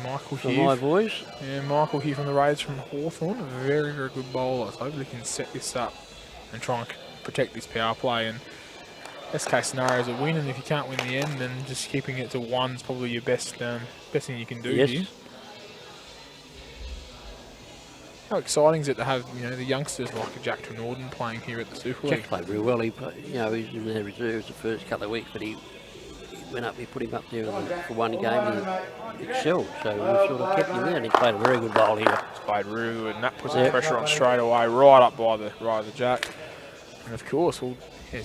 Michael here. My boys. Yeah, Michael here from the Raiders from Hawthorn. A very, very good bowler. So hopefully he can set this up and try and protect this power play. And best case scenario is a win, and if you can't win the end, then just keeping it to 1 is probably your best thing you can do here. How exciting is it to have the youngsters like Jack Norden playing here at the Super League? Jack played real well. He was in the reserves the first couple of weeks, but he went up. We put him up there for 1 game and he excelled. So we sort of kept him there, and he played a very good bowl here. He's played really good, and that puts some pressure on straight away, right up by the Jack. And of course,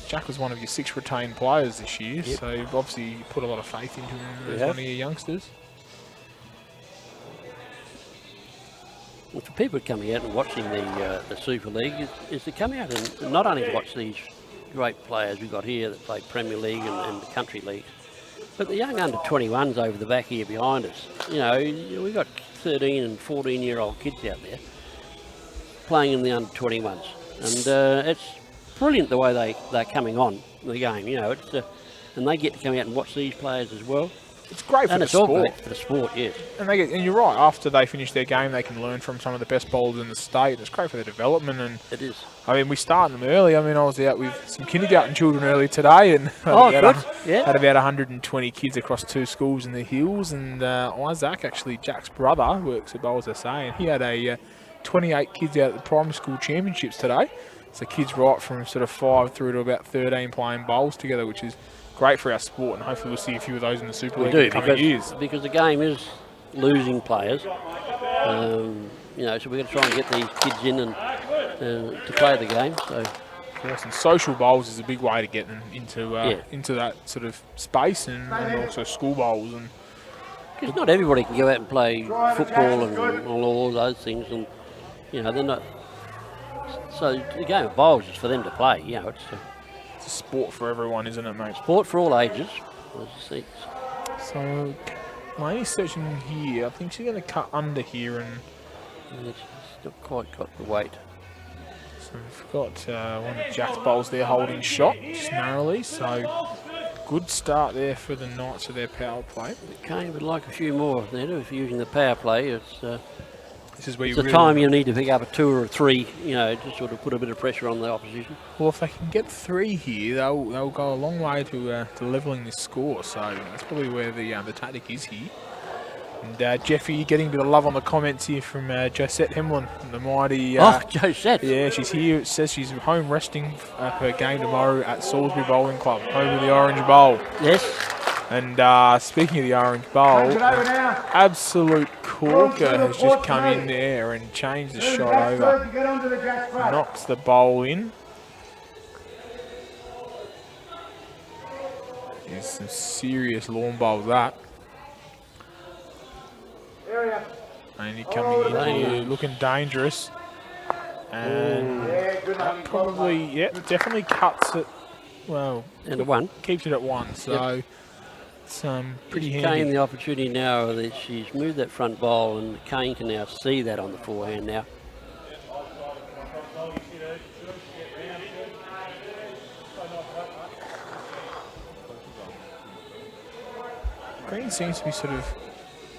Jack was one of your 6 retained players this year, so you've obviously put a lot of faith into him as one of your youngsters. Well, for people coming out and watching the Super League is to come out and not only watch these great players we've got here that play Premier League and the country leagues, but the young under-21s over the back here behind us. We've got 13 and 14-year-old kids out there playing in the under-21s. And it's brilliant the way they're coming on the game, and they get to come out and watch these players as well. It's great for the sport. And it's all great for the sport, yes. And you're right, after they finish their game, they can learn from some of the best bowlers in the state. It's great for their development. And it is. I mean, we start them early. I mean, I was out with some kindergarten children early today, and had about 120 kids across 2 schools in the hills. And Isaac, actually Jack's brother, works at Bowls SA, and he had a 28 kids out at the primary school championships today. So kids right from sort of 5 through to about 13 playing bowls together, which is great for our sport, and hopefully we'll see a few of those in the Super League in the coming years. Because the game is losing players. You know, so we're going to try and get these kids in and to play the game. So. Yes, and social bowls is a big way to get them into that sort of space, and also school bowls. And because not everybody can go out and play football and all those things, and you know they're not. So the game of bowls is for them to play. You know, it's a sport for everyone, isn't it, mate? Sport for all ages. So Lainey's searching here. I think she's going to cut under here, and it's not quite got the weight. So we've got one of Jack's bowls there holding shot just narrowly. So good start there for the Knights with their power play. Kane would like a few more there if you're using the power play. This is where it's the time you need to pick up a 2 or a 3, you know, to sort of put a bit of pressure on the opposition. Well, if they can get 3 here, they'll go a long way to levelling this score. So that's probably where the tactic is here. And Jeffy getting a bit of love on the comments here from Josette Hemlin, the mighty. Josette. Yeah, she's here. It says she's home resting her game tomorrow at Salisbury Bowling Club, home of the Orange Bowl. Yes. And speaking of the Orange Bowl, absolute corker has just come in there and changed the shot over. Knocks the bowl in. There's some serious lawn bowls that. And he coming in here looking dangerous. And probably, definitely cuts it. Well, and a 1. Keeps it at 1. So it's pretty handy. Kane the opportunity now that she's moved that front bowl, and Kane can now see that on the forehand now. Green seems to be sort of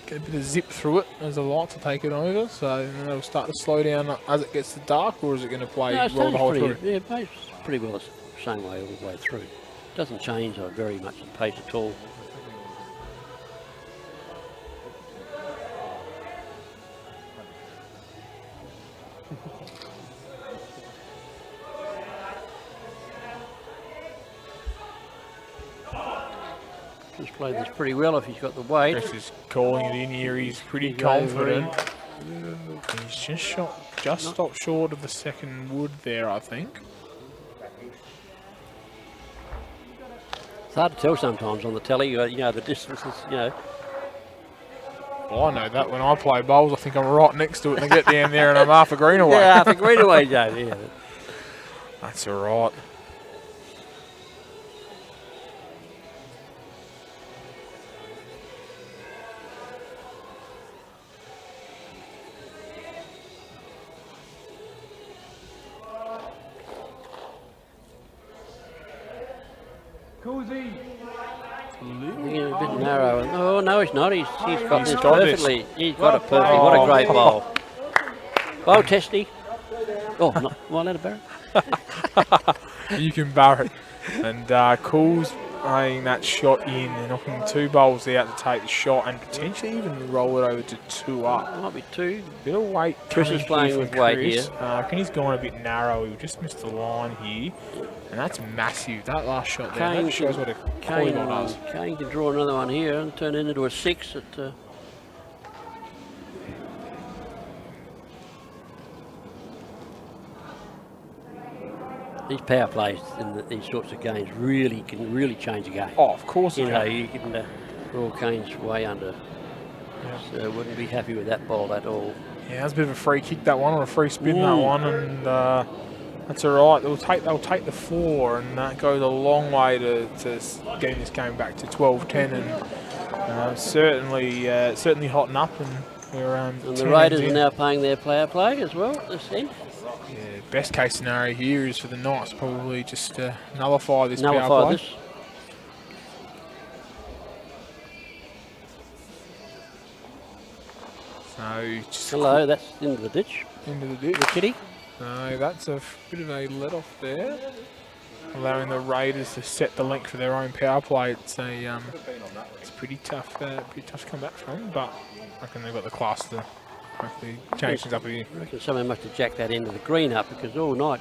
get a bit of zip through it as a light to take it over, so it'll start to slow down as it gets to dark, or is it going to play well the whole through? Yeah, it plays pretty well the same way all the way through. Doesn't change very much the pace at all. Just played this pretty well if he's got the weight. Chris is calling it in here. He's pretty confident. He's just stopped short of the second wood there, I think. It's hard to tell sometimes on the telly. You know the distances. You know. Well, I know that when I play bowls, I think I'm right next to it, and I get down there and I'm half a green away. Yeah, half a green away, Joe. Yeah. That's all right. Yeah, a bit narrow. Oh no, he's not. He's got this perfectly. He's got it perfect. What a great bowl. Bowl testy. Oh, no. Well, let it bear it. You can bar it. And Cool's playing that shot in and knocking 2 bowls out to take the shot and potentially even roll it over to 2 up. Might be 2. Bit of weight. Chris is playing with weight here. I reckon he's gone a bit narrow. He just missed the line here. And that's massive. That last shot there, that shows what a volleyball does. Kane can draw another one here and turn it into a 6 at... These power plays in these sorts of games can really change a game. Oh, of course. You know, you can Royal Kane's way under. Yeah. So wouldn't be happy with that bowl at all. Yeah, that's a bit of a free kick that one, or a free spin that one, and that's all right. They'll take the 4, and that goes a long way to getting this game back to 12-10, and certainly hotting up. And we're and the Raiders are now playing their player play as well at this end. Yeah, best case scenario here is for the Knights probably just nullify this power play. So just hello, that's into the ditch. Into the ditch. The kitty. No, that's a bit of a let off there, allowing the Raiders to set the link for their own power play. It's pretty tough to come back from, but I reckon they've got the class to Hopefully change things up again. I reckon someone must have jacked that end of the green up because all night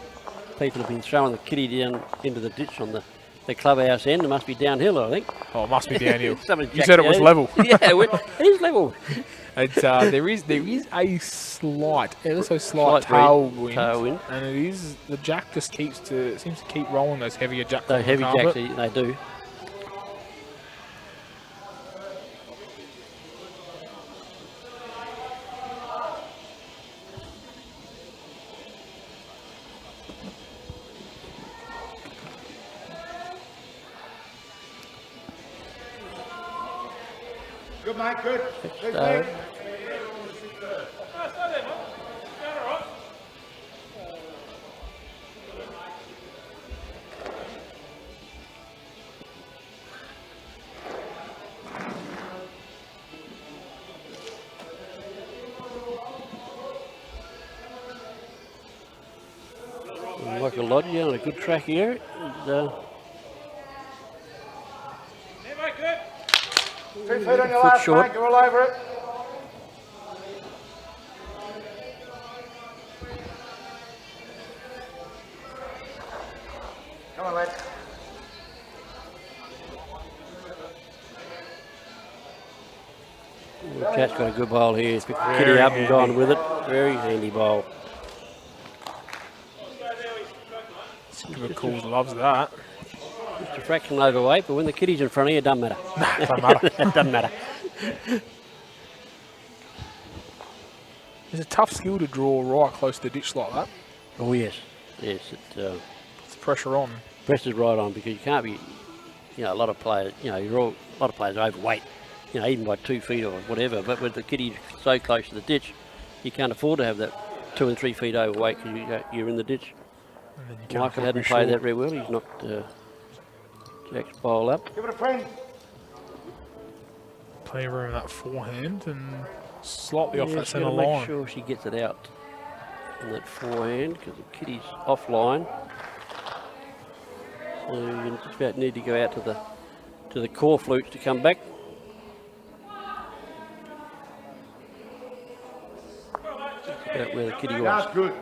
people have been throwing the kitty down into the ditch on the clubhouse end. It must be downhill, I think. Oh, it must be downhill. Someone You jacked said it the was end. level. Yeah, it is level. It's, there is a slight, ever so Slight tailwind, tailwind. and it is the jack just seems to keep rolling those heavier jacks. Those on the heavy carpet. jacks, they do. Good, mate, good. So, Michael Lodge on a good track here. And, 2 feet on your Foot last, short. mate. You're all over it. Come on, lad. the cat's got a good bowl here. Pick the kitty up and gone with it. Very handy bowl. Liverpool loves that. Just a fraction overweight, but when the kitty's in front of you, it doesn't matter. Doesn't matter. It doesn't matter. It's a tough skill to draw right close to the ditch like that. Oh yes, yes. It Puts pressure on. presses right on because you can't be, a lot of players, a lot of players are overweight, even by 2 feet or whatever. But with the kitty so close to the ditch, you can't afford to have that 2 and 3 feet overweight because you're in the ditch. And then you come Michael across hadn't me played that short. very well. He's knocked Jack's bowl up. Give it a friend. Plenty of room in that forehand and slightly off Yeah, that she's centre got to make line. sure she gets it out in that forehand because the kitty's offline. So you just about need to go out to the core flutes to come back. That's about where the kitty was. That's good.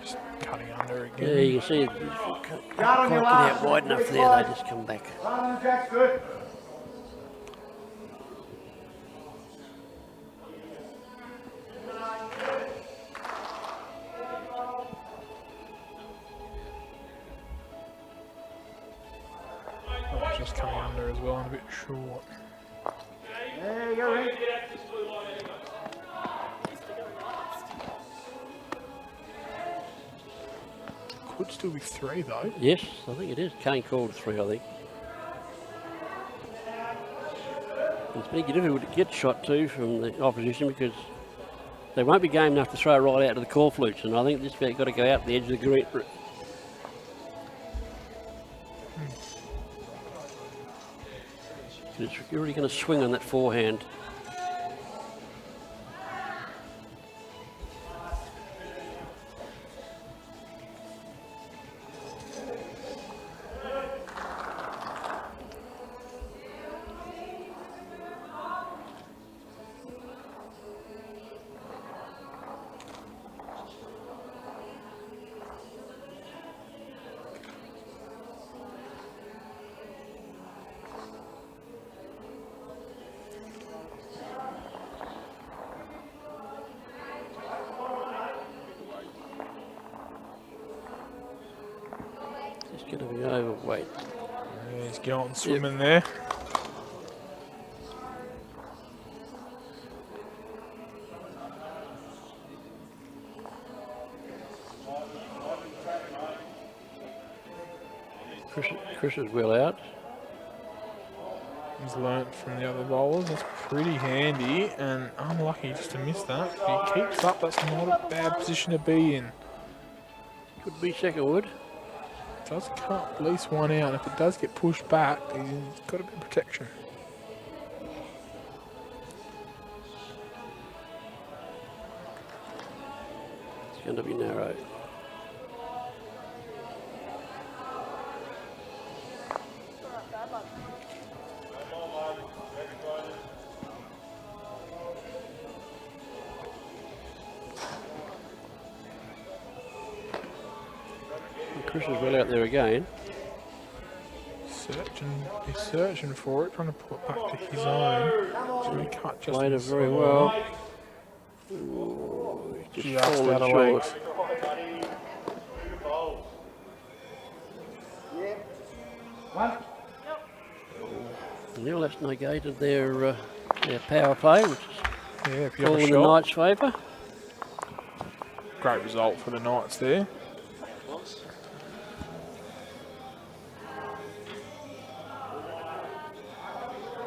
Just cutting under Yeah, again. you can see it. Can't Guard on quite your get last. out wide enough there. They just come back. Line Jack's good. Oh, just coming under as well and a bit short. There you go, Rick. Could still be 3 though. Yes, I think it is. Kane called 3, I think. It's pretty difficult to get shot too from the opposition because they won't be game enough to throw right out to the core flutes, and I think this got to go out the edge of the green. It's really going to swing on that forehand. It's going to be overweight. Yeah, he's going swimming there. Chris is well out. He's learnt from the other bowlers. That's pretty handy and unlucky just to miss that. If he keeps up, that's not a bad position to be in. Could be second wood. Does cut at least one out. If it does get pushed back, he's got a bit of protection. It's going to be narrow. Chris is well out there again. He's searching for it, trying to pull it back to his own. So he cut just Played it inside. very well. Ooh, just Just fallen out of short. legs. Neil, that's negated their power play, which Yeah, if is you have all a in the shot. Knights' favour. Great result for the Knights there.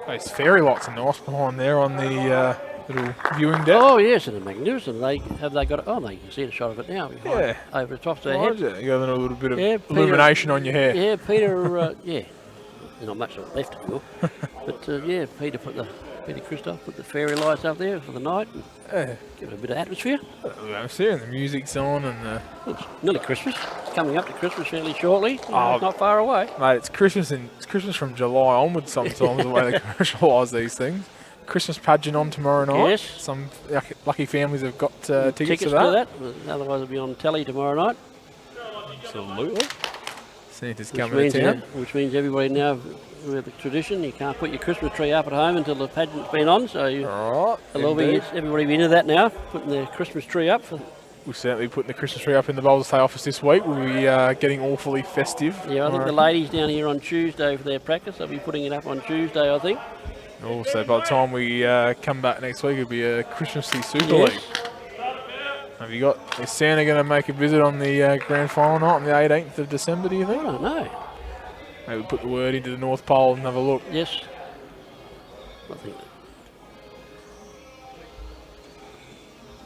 Those fairy lights are nice behind there on the little viewing deck. Oh yes, and they're magnificent. They got it. Oh, they can see the shot of it now. Behind, Yeah. over the top of their Right, head. yeah, you got a little bit of Yeah, Peter- illumination on your hair. Yeah, Peter. Yeah, there's not much left anymore. But yeah, Peter Christoph put the fairy lights up there for the night and Yeah. give it a bit of atmosphere. The atmosphere and the music's on and It's nearly Christmas. It's coming up to Christmas fairly shortly. Oh. It's not far away. mate, it's Christmas from July onwards sometimes the way they commercialise these things. Christmas pageant on tomorrow night. Yes. Some lucky families have got tickets to to that. that. Otherwise, it'll be on telly tomorrow night. Absolutely. Santa's Which coming means, to town. everybody now, we have the tradition, you can't put your Christmas tree up at home until the pageant's been on, so Right, everybody be into that now, putting their Christmas tree up. we'll certainly be putting the Christmas tree up in the Bowls Day office this week. We'll be getting awfully festive. Yeah, I think the ladies down here on Tuesday for their practice, they'll be putting it up on Tuesday, I think. Also, by the time we come back next week, it'll be a Christmassy Super Yes. League. Is Santa going to make a visit on the grand final night on the 18th of December, do you I think? don't know. Maybe put the word into the North Pole and have a look. Yes. I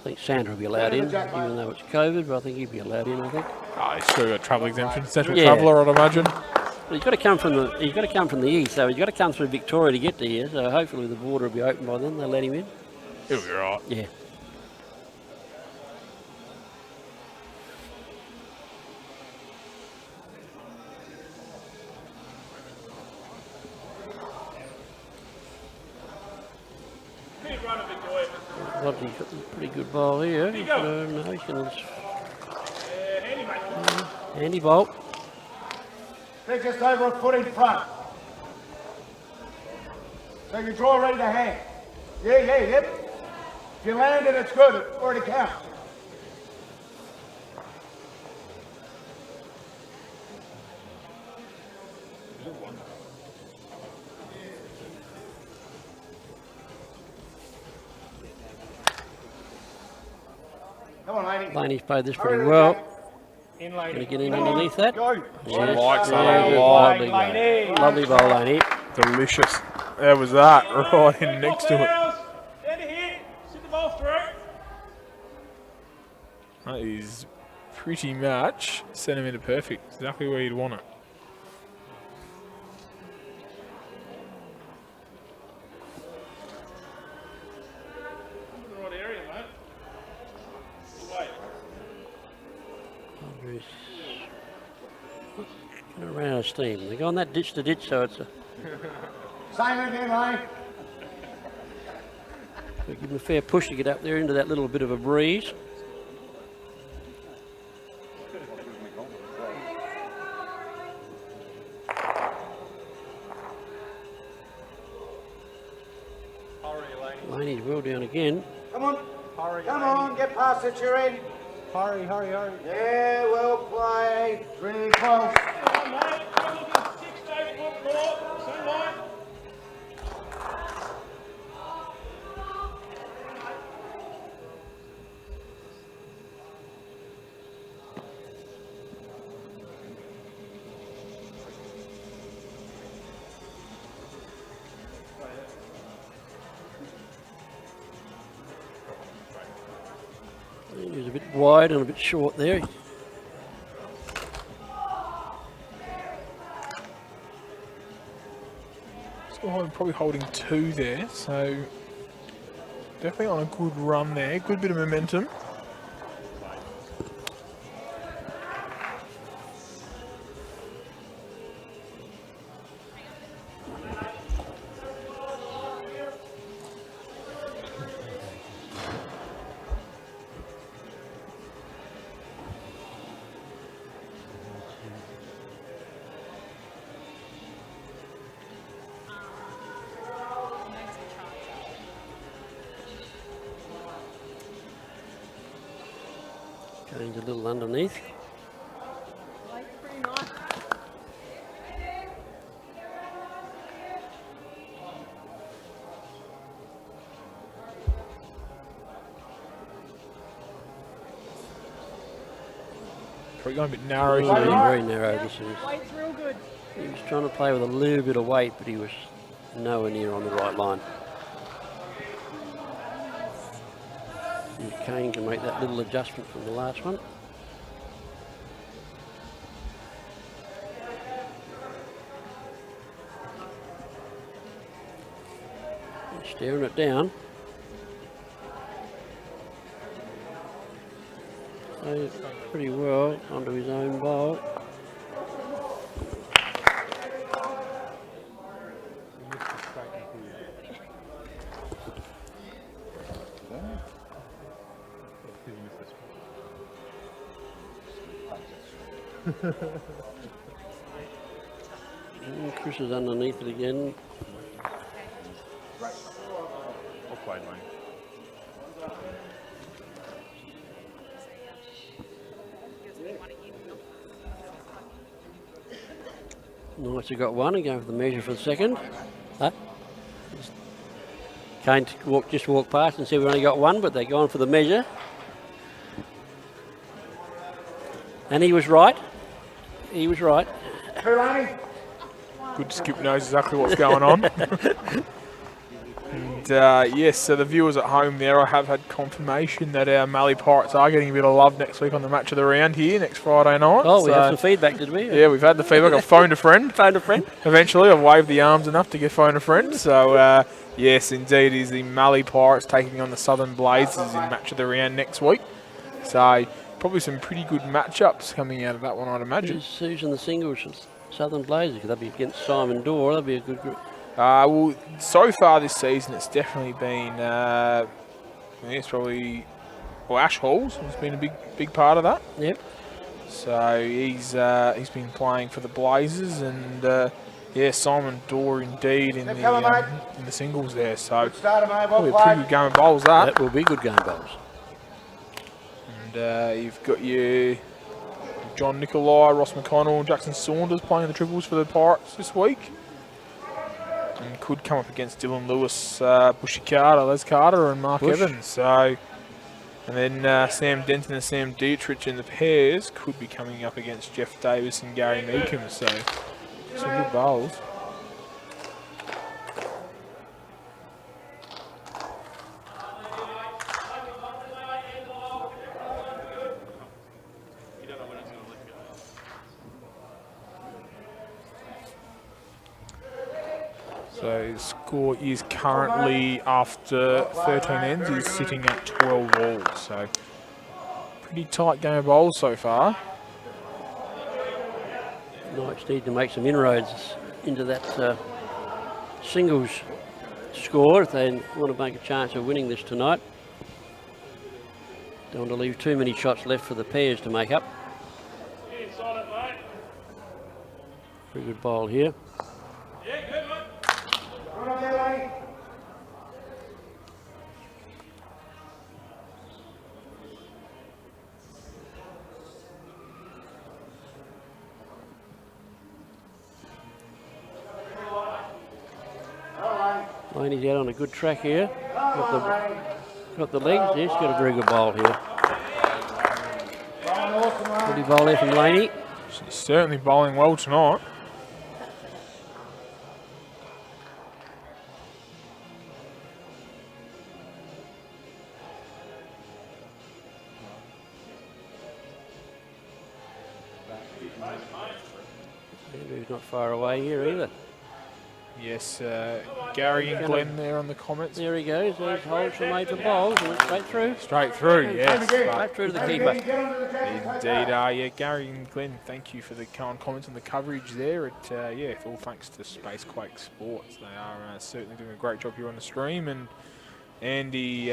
think Santa will be allowed in, even though it's COVID, but I think he'll be allowed in, I think. Oh, he's still got travel exemption. Central Yeah. traveller, I'd imagine. But he's got to come from the east, so he's got to come through Victoria to get to here, so hopefully the border will be open by then, they'll let him in. He'll be right. Yeah. Rodney's got a pretty good ball here. No, he's going to... Handy bolt. They're just over a foot in front. So you draw ready to hang. Yep. If you land it, it's good. It already counts. Come on, lady. Laney's played this pretty well. Going to get in underneath that. Go. Yes, likes that very a good. lot. Lovely goal. Lovely ball, Laney. Delicious. There was that, right in next to it. That is pretty much centimetre perfect. Exactly where you'd want it. Going to run out of steam. They're going that ditch to ditch, so it's a... Same again, mate. We give them a fair push to get up there into that little bit of a breeze. Laney's well down again. Come on. Come on, get past it, you're in. Hurry. Yeah, well played. Really close. He was a bit wide and a bit short there. Still probably holding 2 there, so definitely on a good run there. Good bit of momentum. Kane's a little underneath. Probably going a bit narrow Oh, here. very narrow. This is. He was trying to play with a little bit of weight, but he was nowhere near on the right line. And Kane can make that little adjustment from the last one. He's staring it down. So pretty well onto his own bowl. And Chris is underneath it again. Nice, he got one and going for the measure for the second. Huh? Kane just walked past and said we only got one, but they're going for the measure. And he was right. He was right. Good skip knows exactly what's going on. And yes, so the viewers at home there, I have had confirmation that our Mallee Pirates are getting a bit of love next week on the match of the round here next Friday night. Oh, we have some feedback, did we? Yeah, we've had the feedback. I've phoned a friend. Phoned a friend. Eventually, I've waved the arms enough to get phone a friend. So yes, indeed, is the Mallee Pirates taking on the Southern Blazers in match of the round next week. So probably some pretty good matchups coming out of that one, I'd imagine. Who's in the singles? Southern Blazers. They'll be against Simon Dorr. That'll be a good group. Well, so far this season, it's definitely been, I think it's probably, well, Ash Halls has been a big part of that. Yep. So he's been playing for the Blazers, and yeah, Simon Dorr indeed in the singles there. So probably a pretty good game of bowls that. That will be good game bowls. And you've got your John Nicolai, Ross McConnell, and Jackson Saunders playing the triples for the Pirates this week. And could come up against Dylan Lewis, Bushy Carter, Les Carter, and Mark Evans. So, and then Sam Denton and Sam Dietrich in the pairs could be coming up against Jeff Davis and Gary Meekham. So, some good bowls. So the score is currently, after 13 ends, is sitting at 12 all. So pretty tight game of bowls so far. Knights need to make some inroads into that singles score if they want to make a chance of winning this tonight. Don't want to leave too many shots left for the pairs to make up. Pretty good bowl here. Laney's out on a good track here. Got the legs. He's got a very good bowl here. Pretty bowl there from Laney. She's certainly bowling well tonight. Andrew's not far away here either. Yes, Gary and Glenn there on the comments. There he goes. Those holes are made for bowls and it's straight through. Straight through, yes. Straight through to the keeper. Indeed, yeah, Gary and Glenn, thank you for the kind comments on the coverage there. Yeah, all thanks to Spacequake Sports. They are certainly doing a great job here on the stream. And Andy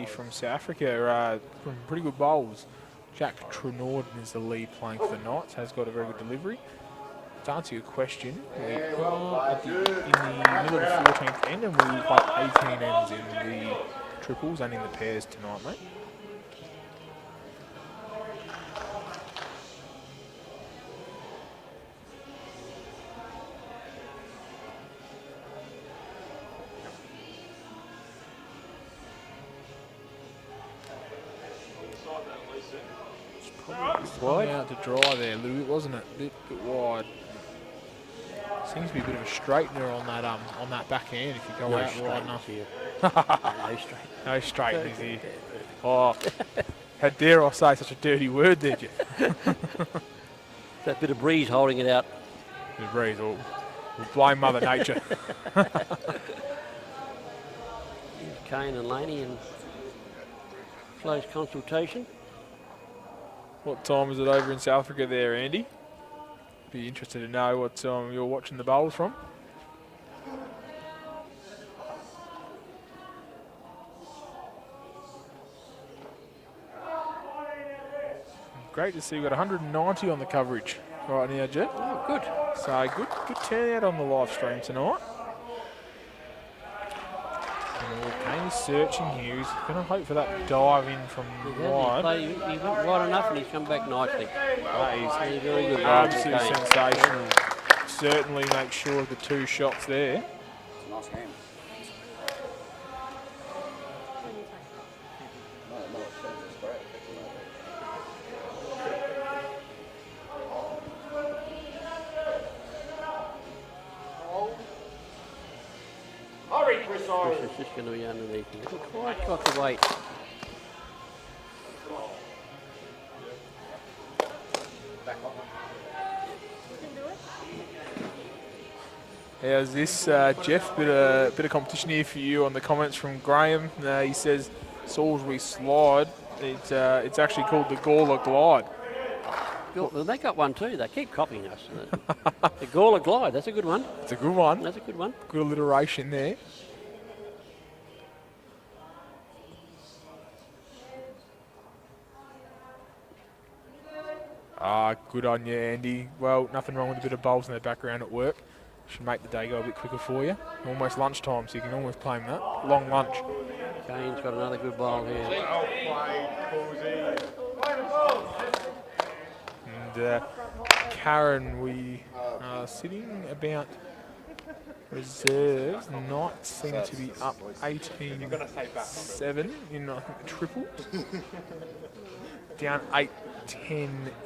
from South Africa, from pretty good bowls. Jack Trenorden is the lead playing for the Knights, has got a very good delivery. To answer your question, we are in the middle of the 14th end, and we've got 18 ends in the triples and in the pairs tonight, mate. Wide out to dry there a little bit, wasn't it? A bit wide. Seems to be a bit of a straightener on that backhand if you go out wide enough. Here. No straight. No straighteners here. Oh, how dare I say such a dirty word there, Jeff? That bit of breeze holding it out. The breeze, we'll blame Mother Nature. Kane and Laney in close consultation. What time is it over in South Africa there, Andy? Be interested to know what time you're watching the bowls from. Great to see we've got 190 on the coverage right now, Jeff. Oh, good. So good turnout on the live stream tonight. Kane is searching here. He's going to hope for that dive in from wide. He went wide enough and he's come back nicely. That is Very good. absolutely sensational. Certainly make sure of the 2 shots there. Nice hand. Chris is just going to be underneath. He hasn't quite got the weight. How's this, Jeff? Bit of competition here for you on the comments from Graham. He says Salisbury slide. It's actually called the Gawler glide. Well, they got one too. They keep copying us. The Gawler glide. That's a good one. It's a good one. That's a good one. Good alliteration there. Good on you, Andy. Well, nothing wrong with a bit of bowls in the background at work. Should make the day go a bit quicker for you. Almost lunchtime, so you can almost claim that. Long lunch. Kane's got another good bowl here. And Karen, we are sitting about reserves. Knights seem to be up 18-7 in, I think, the triples. Down 8-10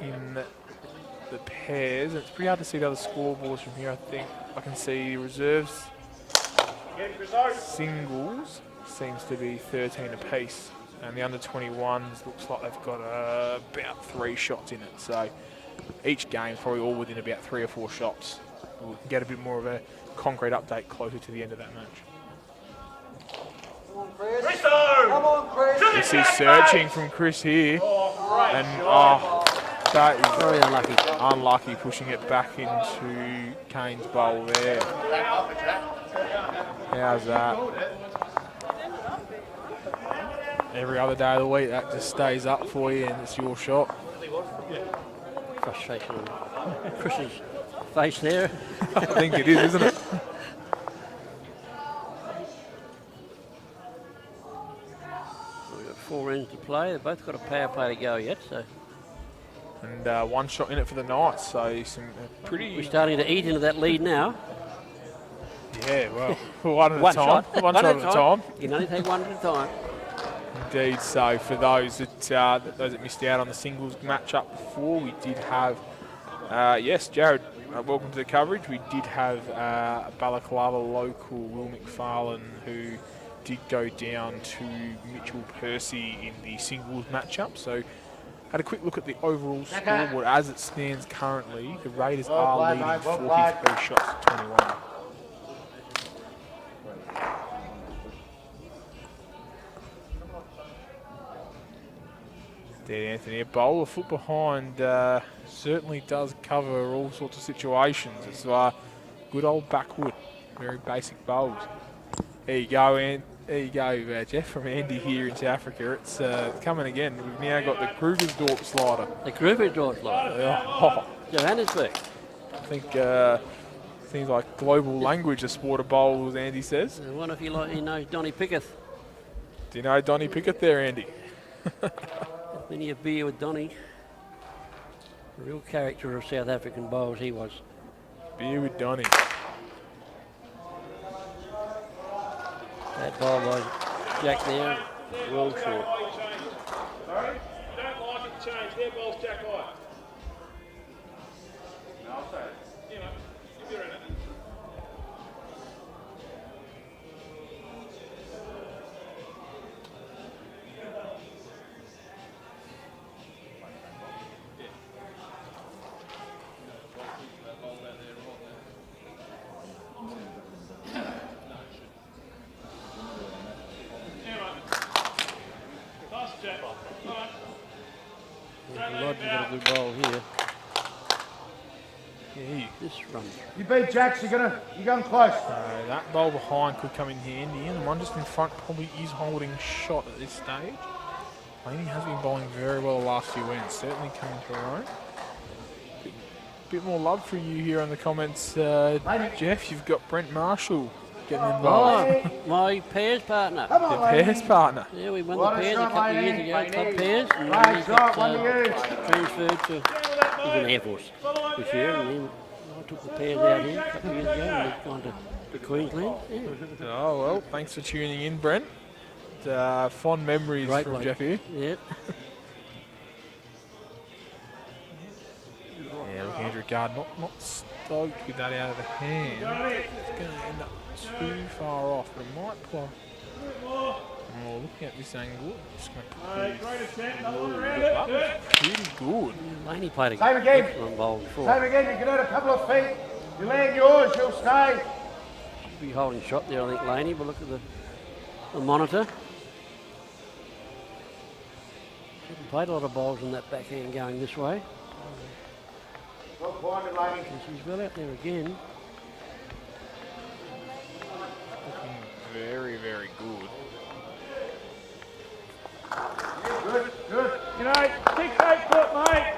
in the pairs. And it's pretty hard to see the other scoreboards from here. I think I can see reserves singles seems to be 13 apiece. And the under 21s looks like they've got about 3 shots in it. So each game probably all within about 3 or 4 shots. We'll get a bit more of a concrete update closer to the end of that match. This is searching from Chris here. And that is Very unlucky. Unlucky, pushing it back into Kane's bowl there. How's that? Every other day of the week, that just stays up for you and it's your shot. Frustration on Chris's face there. I think it is, isn't it? We've got 4 ends to play. They've both got a power play to go yet, so And 1 shot in it for the Knights, so some pretty... we're starting to eat into that lead now. Yeah, well, one at a One time. shot. One shot at a time. You can only take one at a time. Indeed, so for those that missed out on the singles match-up before, we did have, yes, Jared, welcome to the coverage. We did have a Balaclava local, Will McFarlane, who did go down to Mitchell Percy in the singles match-up. So had a quick look at the overall scoreboard as it stands currently. The Raiders are leading 43 shots to 21. Dead Anthony, a bowler foot behind certainly does cover all sorts of situations. It's good old backwood, very basic bowls. There you go, there you go, Jeff, from Andy here in South Africa. It's coming again. We've now got the Krugersdorp slider. The Krugersdorp slider. Oh, Johannesburg. I think seems like global language, the sport of bowls, Andy says. I wonder if he knows Donnie Pickett. Do you know Donnie Pickett there, Andy? Many a beer with Donnie. A real character of South African bowls he was. Beer with Donnie. That bowl by Jack there, well short. change. Their ball's Jack High. No, I'll say it. Yeah, mate. If you're in it. Rod's got a good ball here. Yeah, This run. You beat Jacks, you're going close. that bowl behind could come in handy, and the one just in front probably is holding shot at this stage. Laney has been bowling very well the last few ends, certainly coming to her own. Bit more love for you here in the comments, Jeff. You've got Brent Marshall getting involved. Oh, my pairs partner. Come Your on, lady. pairs partner. Yeah, we won What the a pairs a shot, couple of lady. years ago, club pairs. And Right then he shot, got one to you. transferred to he's in Air Force this year, and then I took the pairs out here a couple of years ago, and they've gone to Queensland. Yeah. Oh, well, thanks for tuning in, Brent. Fond memories Great from bloke. Jeff here. Yeah. Yeah, look, Andrew Gard not stoked with that out of the hand. It's going to end up too far off, but it might play. Oh, looking at this angle, it's going to put that was pretty good. Laney played a Same again. excellent bowl before. Same again, you get out a couple of feet. You land yours, you'll stay. Be holding shot there, I think, Laney, but look at the monitor. Hasn't played a lot of bowls in that backhand going this way. Well pointed, lady. She's well out there again. Looking very, very good. Good, good. You know, 6-8 foot, mate.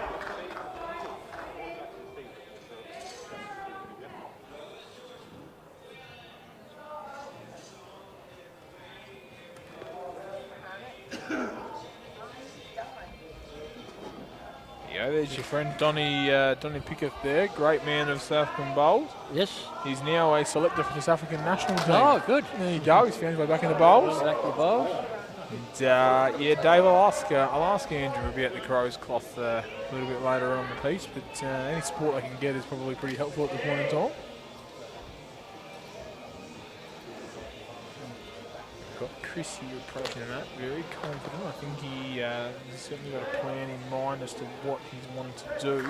Yeah, there's your friend Donny Pickett there, great man of South African bowls. Yes. He's now a selector for the South African national team. Oh, good. There you go, he's found his way back in the bowls. Back to the bowls. And, yeah, Dave, I'll ask Andrew about the Crows cloth a little bit later on in the piece, but any support I can get is probably pretty helpful at the point in time. Got Chris here approaching that, very confident. I think he's certainly got a plan in mind as to what he's wanting to do.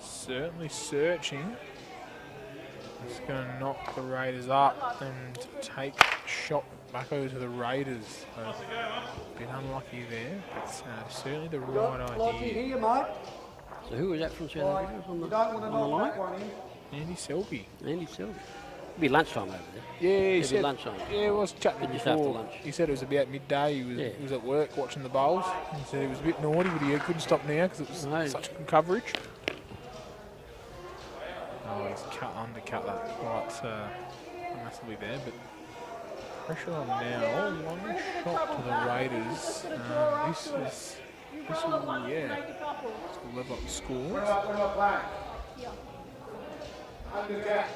Certainly searching. It's going to knock the Raiders up and take shot back over to the Raiders. A bit unlucky there, but certainly the right idea. Here, mate. So who was that from South Africa? On the, You don't want to on the knock line? that one in. Andy Selby. Andy Silver. It'll be lunchtime over there. Yeah, he It'll be said. lunchtime. Yeah, I was chatting Just before. after lunch. He said it was about midday. He Yeah. was at work watching the bowls. He said he was a bit naughty, but he couldn't stop now because it was No. such good coverage. Oh, he's undercut that quite massively there, but pressure on now. One shot to the Raiders. This will, yeah, this will level up the scores. What am I playing? Under the gap.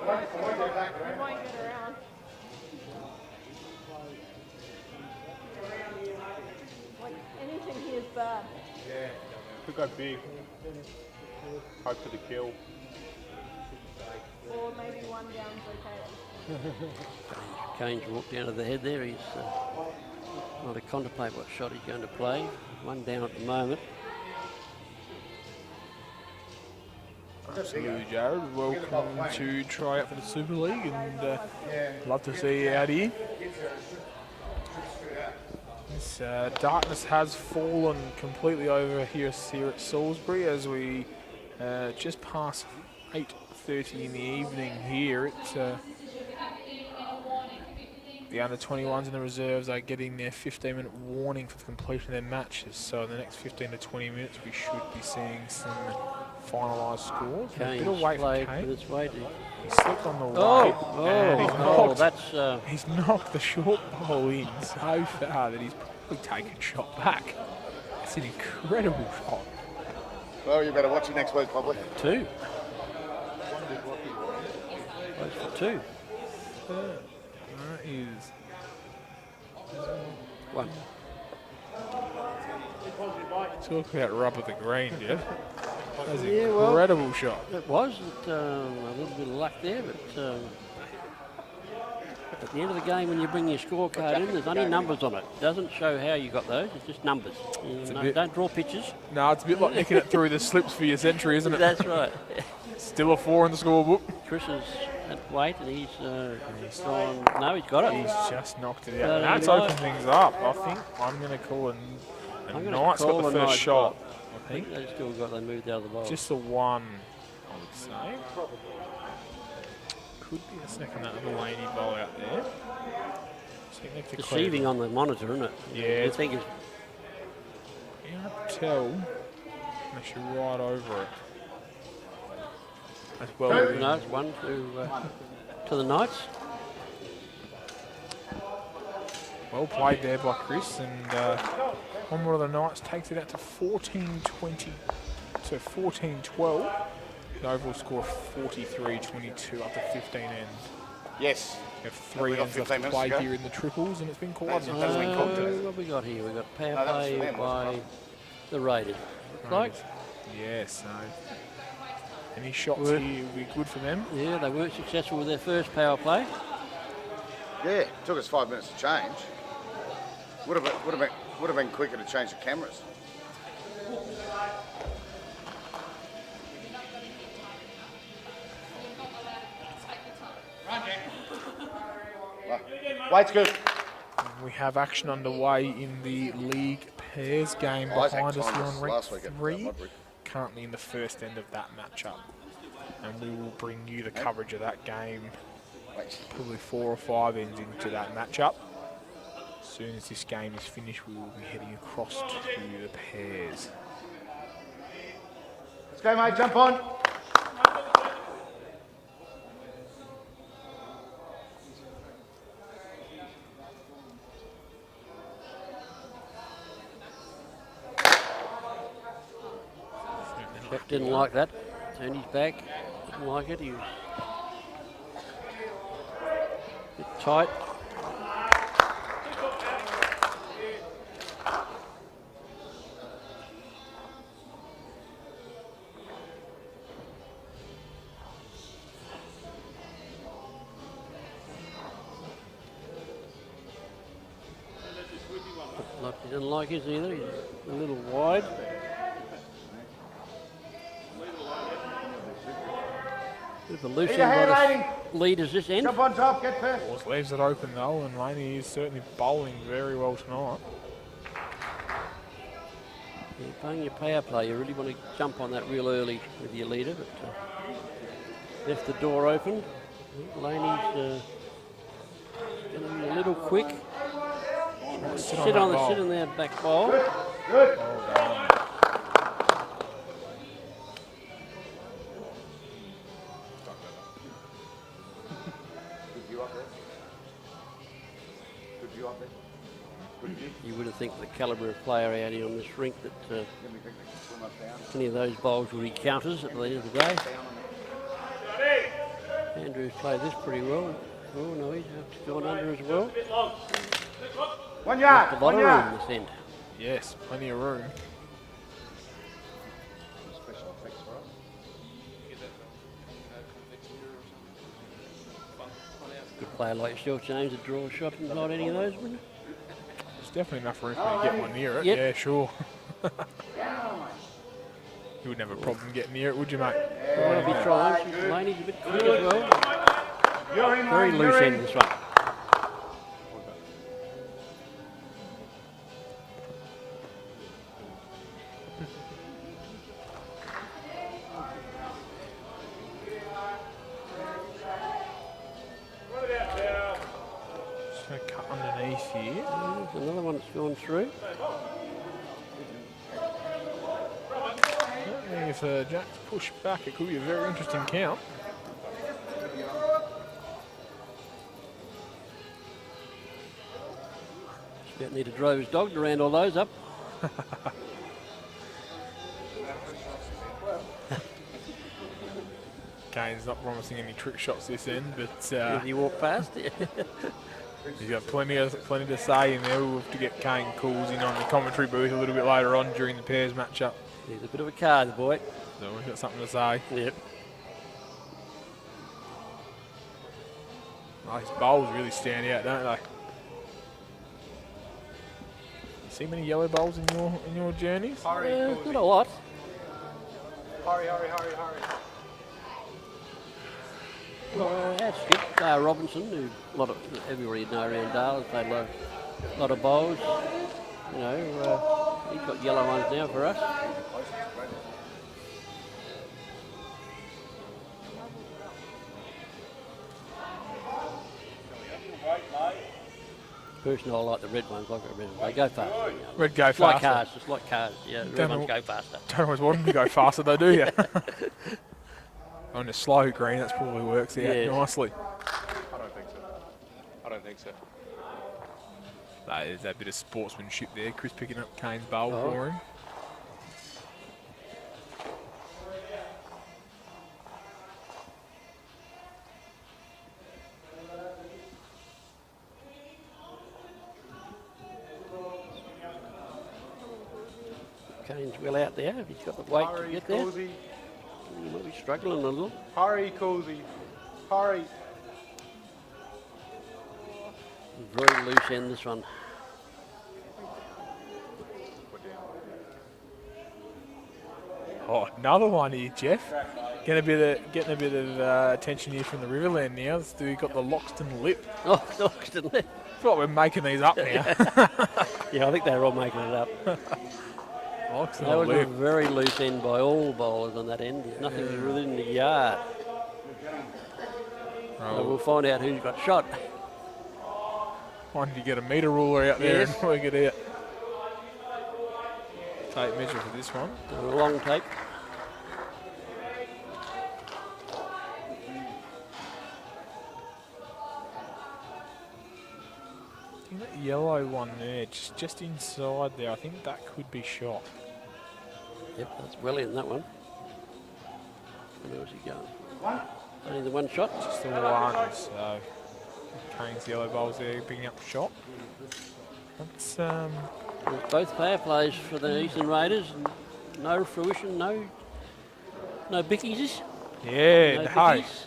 I won't get back there. Won't get around. Like anything here is bad. Yeah, could go big. Hope for the kill. Or maybe one down's okay. Kane's walked down to the head there. He's not to contemplate what shot he's going to play. One down at the moment. Absolutely, Jared. Welcome to try out for the Super League, and love to see you out here. This darkness has fallen completely over here at Salisbury as we just past 8:30 in the evening here. It's The under-21s and the reserves are getting their 15-minute warning for the completion of their matches. So in the next 15 to 20 minutes, we should be seeing some finalised scores. And a bit of weight for Kane. He slipped on the weight. He's knocked the short bowl in so far that he's probably taken shot back. It's an incredible shot. Well, you better watch it next week, probably. 2. Close for 2. That is 1. Talk about rubber the green, Jeff. That's an incredible shot. It was a little bit of luck there, but at the end of the game, when you bring your scorecard in, there's only numbers on it. It doesn't show how you got those, it's just numbers. Don't draw pictures. No, it's a bit like nicking it through the slips for your century, isn't it? That's right. Still a 4 in the scorebook. Chris is at weight and he's gone. No, he's got it. He's just knocked it out. That's opened things up. I think I'm going to call a Knight's got the first shot. I think they still got, they moved out of the bowl. Just the one, I would say. Could be a second that little Laney bowl out there. Deceiving on the monitor, isn't it? Yeah. You think it's... You can't tell unless you're right over it. As well. No, it's 1 to the Knights. Well played there by Chris, and one more of the Knights takes it out to 14-20 to 14-12. The overall score of 43-22 up to 15 ends. Yes. We have 3 ends left to play here in the triples, and it's been quite an interesting contest. What have we got here? We've got power play by the Raiders. Looks like. Yes. So any shots here would be good for them. Yeah, they weren't successful with their first power play. Yeah, took us 5 minutes to change. Would have been quicker to change the cameras. Weight's good. We have action underway in the league pairs game behind us here on rank 3. Currently in the first end of that matchup. And we will bring you the coverage of that game probably 4 or 5 ends into that matchup. As soon as this game is finished, we will be heading across to the pairs. Let's go, mate. Jump on. Jeff didn't like that. Turned his back. Didn't like it. He was a bit tight. He didn't like his either. He's a little wide. Bit of a loose end by the leaders this end. Jump on top, get first. Force leaves it open though, and Laney is certainly bowling very well tonight. Yeah, playing your power play, you really want to jump on that real early with your leader, but left the door open. Laney's going to be a little quick. Sit in their back bowl. Good. Good. Well done. You would have think the calibre of player out here on this rink that any of those bowls would be counters at the end of the day. Andrew's played this pretty well. Oh no, he's gone under as well. 1 yard. A lot of room this end. Yes, plenty of room. Good player like yourself, James, to draw a shot and not any of those, wouldn't it? There's definitely enough room for me to get one near it. Yep. Yeah, sure. You wouldn't have a problem getting near it, would you, mate? I'll be trying. Laney's a bit quick as well. Very loose end this one. So gone through. If Jack's pushed back, it could be a very interesting count. Just about need a drover's dog to round all those up. Kane's not promising any trick shots this end, but If you walk past it. he's got plenty to say in there. We'll have to get Kane calls in on the commentary booth a little bit later on during the pairs matchup. He's a bit of a card, the boy. So we've got something to say. Yep. Oh, his bowls really stand out, don't they? You see many yellow bowls in your journeys? Not a lot. Hurry. That's good. Robinson, who everybody know around Dale, has played a lot of bowls. You know, he's got yellow ones now for us. Personally, I like the red ones. Like the red ones. They go faster. Red go It's like faster. cars. It's like cars. Yeah, the red ones go faster. Don't always want them to go faster though, do you? On a slow green, that probably works out nicely. I don't think so. That is that bit of sportsmanship there. Chris picking up Kane's bowl for him. Kane's well out there. He's got the weight to get there. Cozy. He might be struggling a little. Hurry, Cozy. Hurry. Very loose end, this one. Oh, another one here, Jeff. Getting a bit of attention here from the Riverland now. We've got the Loxton lip. Oh, Loxton lip. I feel like we're making these up now. Yeah, I think they're all making it up. Loxton That was a lip. very loose end by all bowlers on that end. There's nothing within the yard. So we'll find out who's got shot. Why don't you get a metre ruler out there and work it out? Tape measure for this one. A long tape. I think that yellow one there, just inside there, I think that could be shot. Yep, that's well in that one. Where's he going? Only the one shot. Just the one, so Kane's yellow bowls there picking up the shot. That's There's both power plays for the Eastern Raiders. No fruition, no bickies. yeah, No no, bickies.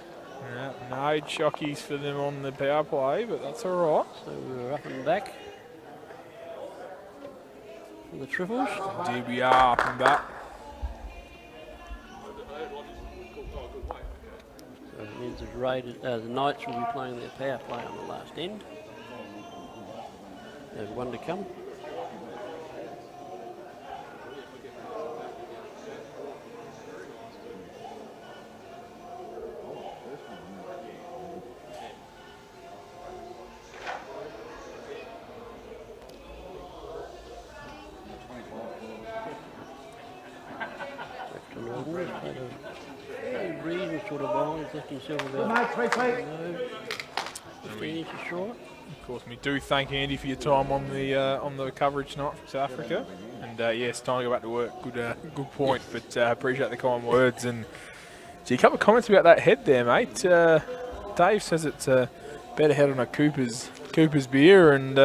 no chockies for them on the power play, but that's all right. So we're up and back for the triples. Indeed we are up and back. So it means the Knights will be playing their power play on the last end. There's one to come. Reasonable sort of ball. He's left himself about 15 inches short. Of course, we do thank Andy for your time on the coverage tonight from South Africa. And yes, time to go back to work. Good point. But appreciate the kind words. And gee, a couple of comments about that head there, mate. Dave says it's a better head on a Cooper's beer, and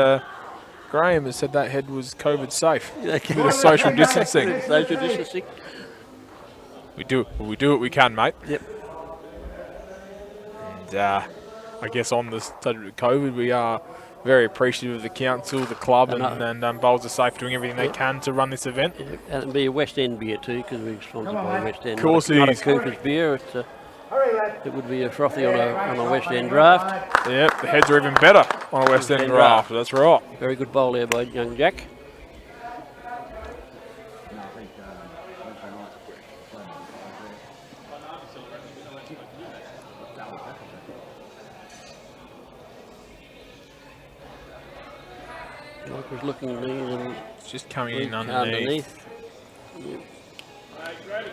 Graham has said that head was COVID safe. Bit of social distancing. Social distancing. We do what we can, mate. Yep. And I guess on the subject of COVID, we are very appreciative of the council, the club, and Bowls are Safe doing everything they can to run this event. And it'll be a West End beer too, because we're sponsored by West End. Of course not it a is. Cooper's beer. It would be a frothy on a West End draft. Yep, the heads are even better on a West End draft. That's right. Very good bowl there by young Jack. Mike was looking at these and It's just coming in underneath.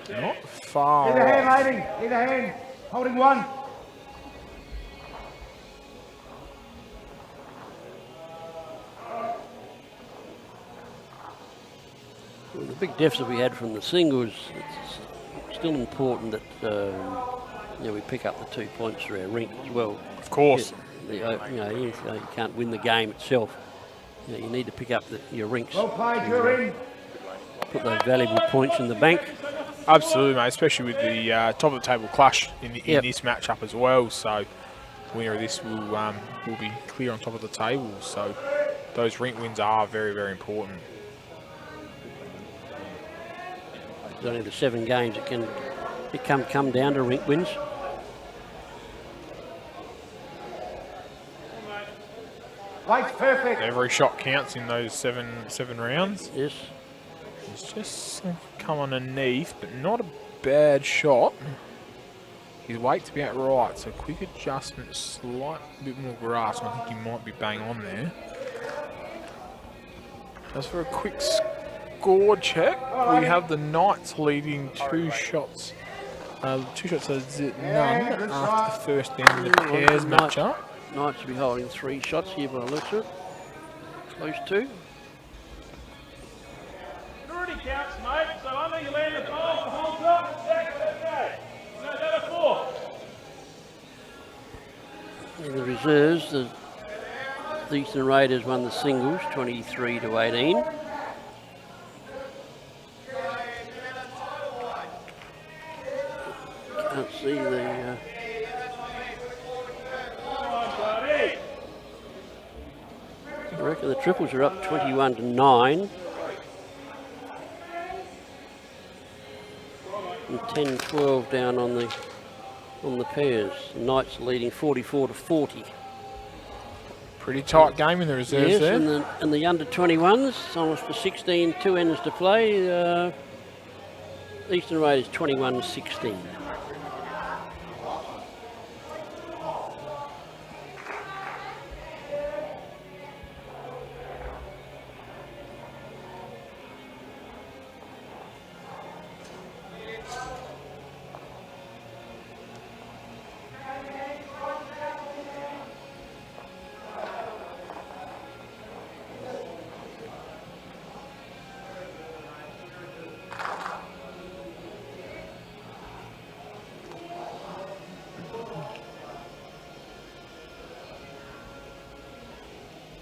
Not far Either hand, off. lady. Either hand. Holding one. Well, the big deficit we had from the singles, it's still important that we pick up the 2 points for our rink as well. Of course. You can't win the game itself. You need to pick up your rinks. Well played, you're in. Put those valuable points in the bank. Absolutely, mate, especially with the top of the table clash in this matchup as well. So, winner of this will be clear on top of the table. So, those rink wins are very, very important. There's only the 7 games that can come down to rink wins. Weight's perfect. Every shot counts in those seven rounds. Yes. It's just come underneath, but not a bad shot. His weight's about right, so quick adjustment, slight bit more grasp, and I think he might be bang on there. As for a quick score check, we have the Knights leading 2 shots. 2 shots to none after the first end of the pairs matchup. Knights will be holding 3 shots here by the looks of it. Close to. Already counts, mate. So under you land the ball, the whole top, okay. No, another 4. In the reserves, the Eastern Raiders won the singles 23-18. Can't see the. I reckon the triples are up 21-9. And 10-12 down on the pairs. Knights leading 44-40. Pretty tight game in the reserves yes, there. And the under 21s, almost to 16, 2 ends to play. Eastern Raiders 21-16.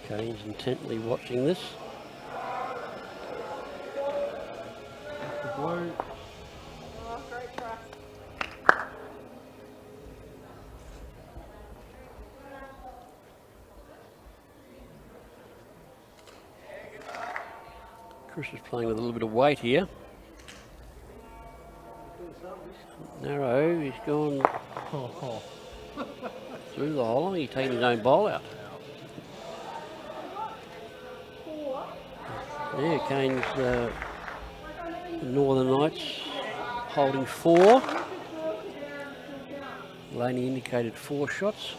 Kane's intently watching this. Oh, great try. Chris is playing with a little bit of weight here. Narrow, he's gone through the hole. He's taking his own bowl out. Yeah, Kane's Northern Knights holding 4. Laney indicated 4 shots.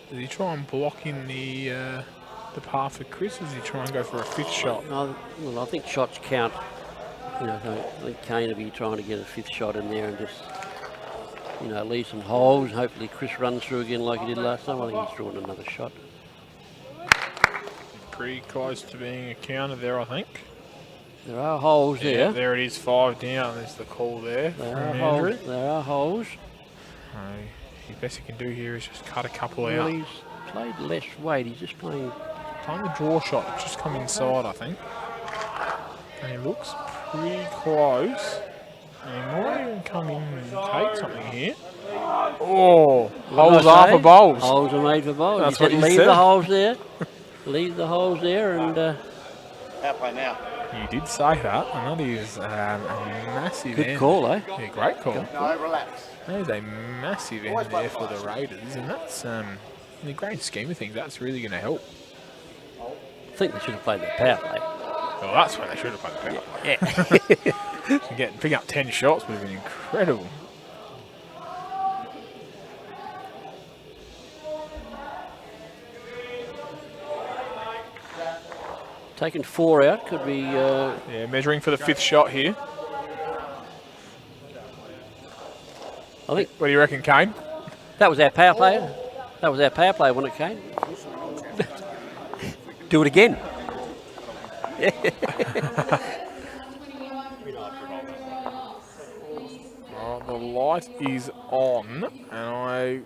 Does he try and block in the path for Chris, or does he try and go for a 5th shot? Well, I think shots count. I think Kane will be trying to get a 5th shot in there and just, leave some holes. Hopefully Chris runs through again like he did last time. I think he's drawn another shot. Pretty close to being a counter there, I think. There are holes there. Yeah, there it is, 5 down. There's the call there. There are holes. The best he can do here is just cut a couple Well, out. he's played less weight. He's just playing the draw shot. It's just come inside, I think. And he looks pretty close. And he might even come in and take something here. Oh, holes are for bowls. Holes are made for bowls. That's You what said you leave the said. holes there. Leave the holes there and... Outplay now. You did say that, and that is a massive Good end. call, eh? Yeah, great call. No, relax. That is a massive end there for the Raiders, and that's, in the grand scheme of things, that's really going to help. I think they should have played the power play. Well, that's when they should have played the power play. Picking up 10 shots would have been incredible. Taking 4 out could be. Yeah, measuring for the 5th shot here. I think. What do you reckon, Kane? That was our power play. That was our power play when it came. Do it again. Oh, the light is on, and I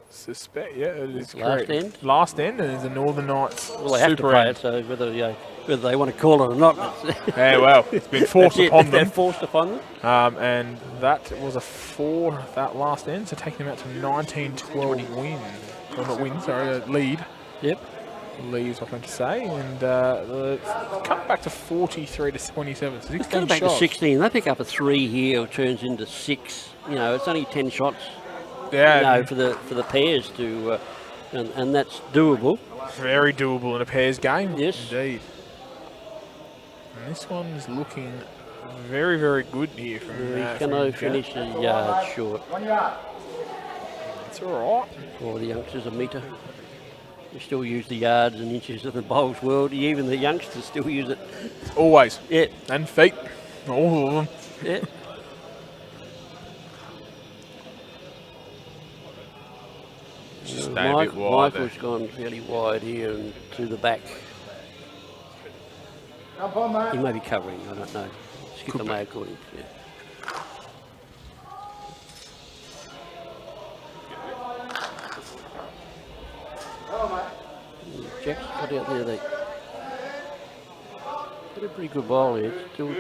suspect, yeah, it is Last correct. end. Last end, and it's the Northern Knights Well, they have to super play end. it, so whether they want to call it or not. Yeah, well, it's been forced upon them. They're forced upon them. And that was a 4 that last end, so taking them out to 19-12 win. Well, not win, sorry, lead. Yep. Lead is what I meant to say. And cut back to 43-27. So 16 Cut it back shots. to 16. They pick up a 3 here, it turns into 6. You know, it's only 10 shots. Yeah. You know, for the pairs to, and that's doable. Very doable in a pairs game. Yes. Indeed. And this one's looking very, very good here from Cano Jack. finish a yard short. 1 yard. It's all right. For the youngsters, a metre. You still use the yards and inches of the bowls world. Even the youngsters still use it. Always. Yeah. And feet. All of them. Yeah. Just stay a bit wide there. Michael's gone fairly wide here and to the back. Jump on, mate. He may be covering, I don't know. Skipper may have caught him. Yeah. Jack's got out there. They did a pretty good bowl here. Still.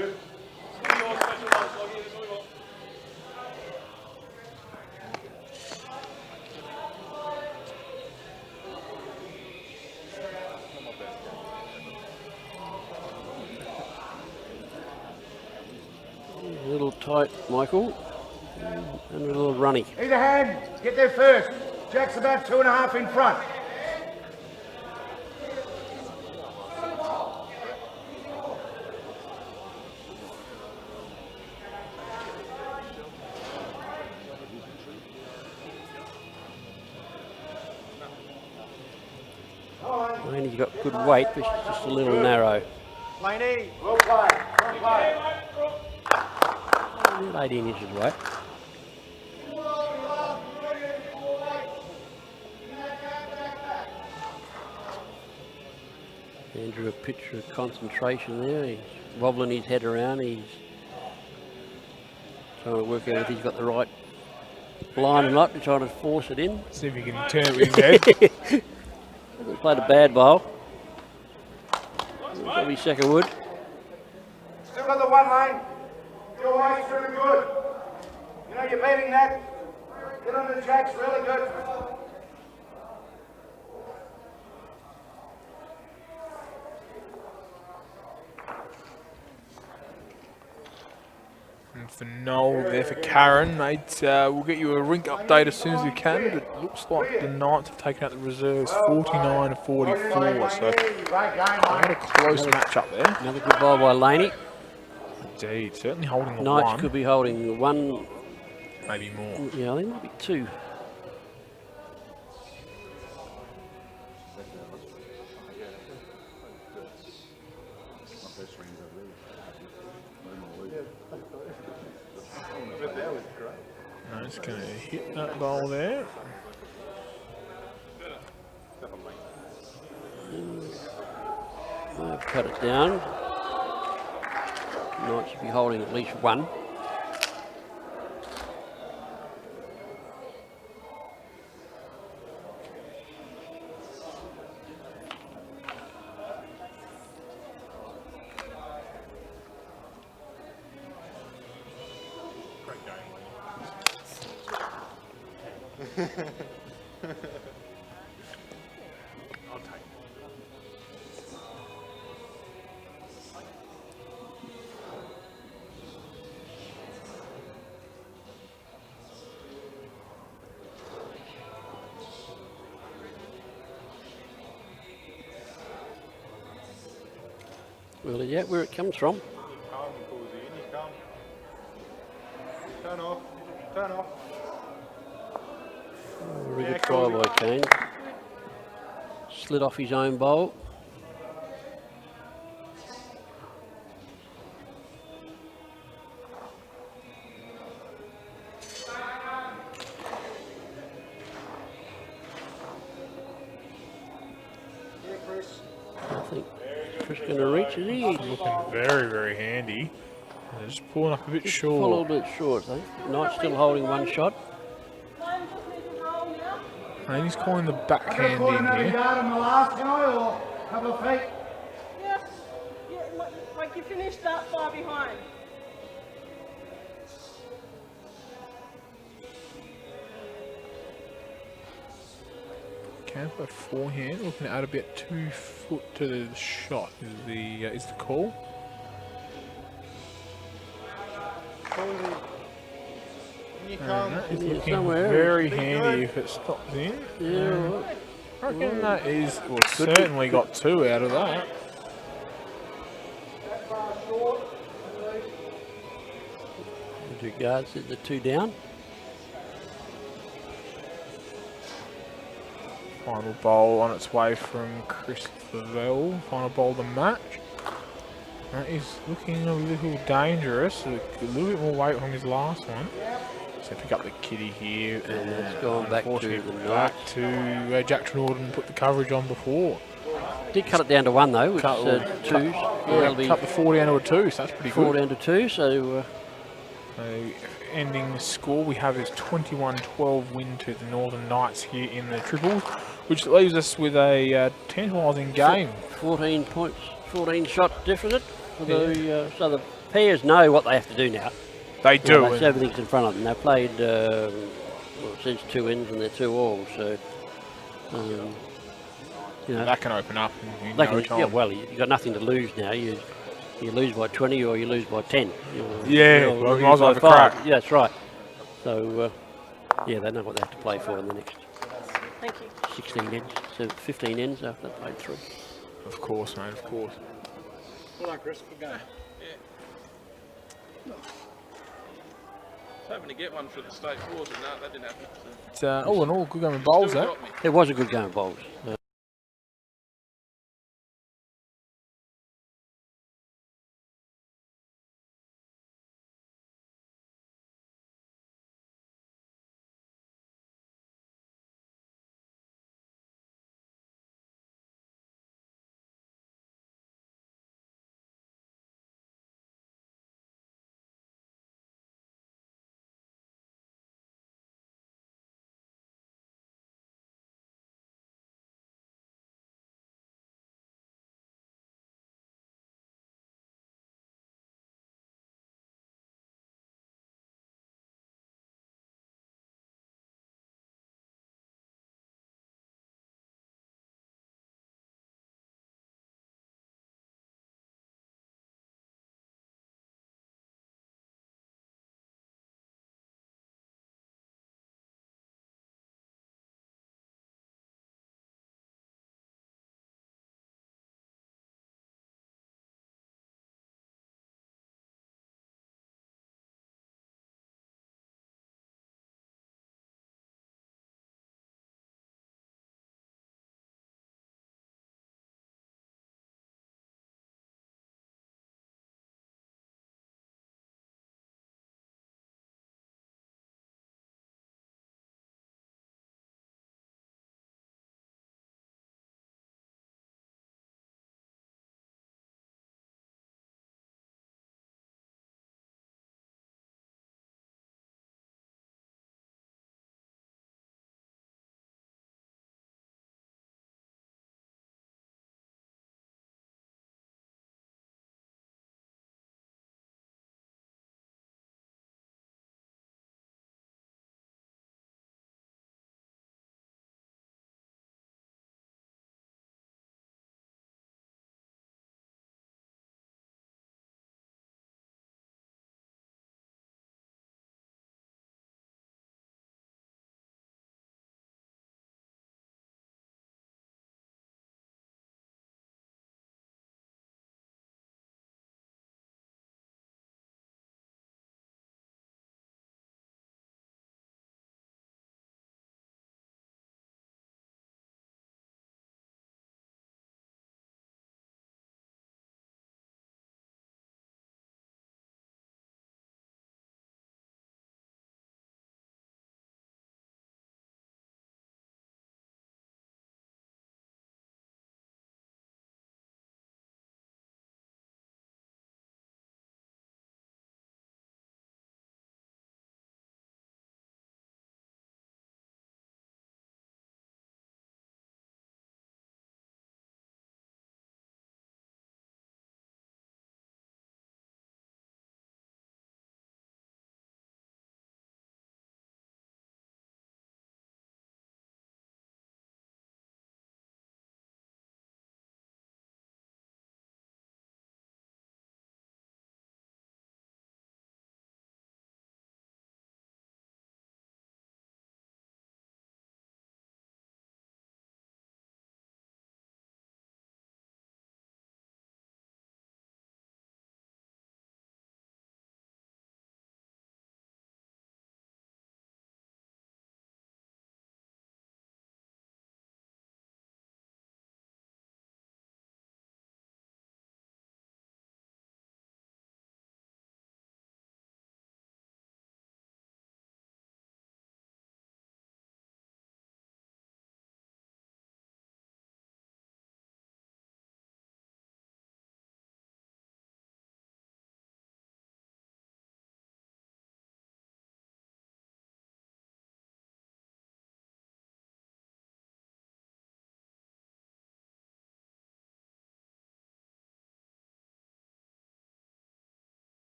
A little tight, Michael, and a little runny. Either hand, get there first. Jack's about 2.5 in front. I mean, he's got good weight, but it's just a little narrow. Laney, well played. Well played. 18 inches away. Andrew, a picture of concentration there. He's wobbling his head around. He's trying to work out if he's got the right line or not, to try to force it in. See if you can turn it with his head. Hasn't played a bad bowl. Probably second wood. Still got the 1 lane. Your weight's really good. You know, you're beating that. Get on the Jack's really good. And for Noel, there for Karen, mate. We'll get you a rink update as soon as we can, but it looks like the Knights have taken out the reserves 49-44, so not a close match up there. Another good bowl by Laney. Indeed, certainly holding the Knights 1. could be holding 1. Maybe more. Yeah, I think it might be 2. No, just going to hit that bowl there. I've cut it down. Knights should be holding at least 1. Well, yeah, where it comes from. Turn off. Turn off. Very good try by Kane. Slid off his own bowl. Chris going to reach, is he? Looking very, very handy. Just pulling up a bit Just short. a little bit short, I think. Knight still holding one shot. And he's calling the I've got a backhand quarter in of a here. yard on the last guy or a couple of feet. Yeah, like you finished that far behind. Camper forehand, looking to add a bit 2 foot to the shot is the call. And that is looking somewhere. very handy if it stops in. Yeah, right. I reckon that is, well, certainly got 2 out of that. The 2 guards, the 2 down. Final bowl on its way from Christopher Vell. Final bowl of the match. That is looking a little dangerous. A little bit more weight on his last one. So pick up the kitty here. And it's gone back to the back to Jack Trinorden put the coverage on before. Did cut it down to 1 though, which Cut, 2s. Cut the 4 down to a 2, so that's pretty 4 good. down to 2, so Ending score we have is 21-12 win to the Northern Knights here in the triples, which leaves us with a tantalising game. 14 points, 14 shot deficit. For the, so the pairs know what they have to do now. They do. Everything's in front of them. They've played since 2 ins and they're 2 all, so you know, that can open up in they no can, time. yeah, well, you've got nothing to lose now. You lose by 20 or you lose by 10. Yeah, or well, you might as well lose have by a 5. crack. Yeah, that's right. So, yeah, they know what they have to play for in the next Thank you. 16 ends, so 15 ends after they've played 3. Of course, mate, of course. Well done, Chris. Good game. I was hoping to get one for the state fours, but no, that didn't happen. So. It's, all in all, good game of bowls, Still eh? got me. It was a good game of bowls.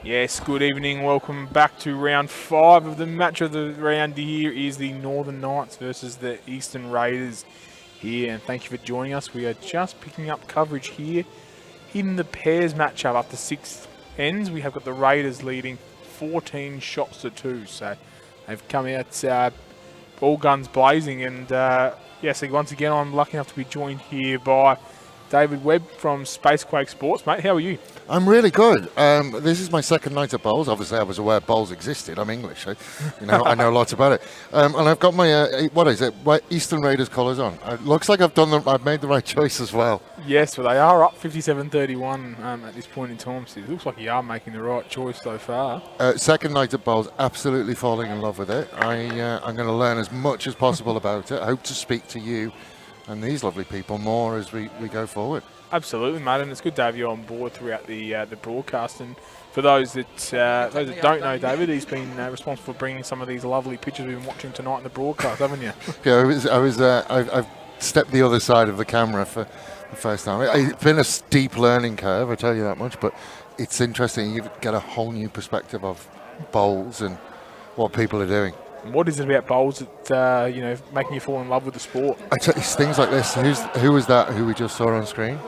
Yes, good evening. Welcome back to round 5 of the match of the round. Here is the Northern Knights versus the Eastern Raiders here. And thank you for joining us. We are just picking up coverage here in the pairs matchup after 6 ends. We have got the Raiders leading 14 shots to 2. So they've come out all guns blazing. And yes, once again, I'm lucky enough to be joined here by David Webb from Spacequake Sports. Mate, how are you? I'm really good. This is my second night at bowls. Obviously, I was aware bowls existed. I'm English, so, I know lots about it. And I've got my my Eastern Raiders colours on. It looks like I've made the right choice as well. Yes, well, they are up 57-31 at this point in time. So it looks like you are making the right choice so far. Second night at bowls, absolutely falling in love with it. I'm going to learn as much as possible about it. I hope to speak to you and these lovely people more as we go forward. Absolutely, mate, and it's good to have you on board throughout the broadcast. And for those that don't know David, he's been responsible for bringing some of these lovely pictures we've been watching tonight in the broadcast, haven't you? Yeah, I've stepped the other side of the camera for the first time. It's been a steep learning curve, I tell you that much, but it's interesting. You get a whole new perspective of bowls and what people are doing. What is it about bowls that making you fall in love with the sport? It's things like this. Who was that? Who we just saw on screen?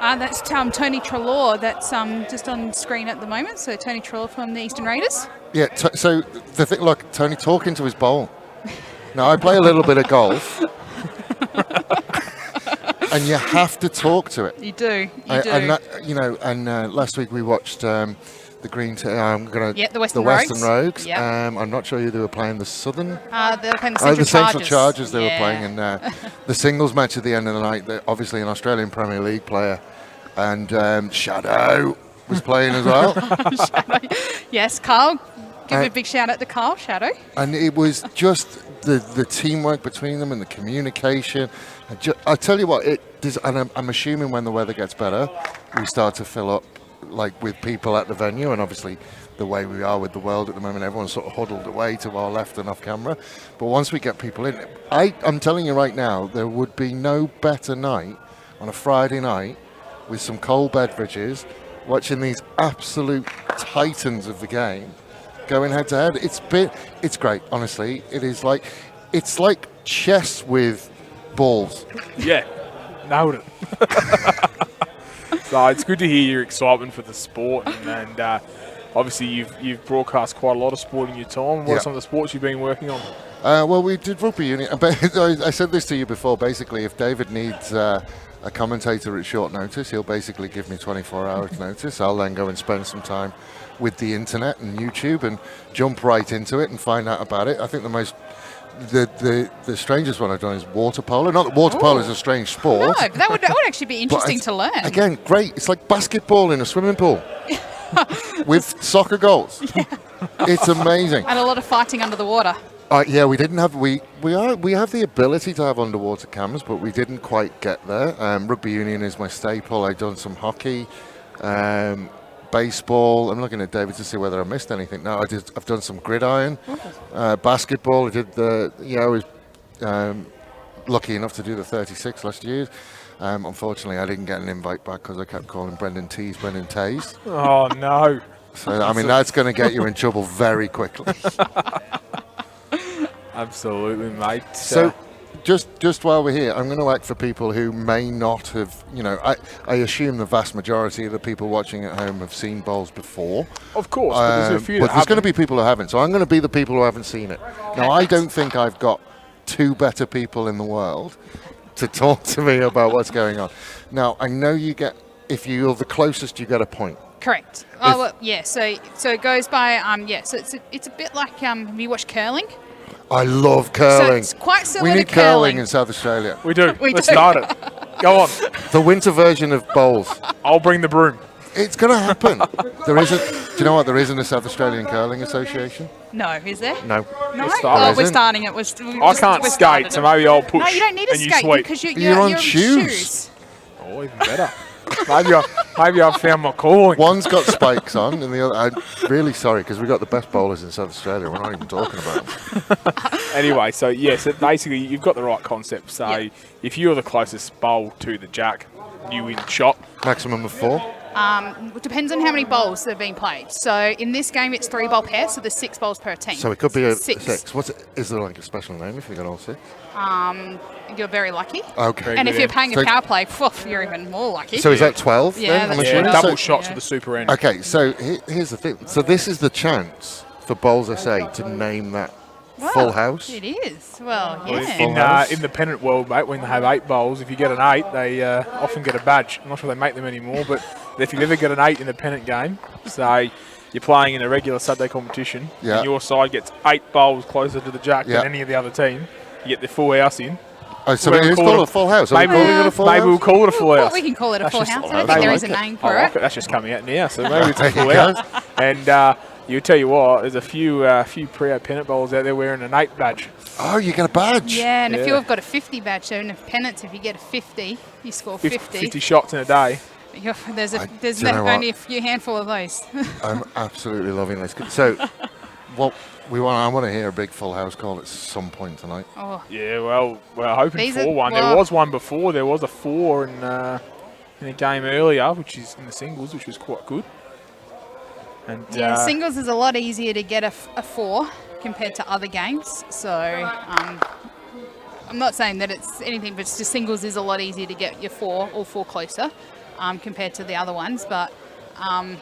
That's Tony Treloar. That's just on screen at the moment. So Tony Treloar from the Eastern Raiders. Yeah. So the thing, look, Tony talking to his bowl. Now I play a little bit of golf, and you have to talk to it. You do. And that, last week we watched. The the Western Rogues. Yep. I'm not sure who they were playing. The Southern. They were playing the Central Chargers. They were playing in the singles match at the end of the night. They're obviously an Australian Premier League player, and Shadow was playing as well. Yes, Carl. Give a big shout out to Carl, Shadow. And it was just the teamwork between them and the communication. I tell you what, and I'm assuming when the weather gets better, we start to fill up. Like with people at the venue, and obviously the way we are with the world at the moment, everyone's sort of huddled away to our left and off camera. But once we get people in, I'm telling you right now, there would be no better night on a Friday night with some cold beverages, watching these absolute titans of the game going head to head. It's great, honestly. It's like chess with balls. Yeah, nailed it. So it's good to hear your excitement for the sport, and obviously you've broadcast quite a lot of sport in your time. What are some of the sports you've been working on? Well, we did rugby union. I said this to you before. Basically, if David needs a commentator at short notice, he'll basically give me 24 hours notice. I'll then go and spend some time with the internet and YouTube and jump right into it and find out about it. I think the strangest one I've done is water polo. Not that water polo is a strange sport. No, but that would actually be interesting to learn. Again, great. It's like basketball in a swimming pool with soccer goals. Yeah. It's amazing. And a lot of fighting under the water. Yeah, we didn't have we have the ability to have underwater cameras, but we didn't quite get there. Rugby union is my staple. I've done some hockey. Baseball. I'm looking at David to see whether I missed anything. No, I've done some gridiron, basketball. I was lucky enough to do the 36 last year. Unfortunately, I didn't get an invite back because I kept calling Brendan Tays. Oh no! So that's going to get you in trouble very quickly. Absolutely, mate. So. Just while we're here, I'm going to act for people who may not have, I assume the vast majority of the people watching at home have seen bowls before. Of course, but there's a few but there's going to be people who haven't. So I'm going to be the people who haven't seen it. Now, I don't think I've got two better people in the world to talk to me about what's going on. Now, I know if you're the closest, you get a point. Correct. So it goes by, so it's a bit like, have you watched curling? I love curling. So it's quite similar to we need curling in South Australia. We do. Let's start it. Go on. The winter version of bowls. I'll bring the broom. It's going to happen. Do you know what? There isn't a South Australian Curling Association. No, is there? No. No? We're starting it. I can't skate, so maybe I'll push. No, you don't need to skate because you're on shoes. Oh, even better. Maybe I've found my calling. One's got spikes on, and the other. I'm really sorry because we've got the best bowlers in South Australia. We're not even talking about them. Anyway, so yes, basically you've got the right concept. So if you're the closest bowl to the jack, you win shot. Maximum of 4. It depends on how many bowls have been played. So in this game, it's 3 bowl pairs, so there's 6 bowls per team. So it could be a six. 6. Is there like a special name if you got all 6? You're very lucky. Okay. And if you're playing So- a power play, you're even more lucky. So is that 12 Yeah, then? that's I'm right. assuming? double So- shots with the super end. Okay, so here's the thing. So this is the chance for Bowls SA to name that full house. It is. Well, Well, yeah. in the pennant world, mate, when they have 8 bowls, if you get an 8, they often get a badge. I'm not sure they make them anymore, but if you ever get an 8 in the pennant game, say you're playing in a regular Saturday competition, Yeah. and your side gets 8 bowls closer to the jack Yeah. than any of the other team, you get the full house in. Oh, so We'll it is call called it a full house. Are we Maybe, calling it a full maybe house? we'll call it a full house. We can call it a full That's house. just- I don't I think there like is a it. name I for like it. it. That's just coming out now, so maybe it's a There full you house. go. And you tell you what, there's a few Prio pennant bowls out there wearing an 8 badge. Oh, you get a badge. Yeah, and if Yeah. you've got a 50 badge, so in a pennants, if you get a 50, you score 50. 50 shots in a day. There's do you know only a what? few handful of those. I'm absolutely loving this. So, I want to hear a big full house call at some point tonight. Oh, Yeah, well, we're hoping These for are- one. well- There was one before. There was a 4 in a game earlier, which is in the singles, which was quite good. And yeah, singles is a lot easier to get a 4 compared to other games. So I'm not saying that it's anything, but just singles is a lot easier to get your 4 or 4 closer compared to the other ones. But I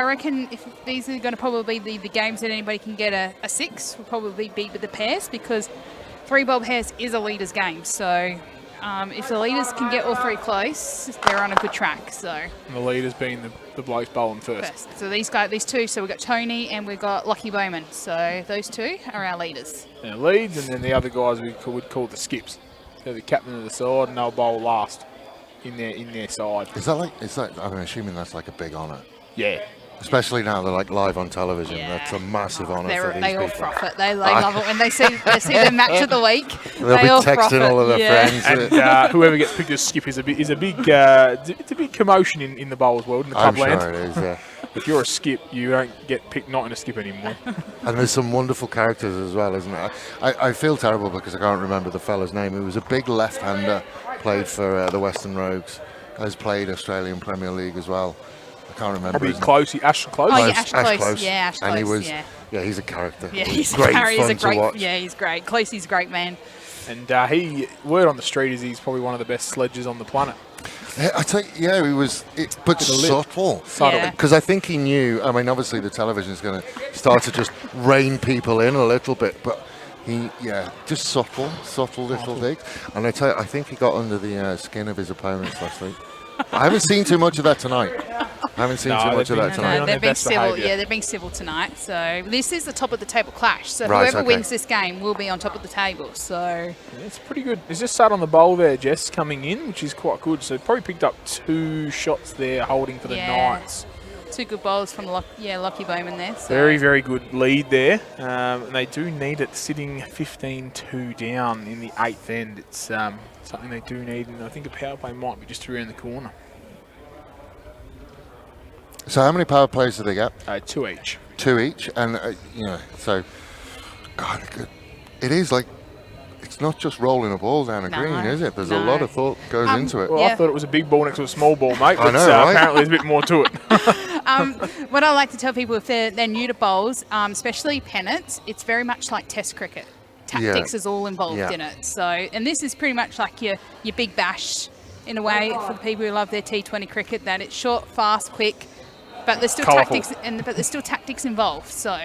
reckon if these are going to probably be the games that anybody can get a 6, will probably be with the pairs, because 3 bowl pairs is a leaders game. So if the leaders can get all 3 close, they're on a good track. So and the leaders being the blokes bowling first. so these 2, so we've got Tony and we've got Lockie Bowman. So those 2 are our leaders. Yeah, leads, and then the other guys we'd call the skips. They're the captain of the side, and they'll bowl last in their side. Is that? I'm assuming that's like a big honour. Yeah. Especially now they're like live on television. Yeah. That's a massive honour for these They all people. froth it. They love it when they see their match of the week. They'll they be all froth texting it. all of their Yeah. friends. And whoever gets picked as skip is a big it's a big commotion in the bowls world, in the I'm pub land. sure it is, yeah. If you're a skip, you don't get picked not in a skip anymore. And there's some wonderful characters as well, isn't there? I feel terrible because I can't remember the fella's name. He was a big left-hander, played for the Western Rogues, has played Australian Premier League as well. I can't remember. Probably his name. Close, Ash Close. Oh, yeah, Ash Close. Yeah, Ash And he Close, was, yeah. he's a character. Yeah, It was he's great he's fun a great. to watch. Yeah, he's great. Closey's a great man. And word on the street is he's probably one of the best sledges on the planet. I tell you, yeah, he was, but subtle. Yeah. Because I think he knew. I mean, obviously the television is going to start to just rein people in a little bit, but just subtle little things. And I tell you, I think he got under the skin of his opponents last week. I haven't seen too much of that tonight. They're being civil. Yeah, they're being civil tonight. So this is the top of the table clash. So Right, whoever okay. wins this game will be on top of the table. So Yeah, it's pretty good. He's just sat on the bowl there, Jess, coming in, which is quite good. So probably picked up 2 shots there, holding for the Knights. 2 good bowls from Lockie Bowman there. So. Very, very good lead there. And they do need it sitting 15-2 down in the 8th end. It's something they do need, and I think a power play might be just around the corner. So how many power plays do they get? 2 each. 2 each, and so God, it is like it's not just rolling a ball down a green, is it? There's a lot of thought goes into it. Well, I thought it was a big ball next to a small ball, mate. I But know, right? apparently there's a bit more to it. What I like to tell people if they're new to bowls, especially pennants, it's very much like Test cricket. Tactics is all involved in it. So, and this is pretty much like your big bash in a way for the people who love their T20 cricket. That it's short, fast, quick, but there's still Colourful. tactics involved. So.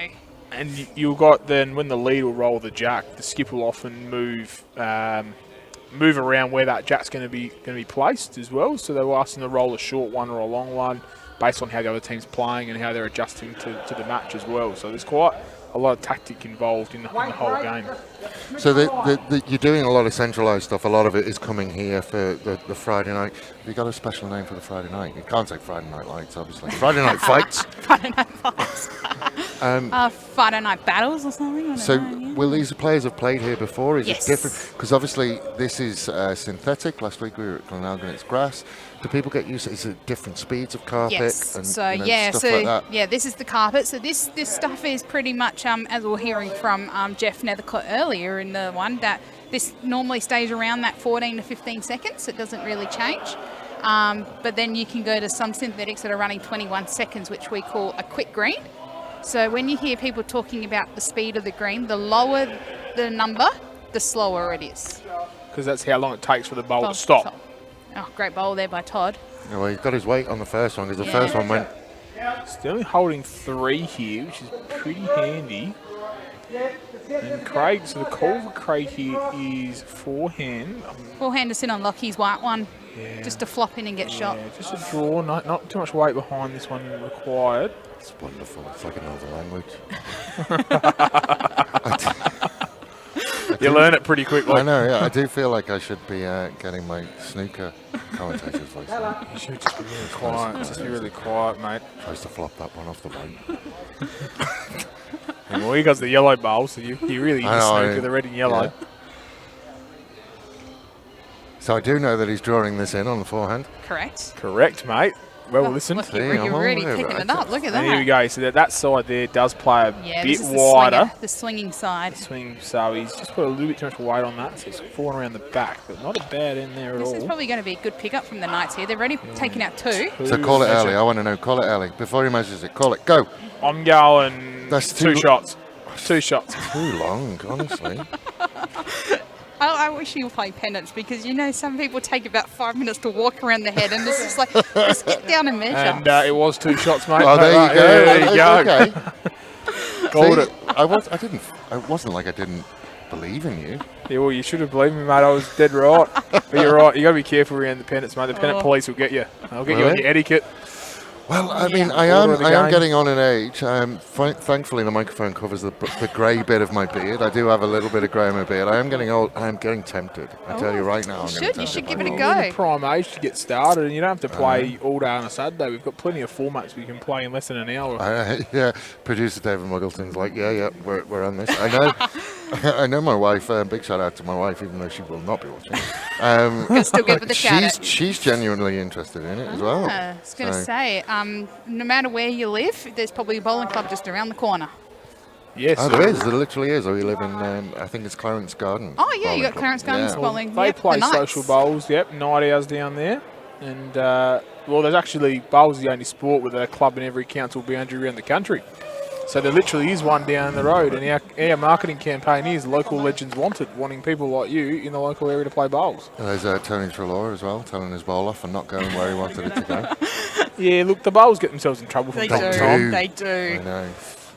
And you've got then when the lead will roll the jack, the skip will often move around where that jack's going to be placed as well. So they will ask them to roll a short one or a long one based on how the other team's playing and how they're adjusting to the match as well. So there's quite a lot of tactic involved in the whole game. So you're doing a lot of centralised stuff. A lot of it is coming here for the Friday night. Have you got a special name for the Friday night? You can't say Friday Night Lights, obviously. Friday Night Fights. Friday Night Fights. Friday Night Battles or something. I don't know, will these players have played here before? Is Yes. it different? Because obviously this is synthetic. Last week we were at Glenelg, it's grass. Do people get used to it? Is it different speeds of carpet? Yes. And, So stuff like that? this is the carpet. So this stuff is pretty much as we were hearing from Jeff Nethercott earlier in the one that this normally stays around that 14 to 15 seconds. It doesn't really change. But then you can go to some synthetics that are running 21 seconds, which we call a quick green. So when you hear people talking about the speed of the green, the lower the number, the slower it is. Because that's how long it takes for the bowl to stop. Oh, great bowl there by Todd. Yeah, well, he got his weight on the first one because the first one went. Still only holding 3 here, which is pretty handy. And Craig, so the call for Craig here is forehand. Forehand to sit on Lockie's white one, just to flop in and get shot. Just a draw, not too much weight behind this one required. It's wonderful. It's like another language. You learn it pretty quickly. I know, yeah. I do feel like I should be getting my snooker commentator's voice. You should just be really quiet. Just be really quiet, mate. Tries to flop that one off the weight. Well, he got the yellow bowl, so you really need to snooker the red and yellow. Yeah. So I do know that he's drawing this in on the forehand. Correct, mate. Well, listen. Look, you're really picking it up. Look at that. And here we go. So that side there does play a bit this is wider. The swinging side. So he's just put a little bit too much weight on that. So it's falling around the back, but not a bad end there at all. This is probably going to be a good pickup from the Knights here. They've already taken out 2. So call it early. I want to know. Call it early. Before he measures it, call it. Go. I'm going That's 2 shots. 2 shots. Too long, honestly. I wish you were playing pendants because some people take about 5 minutes to walk around the head, and this is like, just get down and measure. And it was 2 shots, mate. Oh, there you go. There you go. Okay. Called it. I wasn't like I didn't believe in you. Yeah, well, you should have believed me, mate. I was dead right. But you're right. You got to be careful around the pendants, mate. The pendant police will get you. They'll get you on your etiquette. Well, I mean, I am getting on in age. Thankfully, the microphone covers the grey bit of my beard. I do have a little bit of grey in my beard. I am getting old. I am getting tempted. I tell you right now. You should give it a You're go. in the prime age to get started, and you don't have to play all day on a Saturday. We've got plenty of formats we can play in less than an hour. Yeah, producer David Muggleton's like, yeah, we're on this. I know. I know my wife. Big shout out to my wife, even though she will not be watching. Can still give it the shout out. She's genuinely interested in it as well. I was going to say, no matter where you live, there's probably a bowling club just around the corner. Yes. Oh, there is. There literally is. We live in, I think it's Clarence Gardens. Oh, yeah, you got Clarence Gardens bowling. They play social bowls, night hours down there. And, there's actually bowls the only sport with a club in every council boundary around the country. So there literally is one down the road, and our marketing campaign is Local Legends Wanted, wanting people like you in the local area to play bowls. There's Tony Treloar as well, telling his bowl off and not going where he wanted it to go. Yeah, look, the bowls get themselves in trouble from They time to time. They do. I know.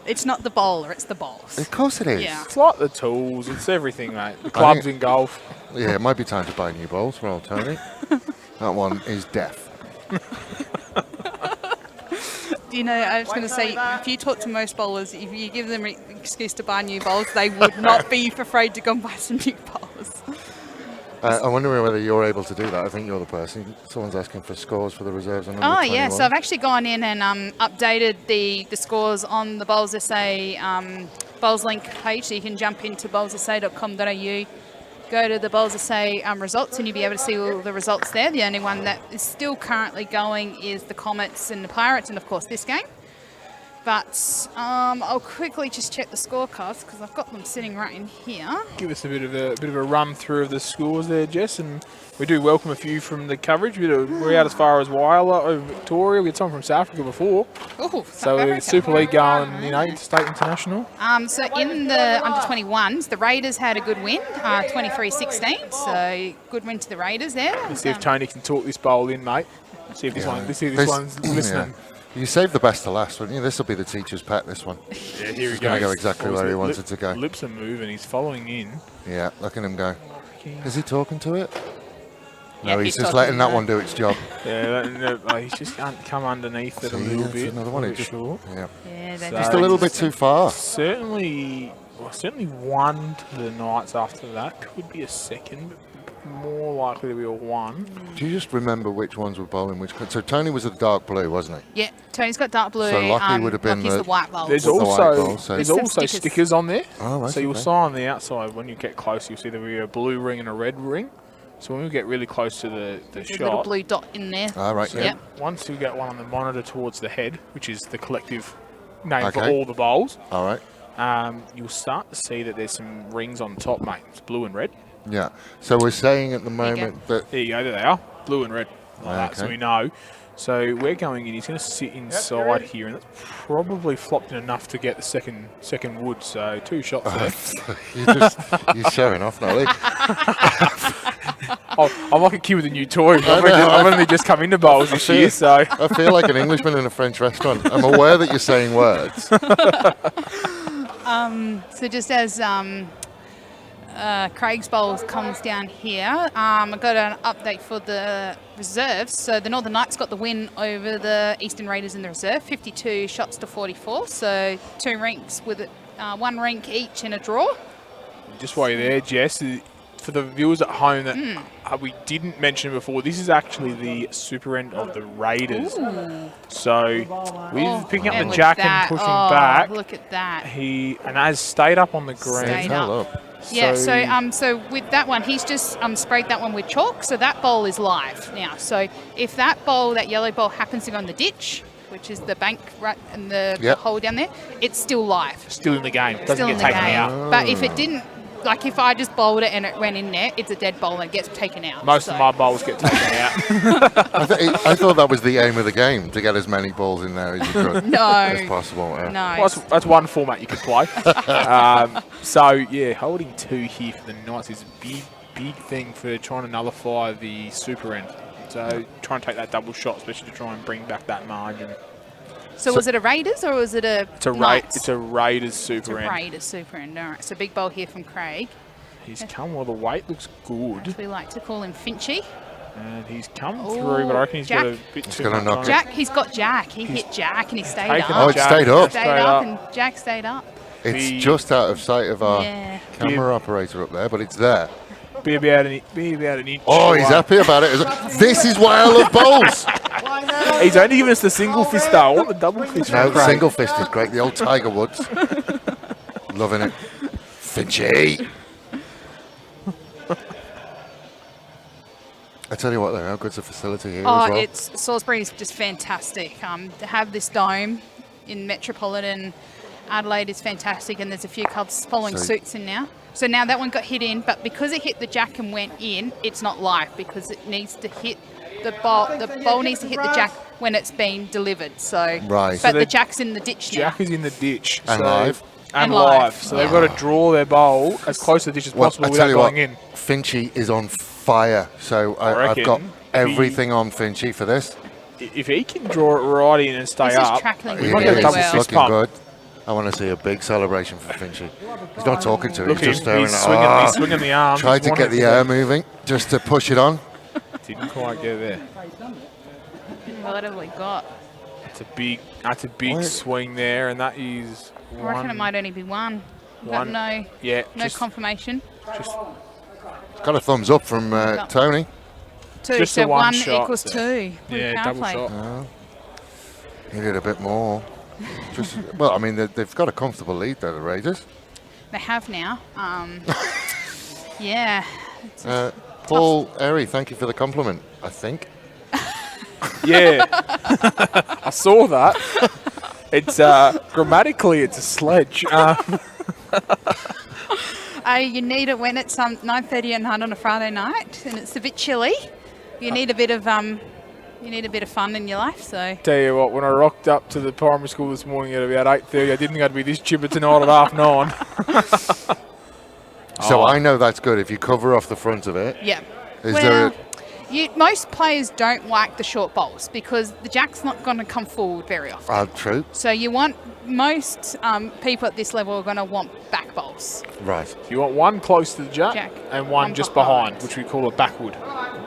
It's not the bowler, it's the bowls. Of course it is. Yeah. It's like the tools, it's everything, mate. The clubs in golf. Yeah, it might be time to buy new bowls for old Tony. That one is deaf. I was going to say, if you talk to most bowlers, if you give them an excuse to buy new bowls, they would not be afraid to go and buy some new bowls. I'm wondering whether you're able to do that. I think you're the person. Someone's asking for scores for the reserves on number 21. Yeah, so I've actually gone in and updated the scores on the Bowls SA Bowls Link page, so you can jump into bowlssa.com.au, go to the Bowls SA results, and you'll be able to see all the results there. The only one that is still currently going is the Comets and the Pirates, and of course this game. But I'll quickly just check the scorecards because I've got them sitting right in here. Give us a bit of a run through of the scores there, Jess, and we do welcome a few from the coverage. We're out as far as Wyala over Victoria. We had someone from South Africa before. Ooh, so Super League going, interstate international. So in the under 21s, the Raiders had a good win, 23-16. So good win to the Raiders there. Let's see if Tony can talk this bowl in, mate. Let's see if this one's listening. Yeah. You saved the best to last, wouldn't you? This will be the teacher's pet, this one. Yeah, here he goes. He's going to go exactly where he wanted to go. Lips are moving. He's following in. Yeah, look at him go. Is he talking to it? Yeah, no, he's just letting that one do its job. Yeah, he's just come underneath it a little bit. Another one. Yeah, just a little bit too far. Certainly one to the Knights after that. Could be a second, but more likely to be a one. Do you just remember which ones were bowling which? So Tony was a dark blue, wasn't he? Yeah, Tony's got dark blue. So Lockie would have been the white bowl. There's also stickers on there. Oh, right, so you'll sign on the outside. When you get close, you'll see there will be a blue ring and a red ring. So when we get really close to the shot, a little blue dot in there. All right. So yeah. Once you get one on the monitor towards the head, which is the collective name for all the bowls. All right. You'll start to see that there's some rings on top, mate. It's blue and red. Yeah. So we're saying at the moment that... There you go. There they are. Blue and red. like that, so we know. So we're going in. He's going to sit inside here, and that's probably flopped in enough to get the second wood. So 2 shots there. You're showing off, Nolly. I'm like a kid with a new toy. I've only just come into bowls this year, so I feel like an Englishman in a French restaurant. I'm aware that you're saying words. So just as Craig's bowls comes down here, I've got an update for the reserves. So the Northern Knights got the win over the Eastern Raiders in the reserve, 52 shots to 44. So 2 rinks with 1 rink each in a draw. Just while you're there, Jess, for the viewers at home that we didn't mention before, this is actually the super end of the Raiders. Ooh. So with picking up And the jack with that, and pushing back, look at that. He has stayed up on the green. Stayed up. Yeah, so with that one, he's just sprayed that one with chalk, so that bowl is live now. So if that bowl, that yellow bowl, happens to go in the ditch, which is the bank right in the hole down there, it's still live. Still in the game. Doesn't still get in the taken game. out. But if it didn't, like if I just bowled it and it went in there, it's a dead bowl and it gets taken out. Most of my bowls get taken out. I thought that was the aim of the game, to get as many balls in there as you could. as possible. Yeah. No. Well, that's one format you could play. So, yeah, holding 2 here for the Knights is a big thing for trying to nullify the super end. So, try and take that double shot, especially to try and bring back that margin. So was it a Raiders or was it a Knights? It's a Raiders super end. It's a Raiders super end. All right, so big bowl here from Craig. He's come well. The weight looks good. We like to call him Finchy. And he's come through, but I reckon he's got a bit too much on Jack, he's got Jack. He hit Jack and he stayed up. Oh, it stayed up. Stayed up and Jack stayed up. It's just out of sight of our camera operator up there, but it's there. Be about an inch. Oh, he's happy about it. This is why I love bowls. He's only given us the single fist, though. I want the double fist. No, the single fist is great. The old Tiger Woods. Loving it. Finchy. I tell you what, though, how good's the facility here as well? It's Salisbury is just fantastic. To have this dome in Metropolitan Adelaide is fantastic, and there's a few clubs following suits in now. So now that one got hit in, but because it hit the jack and went in, it's not live because it needs to hit the bowl. The bowl needs to hit the jack when it's been delivered. So, right. But the jack's in the ditch now. Jack is in the ditch. And live. And live. So they've got to draw their bowl as close to the ditch as possible without going in. Finchy is on fire, so I've got everything on Finchy for this. If he can draw it right in and stay This up, is tracking we might get a double fist looking pump. good. I want to see a big celebration for Finchy. He's not talking to him, Look, he's just staring he's at he's swinging the arm. Tried to get the air moving, just to push it on. Didn't quite get there. What have we got? That's a big swing there, and that is I reckon it might only be one. But no confirmation. Just got a thumbs up from Tony. 2, just so 1 shot equals 2. Yeah, double shot. Needed a bit more. Well, I mean, they've got a comfortable lead there, the Raiders. They have now. Yeah. Paul Airy, thank you for the compliment, I think. Yeah. I saw that. It's grammatically, it's a sledge. You need it when it's 9:30 at night on a Friday night, and it's a bit chilly. You need a bit of fun in your life. So tell you what, when I rocked up to the primary school this morning at about 8:30, I didn't think I'd be this chipper tonight at 9:30. So I know that's good if you cover off the front of it. Yeah. Most players don't like the short bowls because the jack's not going to come forward very often. True. So you want most people at this level are going to want back bowls. Right. So you want one close to the jack and one just behind, which we call a backward.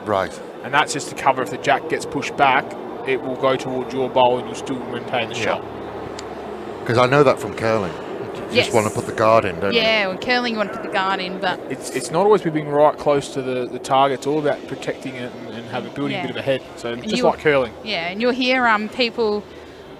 Right. And that's just to cover if the jack gets pushed back, it will go towards your bowl and you'll still maintain the shot. Because I know that from curling. You just want to put the guard in, don't you? Yeah, well, curling you want to put the guard in, but it's not always being right close to the target. It's all about protecting it and building a bit of a head. So just like curling. Yeah, and you'll hear people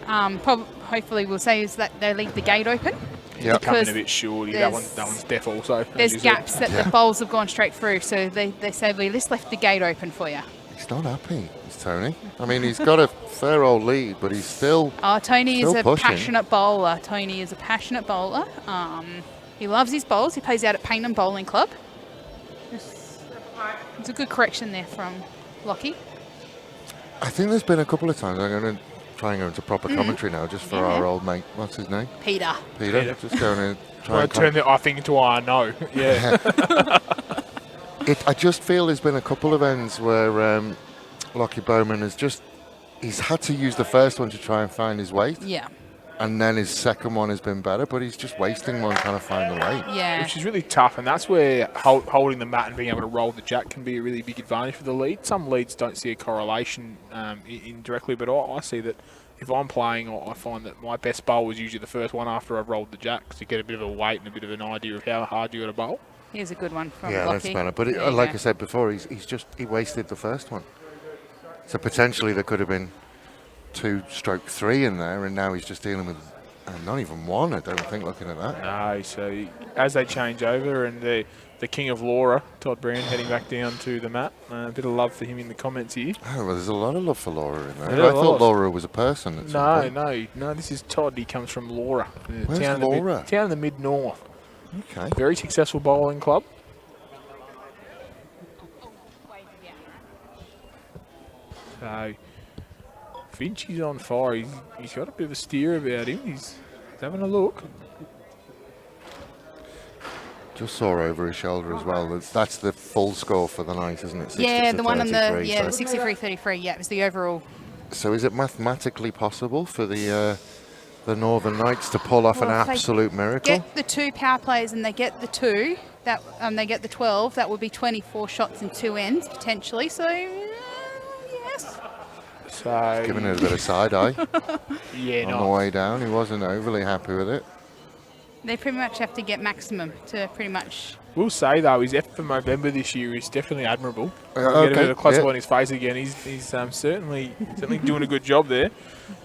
hopefully will say is that they leave the gate open. Yeah, coming a bit shorty. That one's deaf also. There's gaps that the bowls have gone straight through, so they say we just left the gate open for you. He's not happy, is Tony. I mean, he's got a fair old lead, but he's still. Tony is a pushing. passionate bowler. Tony is a passionate bowler. He loves his bowls. He plays out at Payneham Bowling Club. It's a good correction there from Lockie. I think there's been a couple of times. I'm going to try and go into proper commentary now, just for our old mate. What's his name? Peter. Peter. Just going to try Well, and turn the I think into I know. Yeah. I just feel there's been a couple of ends where Lockie Bowman he's had to use the first one to try and find his weight. Yeah. And then his second one has been better, but he's just wasting one trying to find the weight. Yeah. Which is really tough, and that's where holding the mat and being able to roll the jack can be a really big advantage for the lead. Some leads don't see a correlation indirectly, but I see that if I'm playing, I find that my best bowl is usually the first one after I've rolled the jack to get a bit of a weight and a bit of an idea of how hard you got to bowl. Here's a good one from Yeah, Lockie. that's better. But There you like go. I said before, he wasted the first one. So potentially there could have been 2/3 in there, and now he's just dealing with not even one, I don't think, looking at that. No, so as they change over, and the King of Laura, Todd Brown, heading back down to the mat. A bit of love for him in the comments here. Oh, well, there's a lot of love for Laura in there. Yeah, I thought Laura was a person. At some point. No, this is Todd. He comes from Laura. Where's town Laura? Town in the mid-north. Okay. Very successful bowling club. So, Finchie's on fire. He's got a bit of a steer about him. He's having a look. Just saw over his shoulder as well. That's the full score for the night, isn't it? Yeah, 60 the to one on the 33, so- 63-33. Yeah, it was the overall. So is it mathematically possible for the Northern Knights to pull off an Well, if they absolute miracle? Get the 2 power plays and they get the 2. That they get the 12. That would be 24 shots in 2 ends potentially. So yes. So Giving it a bit of side eye. Yeah, On the way down, he wasn't overly happy with it. They pretty much have to get maximum to pretty much. We'll say though, his effort for November this year is definitely admirable. Get a okay, bit of close up yeah. on his face again. He's certainly doing a good job there.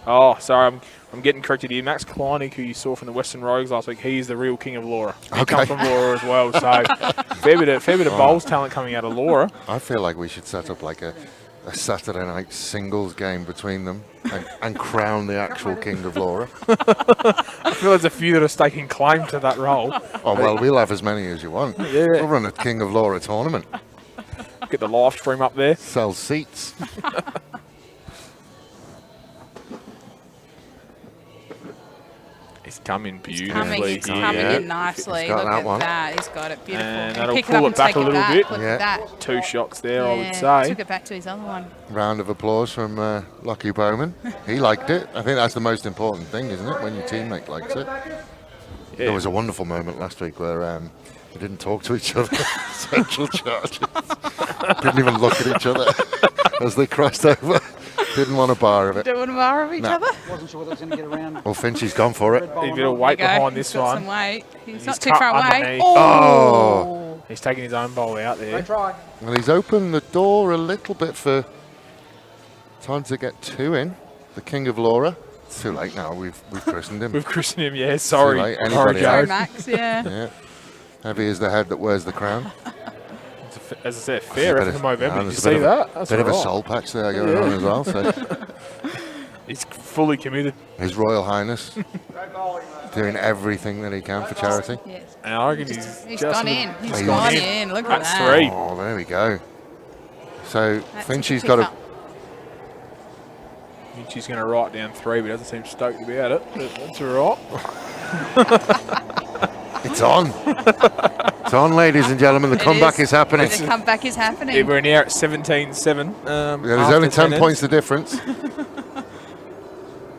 Oh, sorry, I'm getting corrected here. Max Kleinig, who you saw from the Western Rogues last week, he's the real King of Laura. He Okay. comes from Laura as well. So fair bit of bowls talent coming out of Laura. I feel like we should set up like a Saturday night singles game between them and crown the actual King of Laura. I feel there's a few that are staking claim to that role. Oh, well, we'll have as many as you want. Yeah. We'll run a King of Laura tournament. Get the live stream up there. Sell seats. It's coming beautifully. It's coming in nicely. He's got Look that at one. that. He's got it beautiful. And And that'll pick pull up it and back take a little back. bit. Look Yeah. at that. 2 shots there, I would Yeah, say. took it back to his other one. Round of applause from Lockie Bowman. He liked it. I think that's the most important thing, isn't it, when your teammate likes it? There was a wonderful moment last week where they didn't talk to each other. Central charges. Didn't even look at each other as they crossed over. Didn't want a bar of it. Don't want to borrow each No. other. Wasn't sure whether I was going to get around. Well, Finchie's gone for it. A bit of weight There you go. behind He's this got one. some weight. He's not He's too cut far away. underneath. Oh. He's taking his own bowl out there. Try. Well, he's opened the door a little bit for time to get 2 in. The King of Laura. It's too late now. We've christened him. We've christened him, yeah. Sorry. late. Sorry, Anybody Sorry, Jared. Max. Yeah. Yeah. Heavy is the head that wears the crown. As I said, fair effort from November. Did you there's a see bit of that? That's bit of a all right. soul patch there going on as well. So He's fully committed. His Royal Highness doing everything that he can for charity. Yes. And I reckon He's just gone in. He's He's gone in. in. Look at That's that. 3. Oh, there we go. So That's Finchie's a got pick-up. She's going to write down 3, but doesn't seem stoked about it. But that's all right. It's on. It's on, ladies and gentlemen. The It comeback is. is happening. The comeback is happening. Yeah, we're now at 17-7. Yeah, there's only 10 points the difference.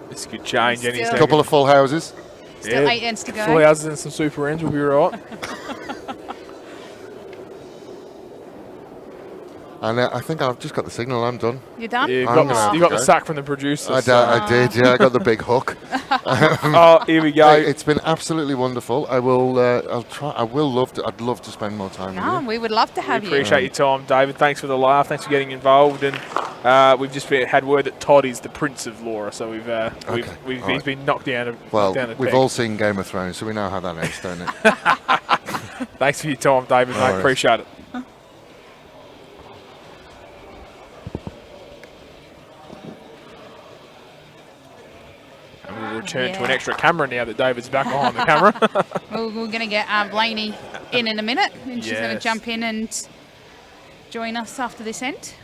This could change any Still- second. Couple of full houses. Still 8 ends to go. Full houses and some super ends will be right. And I think I've just got the signal. I'm done. You done? Yeah, you I'm got, gonna have you to got the go. sack from the producer. I did, yeah. I got the big hook. Oh, here we go. Hey, it's been absolutely wonderful. I will. I'll try. I will love to. I'd love to spend more time No, with you. we would love to have We you. appreciate your time, David. Thanks for the laugh. Thanks for getting involved. And we've just had word that Todd is the Prince of Laura, so we've Okay, he's all right. been knocked down. Well, knocked down a we've peg. all seen Game of Thrones, so we know how that ends, don't it? Thanks for your time, David. No Mate, worries. appreciate it. And we'll return to an Yeah. extra camera now that David's back behind the camera. We're going to get Blaney in a minute, and she's going to Yes. jump in and join us after this end.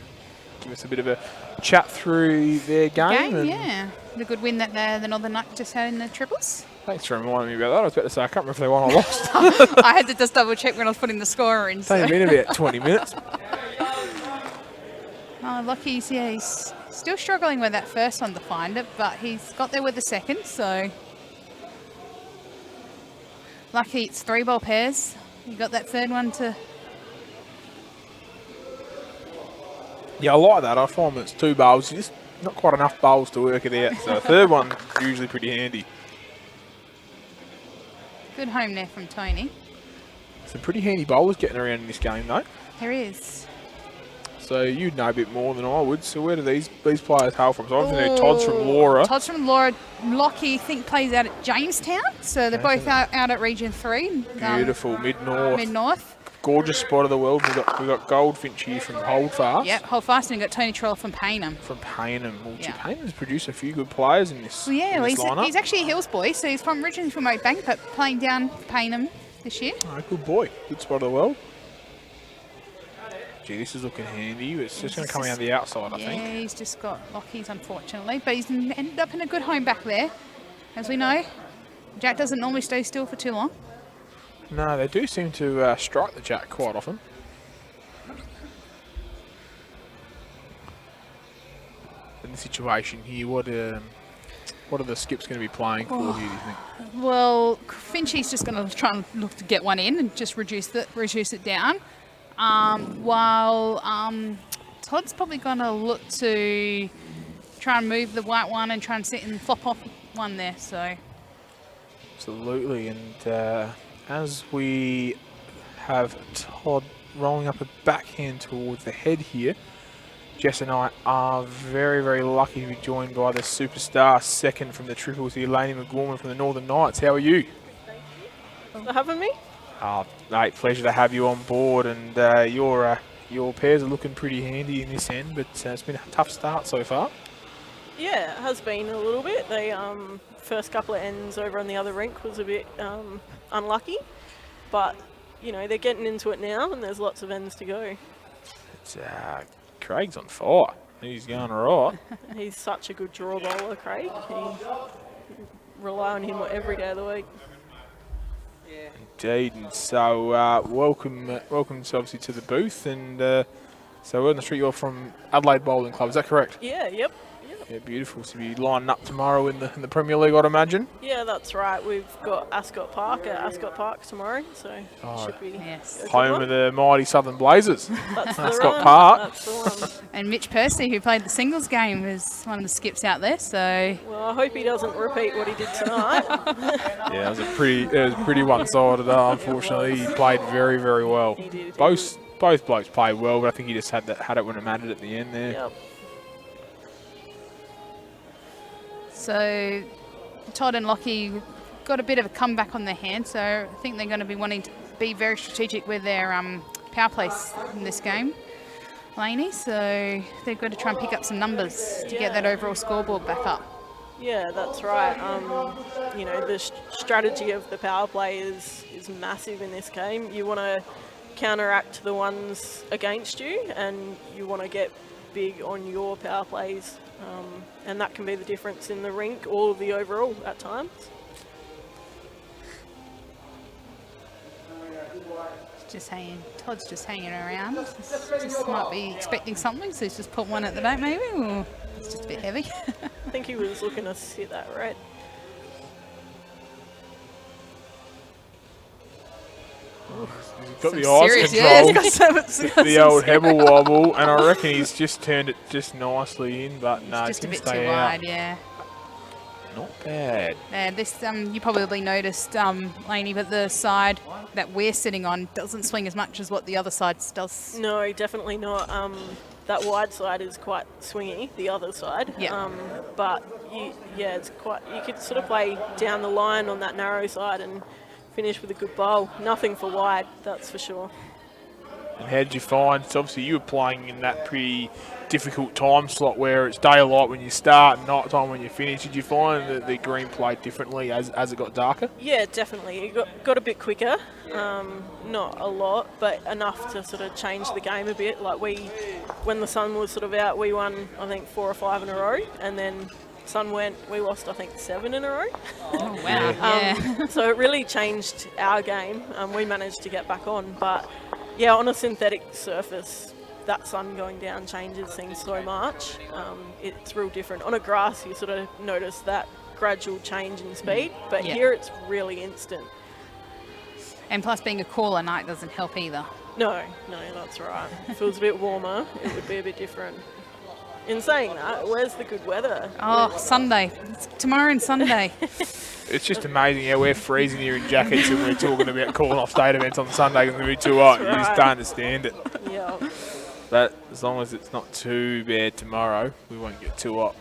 Give us a bit of a chat through their game. And yeah. The good win that the Northern Knights just had in the triples. thanks for reminding me about that. I was about to say, I can't remember if they won or lost. I had to just double check when I was putting the score in. It's only been about 20 minutes. Oh, Lockie's, yeah, he's still struggling with that first one to find it, but he's got there with the second, so. Lucky it's 3 ball pairs. You got that third one to. Yeah, I like that. I find when it's 2 bowls, just not quite enough bowls to work it out. So a third one's usually pretty handy. Good home there from Tony. Some pretty handy bowlers getting around in this game, though. There is. So you'd know a bit more than I would. So where do these players hail from? So obviously Todd's from Laura. Todd's from Laura. Lockie, I think, plays out at Jamestown. So they're both out at Region 3. Beautiful, mid-north. Mid-north. Gorgeous spot of the world. We've got Goldfinch here from Holdfast. Yep, Holdfast, and we've got Tony Troll from Paynham. From Paynham. Well, Yeah. Paynham's produced a few good players in this, Well, yeah, in well, this lineup. he's actually a Hills boy, so he's originally from Oakbank, but playing down Paynham this year. Oh, good boy. Good spot of the world. Gee, this is looking handy. It's just going to come out the outside, I think. Yeah, he's just got Lockie's, unfortunately, but he's ended up in a good home back there. As we know, Jack doesn't normally stay still for too long. No, they do seem to strike the jack quite often. In the situation here, what are the skips going to be playing for here, do you think? Well, Finchie's just going to try and look to get one in and just reduce it down. While Todd's probably going to look to try and move the white one and try and sit and flop off one there. So Absolutely, and as we have Todd rolling up a backhand towards the head here, Jess and I are very, very lucky to be joined by the superstar second from the triples here, Lainey McGorman from the Northern Knights. How are you? Thanks for having me. Mate, pleasure to have you on board, and your pairs are looking pretty handy in this end, but it's been a tough start so far. Yeah, it has been a little bit. They first couple of ends over on the other rink was a bit unlucky, but you know they're getting into it now, and there's lots of ends to go. It's, Craig's on fire. He's going all right. He's such a good draw bowler, Craig. Rely on him every day of the week. Indeed, and so welcome obviously to the booth, and so we're on the street. You're from Adelaide Bowling Club, is that correct? Yeah, yep. Yeah, beautiful. To be lining up tomorrow in the Premier League, I'd imagine. Yeah, that's right. We've got Ascot Park at Ascot Park tomorrow, so should be a good home one. of the mighty Southern Blazers. That's the Ascot one. Park. That's the one. And Mitch Percy, who played the singles game, was one of the skips out there. So Well, I hope he doesn't repeat what he did tonight. Yeah, it was pretty one-sided. Unfortunately, he played very, very well. He did. Both blokes played well, but I think he just had it when it mattered at the end there. Yep. So Todd and Lockie got a bit of a comeback on their hands, so I think they're going to be wanting to be very strategic with their power plays in this game, Lainey. So they've got to try and pick up some numbers to get that overall scoreboard back up. Yeah, that's right. You know, the strategy of the power play is massive in this game. You want to counteract the ones against you, and you want to get big on your power plays. And that can be the difference in the rink or the overall at times. Todd's just hanging around. Just might be expecting something, so he's just put one at the net maybe, or it's just a bit heavy. I think he was looking to sit that red. He's got Some the ice serious- control, yeah, he's got some the old serious- Hebble wobble, and I reckon he's just turned it just nicely in, but no, Just a it's bit gonna too stay out. wide, yeah. Not bad. This you probably noticed, Lainey, but the side that we're sitting on doesn't swing as much as what the other side does. No, definitely not. That wide side is quite swingy, the other side. Yeah. But it's quite. You could sort of play down the line on that narrow side and finish with a good bowl. Nothing for wide, that's for sure. And how did you find, so obviously you were playing in that pretty difficult time slot where it's daylight when you start and night time when you finish. Did you find that the green played differently as it got darker? Yeah, definitely. It got a bit quicker. Not a lot, but enough to sort of change the game a bit. Like when the sun was sort of out, we won, I think, 4 or 5 in a row. And then sun went, we lost, I think, 7 in a row. Oh, wow. Yeah. So it really changed our game. We managed to get back on. But, yeah, on a synthetic surface, that sun going down changes things so much. It's real different. On a grass, you sort of notice that gradual change in speed, but here it's really instant. And plus being a cooler night doesn't help either. No, that's right. If it was a bit warmer, it would be a bit different. In saying that, where's the good weather? Oh, Sunday. It's tomorrow and Sunday. It's just amazing how we're freezing here in jackets and we're talking about calling off state events on Sunday because it's going to be too hot. You just don't understand it. Yeah. But as long as it's not too bad tomorrow, we won't get too hot.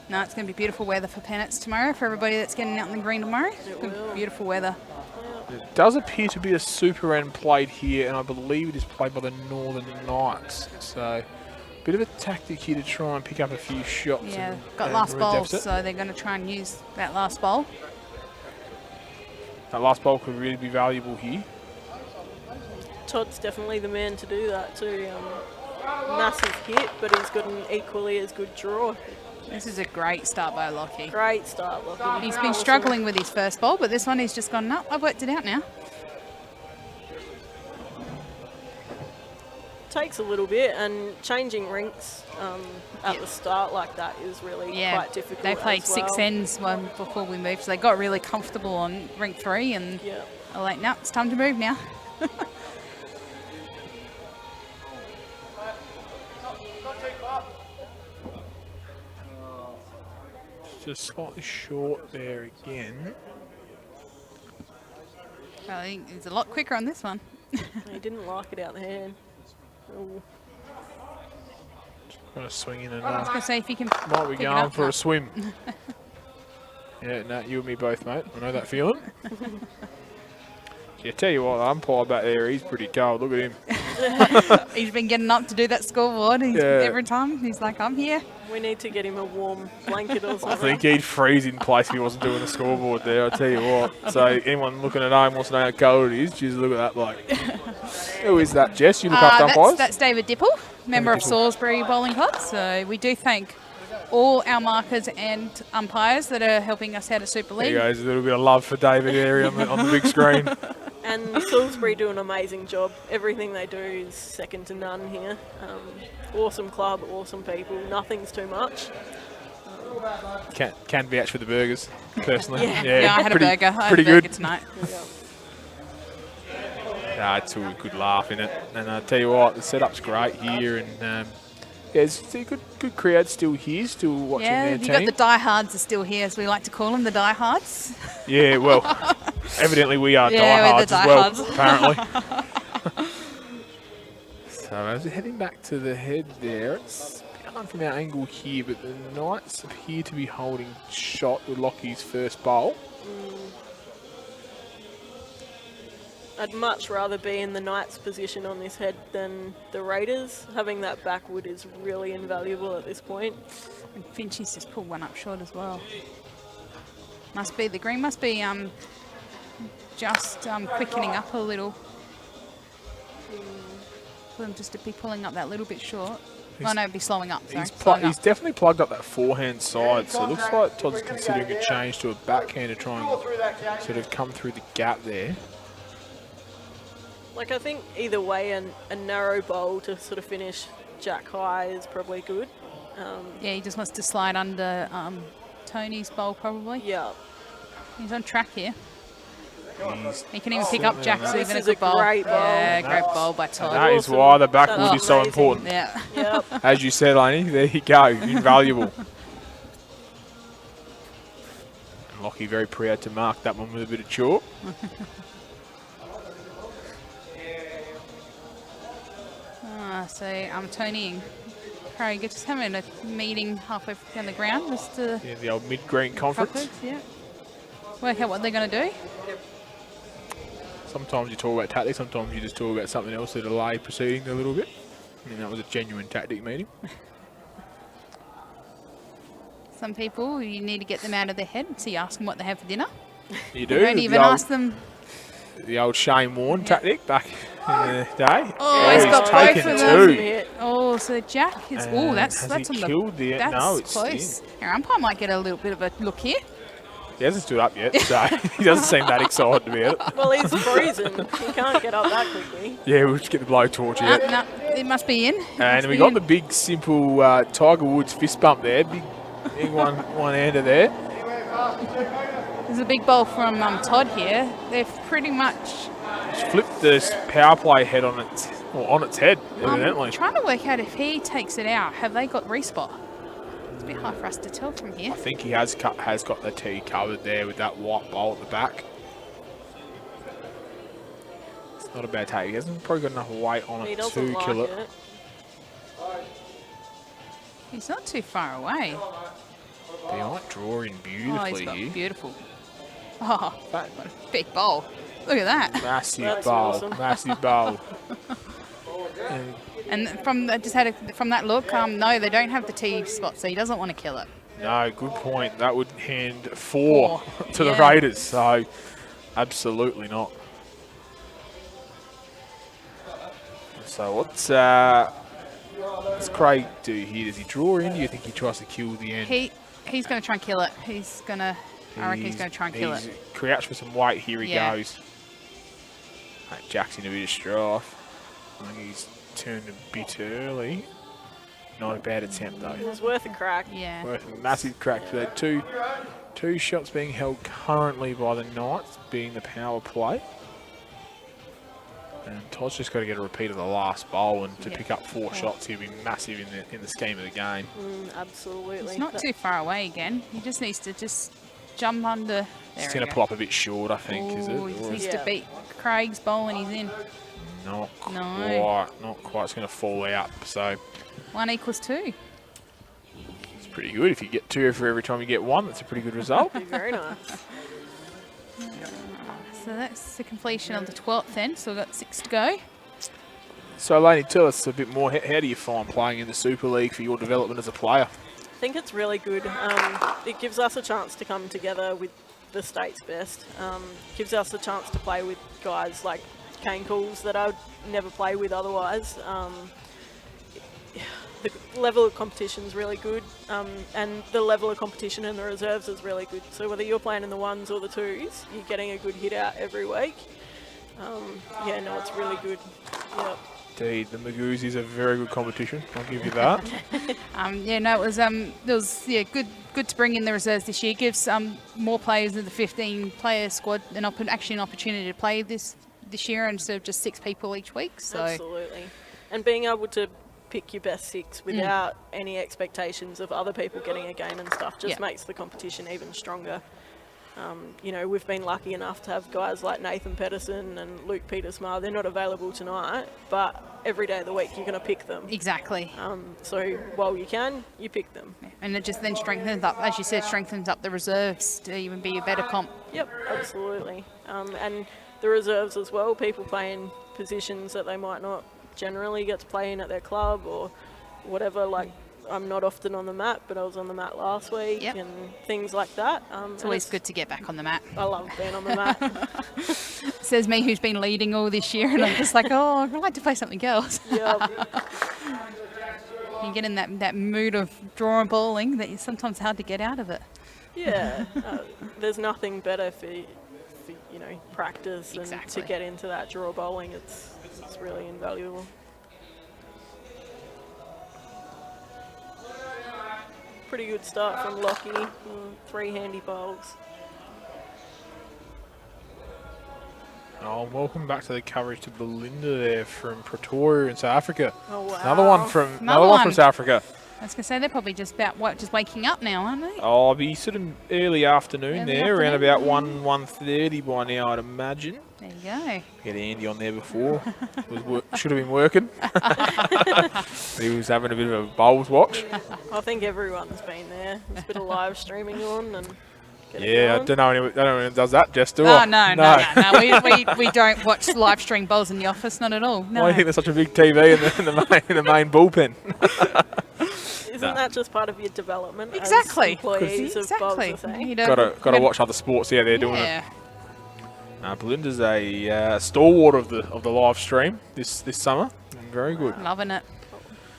No, it's going to be beautiful weather for pennants tomorrow for everybody that's getting out in the green tomorrow. It's going to be beautiful weather. It does appear to be a super end played here, and I believe it is played by the Northern Knights. So, a bit of a tactic here to try and pick up a few shots. Yeah, and, got last bowl, so they're going to try and use that last bowl. That last bowl could really be valuable here. Todd's definitely the man to do that too. Massive hit, but he's got an equally as good draw. This is a great start by Lockie. Great start, Lockie. He's been struggling with his first bowl, but this one he's just gone, no, I've worked it out now. Takes a little bit, and changing rinks at the start like that is really quite difficult. They played as well. 6 ends before we moved, so they got really comfortable on rink 3, and they're like, no, it's time to move now. Just slightly short there again. I think he's a lot quicker on this one. He didn't like it out the hand. Ooh. Kind of swinging and I was going to say, if you can might be pick it going up, for a swim. Yeah, Nat, you and me both, mate. I know that feeling. Yeah, tell you what, the umpire back there, he's pretty cold. Look at him. He's been getting up to do that scoreboard. Every time he's like, I'm here. We need to get him a warm blanket or something. I think he'd freeze in place if he wasn't doing the scoreboard there, I tell you what. So anyone looking at home wants to know how cold it is, just look at that bloke. Who is that, Jess? You look after umpires? That's David Dipple, member of Salisbury Bowling Club. So we do thank all our markers and umpires that are helping us out at Super League. There goes a little bit of love for David there on the big screen. And Salisbury do an amazing job. Everything they do is second to none here. Awesome club, awesome people. Nothing's too much. Can vouch for the burgers, personally. Yeah, I had a burger. I had Pretty a burger good tonight. It's a good laugh in it. And I tell you what, the setup's great here, and it's a good crowd still here, still watching their team. Yeah, you got the diehards are still here, as we like to call them, the diehards. Yeah, well, evidently we are diehards as well, apparently. So as we're heading back to the head there, it's hard from our angle here, but the Knights appear to be holding shot with Lockie's first bowl. I'd much rather be in the Knights' position on this head than the Raiders. Having that backwood is really invaluable at this point. And Finchie's just pulled one up short as well. The green must be just quickening up a little. For them just to be pulling up that little bit short. Oh no, it'd be slowing up. Sorry. He's definitely plugged up that forehand side, so it looks like Todd's considering a change to a backhand to try and sort of come through the gap there. Like, I think either way, a narrow bowl to sort of finish jack high is probably good. Yeah, he just wants to slide under Tony's bowl probably. Yeah. He's on track here. He can even pick up Jack's even a good good bowl. Great bowl. Yeah, great bowl by Todd. And that is why the backwood is so important. Yeah. Yep. As you said, Lainey, there you go, invaluable. And Lockie very proud to mark that one with a bit of chalk. So Tony and Craig are just having a meeting halfway down the ground. Just to the old mid-green conference. Yeah. Work out what they're going to do. Sometimes you talk about tactics, sometimes you just talk about something else to delay proceedings a little bit. I mean, that was a genuine tactic meeting. Some people, you need to get them out of their head, so you ask them what they have for dinner. You do. You don't even ask them. The old Shane Warne tactic back in the day. Oh, he's got both taken of them. two. Oh, so Jack is. Oh, that's has on he the. killed the? That's No, it's close. in. Our umpire might get a little bit of a look here. He hasn't stood up yet, so he doesn't seem that excited about it. Well, he's freezing. He can't get up that quickly. Yeah, we'll just get the blowtorch out. No, it must be in. And we got the big, simple Tiger Woods fist bump there. Big one-hander there. There's a big bowl from Todd here. They've pretty much Flipped this power play head on its head, evidently. trying to work out if he takes it out. Have they got respot? It's a bit hard for us to tell from here. I think he has got the tee covered there with that white bowl at the back. It's not a bad take. He hasn't probably got enough weight on He it doesn't to like kill it. it. He's not too far away. He might draw in Oh, beautifully he's got here. beautiful. Oh, what a big bowl. Look at that. Massive That's bowl, awesome. massive bowl. And from that look, no, they don't have the tee spot, so he doesn't want to kill it. No, good point. That would hand four to the Yeah. Raiders, so absolutely not. So what's Craig do here? Does he draw in? Do you think he tries to kill the end? He's going to try and kill it. I reckon he's going to try and kill it. Crouched for some weight. Here he Yeah. goes. Jack's in a bit of strife. I think he's turned a bit early. Not a bad attempt though. It was worth a crack. Yeah. Worth a massive crack for that. Two shots being held currently by the Knights, being the power play. And Todd's just got to get a repeat of the last bowl, and to pick up 4 shots, he'll be massive in the scheme of the game. Absolutely. He's not too far away again. He just needs to jump under. It's going to pull up a bit short, I think, is it? He Or needs is to beat Craig's bowl and he's in. not No. quite. It's going to fall out. So 1 equals 2. it's pretty good. If you get 2 for every time you get 1, that's a pretty good result. Very nice. So that's the completion of the 12th then. So we've got 6 to go. So, Laney, tell us a bit more. How do you find playing in the Super League for your development as a player? I think it's really good. It gives us a chance to come together with the state's best. Gives us a chance to play with guys like Kane Cools that I would never play with otherwise. The level of competition is really good, and the level of competition in the reserves is really good. So whether you're playing in the 1s or the 2s, you're getting a good hit out every week. Yeah, no, it's really good. Yep. Indeed, the Magoos is a very good competition. I'll give you that. It was good to bring in the reserves this year. Gives more players in the 15-player squad an opportunity to play this year instead of just 6 people each week. So Absolutely, and being able to pick your best 6 without any expectations of other people getting a game and stuff just makes the competition even stronger. We've been lucky enough to have guys like Nathan Pedersen and Luke Petersmar. They're not available tonight, but every day of the week you're going to pick them. Exactly. So while you can, you pick them. And it just then strengthens up, as you said, strengthens up the reserves to even be a better comp. Yep, absolutely. And the reserves as well, people playing positions that they might not generally get to play in at their club or whatever. Like, I'm not often on the mat, but I was on the mat last week and things like that. It's always good to get back on the mat. I love being on the mat. Says me, who's been leading all this year, and I'm just like, oh, I'd like to play something else. Yep. You get in that mood of draw and bowling that is sometimes hard to get out of it. Yeah, there's nothing better for practice and Exactly. to get into that draw bowling. It's really invaluable. Pretty good start from Lockie. 3 handy bowls. Oh, welcome back to the coverage to Belinda there from Pretoria in South Africa. Oh, wow. Another one from South Africa. I was going to say, they're probably just waking up now, aren't they? Oh, I'll be sort of early afternoon Early there, around afternoon. about 1:30 by now, I'd imagine. There you go. Get Andy on there before. Should have been working. He was having a bit of a bowls watch. I think everyone's been there. There's a bit of live streaming on, and Get Yeah, I it don't know anyone who does that, Jess, do Oh, I? no. We don't watch live stream bowls in the office, not at all. No. Why do you think there's such a big TV in the main bullpen? Isn't that just part of your development Exactly. as employees of bowls, I think? Got to watch other sports out there doing it. Belinda's a stalwart of the live stream this summer. Very good. Loving it.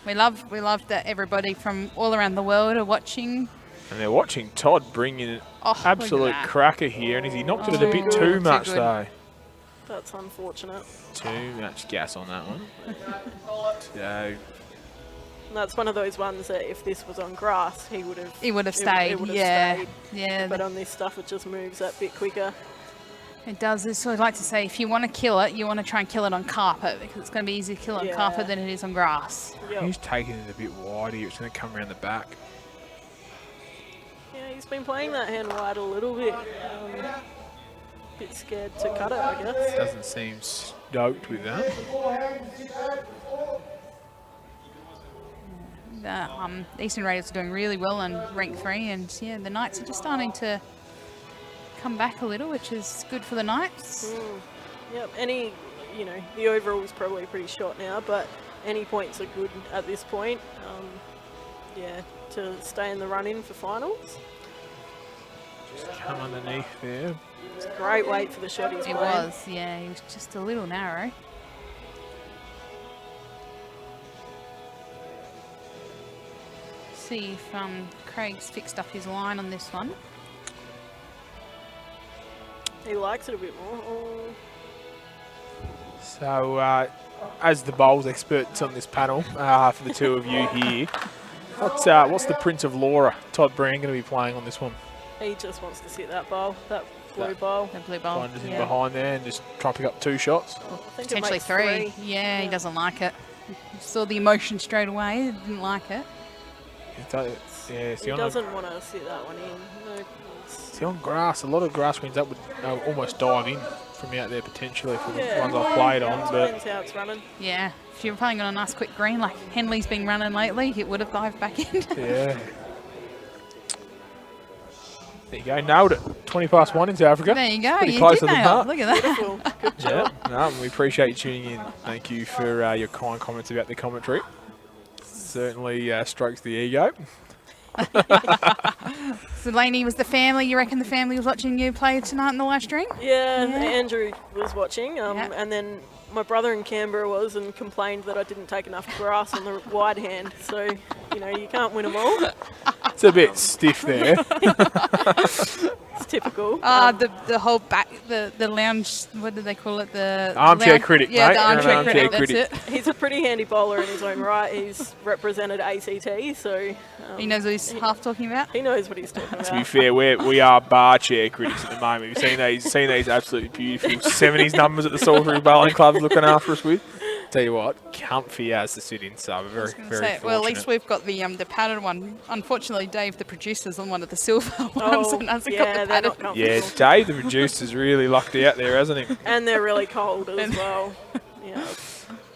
We love that everybody from all around the world are watching. And they're watching Todd bring in an absolute cracker here, and he knocked it a bit too much though. That's unfortunate. Too much gas on that one. So. And that's one of those ones that if this was on grass, he would have stayed. It would have Yeah. stayed. Yeah. But on this stuff, it just moves that bit quicker. It does. So I'd like to say, if you want to kill it, you want to try and kill it on carpet, because it's going to be easier to kill it on carpet than it is on grass. Yep. He's taking it a bit wide here. It's going to come around the back. Yeah, he's been playing that hand wide a little bit. Bit scared to cut it, I guess. Doesn't seem stoked with that. The Eastern Raiders are doing really well in rank 3, and yeah, the Knights are just starting to come back a little, which is good for the Knights. Yep, the overall is probably pretty short now, but any points are good at this point. To stay in the run-in for finals. Just come underneath there. It's a great weight for the shot he's It playing. was, yeah, he was just a little narrow. See if Craig's fixed up his line on this one. He likes it a bit more. So, as the bowls experts on this panel, for the two of you here, what's the Prince of Laura, Todd Brand, going to be playing on this one? He just wants to sit that bowl, that blue bowl. The blue bowl. Plunges in behind there and just try to pick up 2 shots. Potentially 3. Yeah, he doesn't like it. He saw the emotion straight away. He didn't like it. He doesn't want to sit that one in. No. See, on grass, a lot of grass greens that would almost dive in from out there potentially for the ones I've played on. But depends how it's running. Yeah, if you're playing on a nice quick green like Henley's been running lately, it would have dived back in. Yeah. There you go, nailed it. 20 past 1 in South Africa. There you go, Pretty you close did to the nail mark. it. Look at that. Good job. Yeah, we appreciate you tuning in. Thank you for your kind comments about the commentary. Certainly strokes the ego. So Lainey, was the family, you reckon the family was watching you play tonight in the live stream? Yeah, Andrew was watching, and then my brother in Canberra was and complained that I didn't take enough grass on the wide hand. So, you can't win them all. It's a bit stiff there. It's typical. The whole back, the lounge, what do they call it? The armchair lounge, critic, yeah, mate. the armchair critic, critic. that's it. He's a pretty handy bowler in his own right. He's represented ACT, so... he knows what he's half talking about? He knows what he's talking about. To be fair, we are bar chair critics at the moment. We've seen these absolutely beautiful 70s numbers at the Salisbury Bowling Club's looking after us with. Tell you what, comfy as to sit in, so we're very fortunate. Well, at least we've got the padded one. Unfortunately, Dave, the producer's on one of the silver ones, and hasn't got the padded. Yeah, Dave, the producer's really lucked out there, hasn't he? And they're really cold as well. Yeah.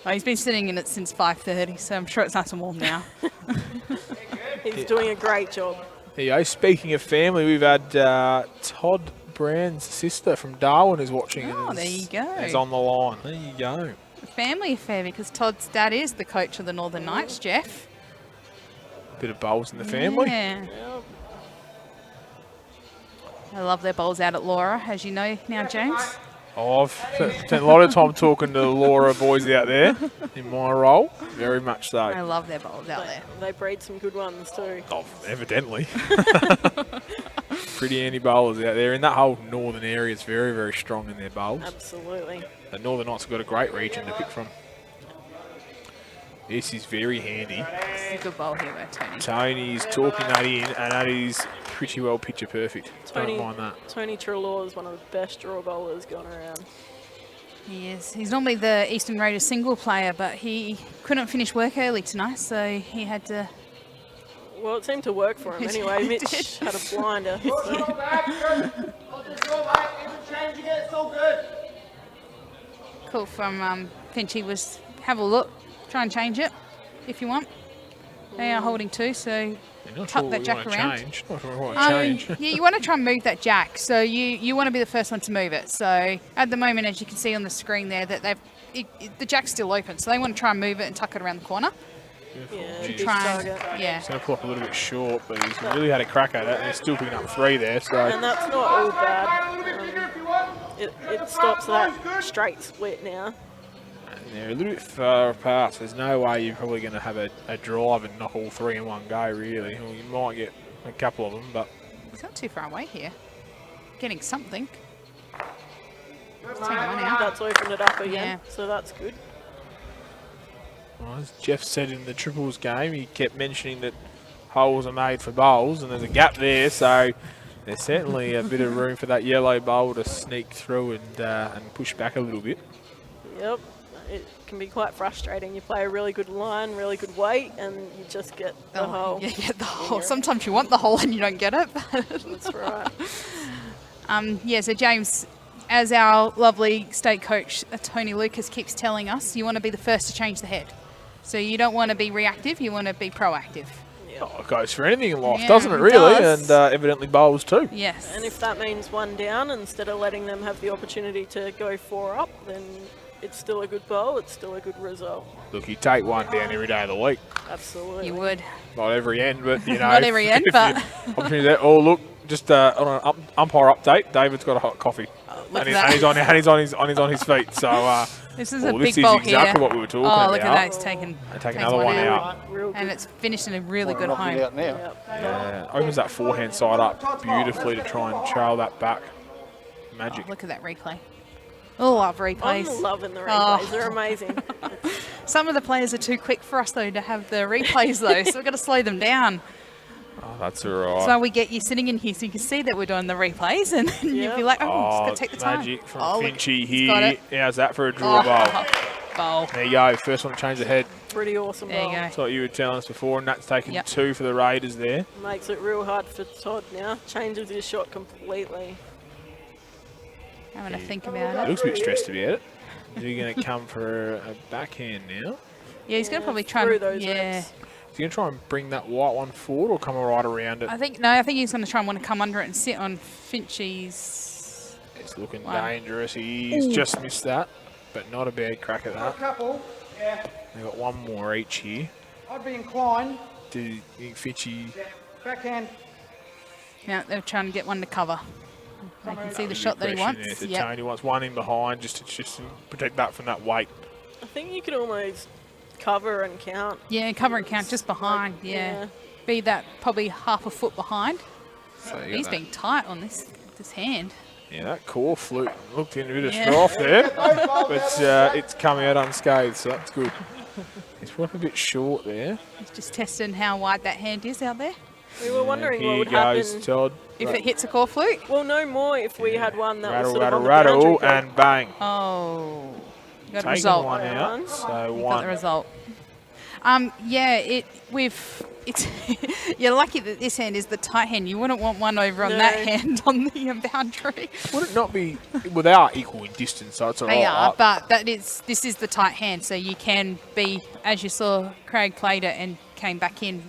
Oh, he's been sitting in it since 5:30, so I'm sure it's nice and warm now. He's doing a great job. There you go. Speaking of family, we've had Todd Brand's sister from Darwin is watching. Oh, there you go. Is on the line. There you go. A family affair, because Todd's dad is the coach of the Northern Knights, Jeff. Bit of bowls in the family. Yeah. I love their bowls out at Laura, as you know now, James. I've spent a lot of time talking to the Laura boys out there in my role. Very much so. I love their bowls out there. They breed some good ones too. Oh, evidently. Pretty handy bowlers out there. And that whole northern area is very, very strong in their bowls. Absolutely. The Northern Knights have got a great region to pick from. This is very handy. It's a good bowl here, Tony. Tony's talking that in, and that is pretty well picture perfect. Tony, Don't mind that. Tony Trelaw is one of the best draw bowlers going around. He is. He's normally the Eastern Raiders single player, but he couldn't finish work early tonight, so he had to... Well, it seeed to work for him anyway. Mitch had a blinder. Cool from Finchy was have a look, try and change it if you want. They are holding 2, so You're not tuck sure that what jack you wanna around. change. Not sure what change. Yeah, you want to try and move that jack. So you want to be the first one to move it. So at the moment, as you can see on the screen there, that the jack's still open. So they want to try and move it and tuck it around the corner. Yeah, To big try and, target. yeah. He's going to pull up a little bit short, but he's really had a crack at it, and he's still picking up 3 there. So And that's not all bad. It stops that straight split now. they're a little bit far apart, so there's no way you're probably going to have a drive and knock all 3 in one go, really. Well, you might get a couple of them, but He's not too far away here. Getting something. Let's take one out. That's opened it up again, Yeah. so that's good. well, as Jeff said in the triples game, he kept mentioning that holes are made for bowls, and there's a gap there, so there's certainly a bit of room for that yellow bowl to sneak through and push back a little bit. Yep, it can be quite frustrating. You play a really good line, really good weight, and you just get the hole. Yeah, get the hole. Sometimes you want the hole and you don't get it. That's right. Yeah, so James, as our lovely state coach, Tony Lucas, keeps telling us, you want to be the first to change the head. So you don't want to be reactive, you want to be proactive. Oh, it goes for anything in life, Yeah, doesn't it, it really? does. And evidently bowls too. Yes. And if that means one down, instead of letting them have the opportunity to go 4 up, then it's still a good bowl, it's still a good result. Look, you take one down every day of the week. Absolutely. You would. Not every end, but, you know. Not every end, but... opportunity there. Oh, look, just on an umpire update, David's got a hot coffee. Look And at he's, that. and he's on his feet. So This is oh, a this big bowl is exactly here. what we were talking Oh, about. look at that. It's taken, They take takes another one out. And it's finished in a really good home. Yeah, opens that forehand side up beautifully to try and trail that back. Magic. Oh, look at that replay. Oh, love replays. I'm loving the replays. Oh. They're amazing. Some of the players are too quick for us, though, to have the replays, though, so we've got to slow them down. Oh, that's all right. So we get you sitting in here so you can see that we're doing the replays, and then you'd be like, oh, just got to take the time. Magic from Oh, look, Finchy he's got here. it. How's that for a draw bowl? Bowl. There you go. First one to change the head. Pretty awesome There you bowl. go. That's what you were telling us before, and that's taken Yep. 2 for the Raiders there. Makes it real hard for Todd now. Changes his shot completely. Having to think about He it. looks a bit stressed about it. Is he going to come for a backhand now? Yeah, he's going to probably try through and... those Yeah. reps. Is he going to try and bring that white one forward or come right around it? I think he's going to try and want to come under it and sit on Finchy's... It's looking Wow. dangerous. He's just missed that, but not a bad crack at A that. couple, yeah. They've got one more each here. I'd be inclined. Do you think Finchy... Backhand. Now they're trying to get one to cover. They can see the shot that he wants. There. Yep. Tony wants one in behind just to protect that from that weight. I think you could almost cover and count. Yeah, cover and count just behind. Yeah. Be that probably half a foot behind. So you He's got being tight on this hand. that. Yeah, that core flute looked in a bit of Yeah. strife there, but it's come out unscathed, so that's good. He's probably a bit short there. He's just testing how wide that hand is out there. We were wondering what Here would goes happen. Todd. If it hits a core flute. Well, no more if we had one that was Rattle, sort rattle, of on the rattle, boundary clock. and bang. Oh. You got a Taking result. one out, so You got one. the result. Yeah, it's you're lucky that this hand is the tight hand. You wouldn't want one over on No. that hand on the boundary. Would it not be? Well, they are equal in distance, so it's all right. They are, but this is the tight hand, so you can be, as you saw, Craig played it and came back in.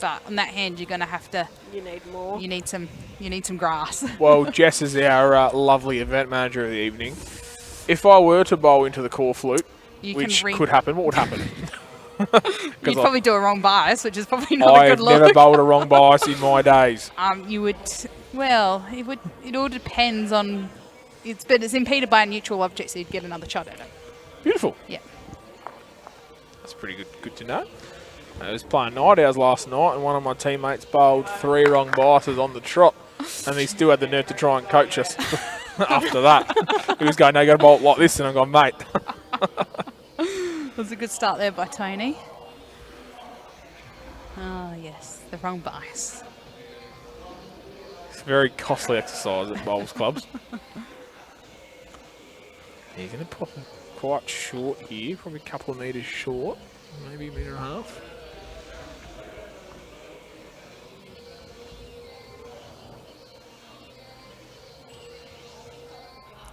But on that hand, you're going to have to. You need more. You need some grass. Well, Jess is our lovely event manager of the evening. If I were to bowl into the core flute, You which can could happen, what would happen? You'd probably do a wrong bias, which is probably not a I've good look. never bowled a wrong bias in my days. You would. Well, it all depends on. But it's impeded by a neutral object, so you'd get another shot at it. Beautiful. Yeah. That's pretty good to know. I was playing night hours last night, and one of my teammates bowled 3 wrong biases on the trot, and he still had the nerve to try and coach us after that. He was going, "No, you got to bowl it like this," and I'm going, "Mate." It was a good start there by Tony. Oh yes, the wrong bias. It's a very costly exercise at bowls clubs. He's going to pop it quite short here, probably a couple of metres short, maybe a metre and a half.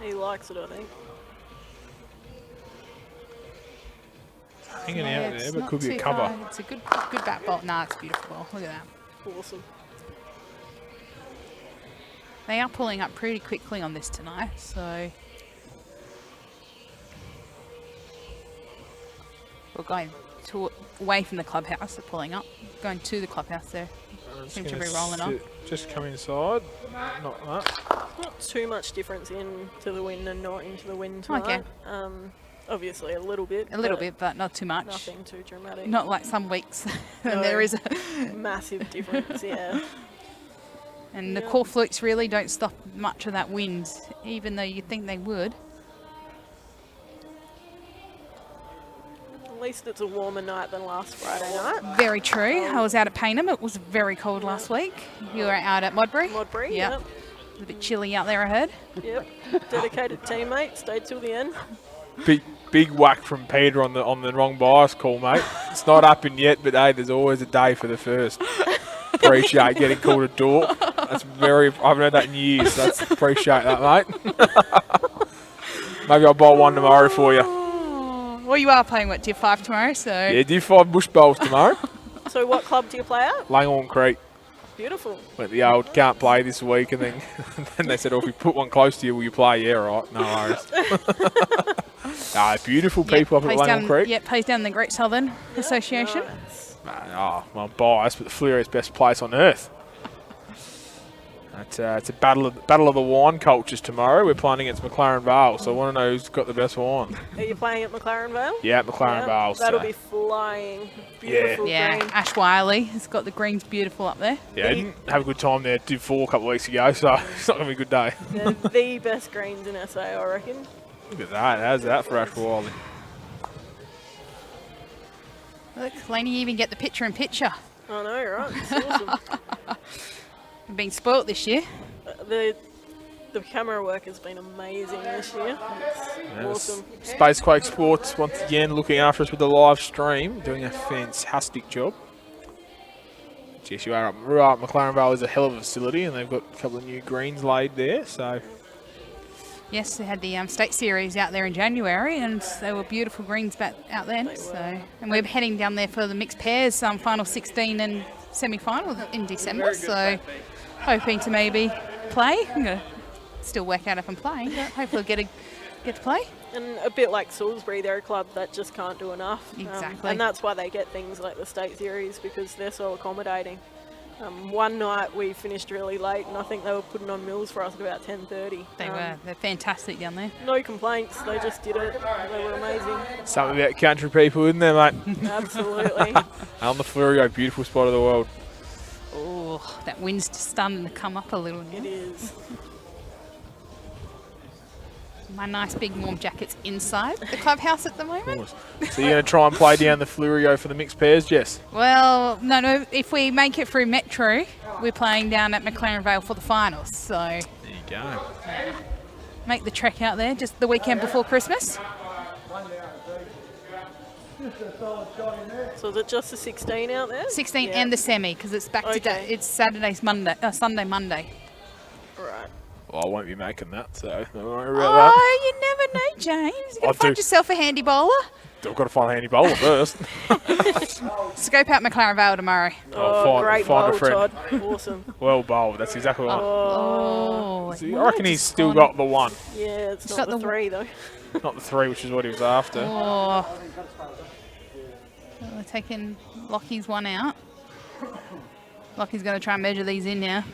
He likes it, I think. Hanging Yeah, out it's there, but not could be a too cover. far. It's a good bat ball. Nah, it's a beautiful ball. Look at that. Awesome. They are pulling up pretty quickly on this tonight, so we're going away from the clubhouse. They're pulling up, going to the clubhouse. There seem to be rolling on. Just come inside. Not that. Not too much difference into the wind and not into the wind tonight. Okay. Obviously a little bit. A little bit, but not too much. Nothing too dramatic. Not like some weeks when No. there is a Massive difference, yeah. And the core flukes really don't stop much of that wind, even though you'd think they would. At least it's a warmer night than last Friday night. Very true. I was out at Paynham. It was very cold last week. You were out at Modbury. Modbury, Yep. yep. It was a bit chilly out there, I heard. Yep. Dedicated teammate, stayed till the end. Big whack from Peter on the wrong bias call, mate. It's not up in yet, but hey, there's always a day for the first. Appreciate getting called a dork. That's very. I haven't heard that in years. So that's appreciate that, mate. Maybe I'll bowl one tomorrow for you. Well, you are playing, what, Tier 5 tomorrow, so... Yeah, Tier 5 bush bowls tomorrow. So what club do you play at? Langhorne Creek. Beautiful. Went the old can't play this week, and then they said, "Oh, if we put one close to you, will you play?" Yeah, right. No worries. Beautiful people up at Langhorne Creek. Yeah, plays down the Great Southern Association. Oh, well, biased, but the Fleurie's best place on earth. It's a battle of the wine cultures tomorrow. We're playing against McLaren Vale, so I want to know who's got the best wine. Are you playing at McLaren Vale? Yeah, McLaren Vale. That'll so. be flying. Beautiful Yeah, green. Ash Wiley has got the greens beautiful up there. Yeah, I didn't have a good time there. Did 4 a couple of weeks ago, so it's not going to be a good day. They're the best greens in SA, I reckon. Look at that. How's that for Ash Wiley? Look, Laney even get the picture-in-picture. I know, right? It's awesome. We've been spoilt this year. The camera work has been amazing this year. It's awesome. Spacequake Sports, once again, looking after us with the live stream, doing a fantastic job. Yes, you are right. McLaren Vale is a hell of a facility, and they've got a couple of new greens laid there. So, Yes, they had the state series out there in January, and they were beautiful greens back out then. So, and we're heading down there for the mixed pairs, final 16 and semi-final in December. So, hoping to maybe play. I'm gonna still work out if I'm playing, but hopefully get to play. And a bit like Salisbury, they're a club that just can't do enough. Exactly. And that's why they get things like the state series, because they're so accommodating. One night we finished really late, and I think they were putting on mills for us at about 10:30. They were. They're fantastic down there. No complaints. They just did it. They were amazing. something about country people, isn't there, mate? Absolutely. On the Flurio, beautiful spot of the world. Oh, that wind's just starting to come up a little now. It is. My nice big warm jacket's inside the clubhouse at the moment. So you're going to try and play down the Flurio for the mixed pairs, Jess? Well, no. If we make it through Metro, we're playing down at McLaren Vale for the finals. So There you go. make the trek out there just the weekend before Christmas. So is it just the 16 out there? 16 Yeah. and the semi, because it's back to it's Sunday, Monday. Right. Well, I won't be making that, so don't worry about Oh, you never know, James. You I gotta find do. yourself a handy bowler. that. I've got to find a handy bowler first. Scope out McLaren Vale tomorrow. Great find a bowl, friend. Todd. Awesome. Well bowled, that's exactly right. Oh, See, I reckon he's still got the one, Yeah, it's He's not got the the 3 though. not the 3, which is what he was after. Oh. We're taking Lockie's one out. Lockie's going to try and measure these in now.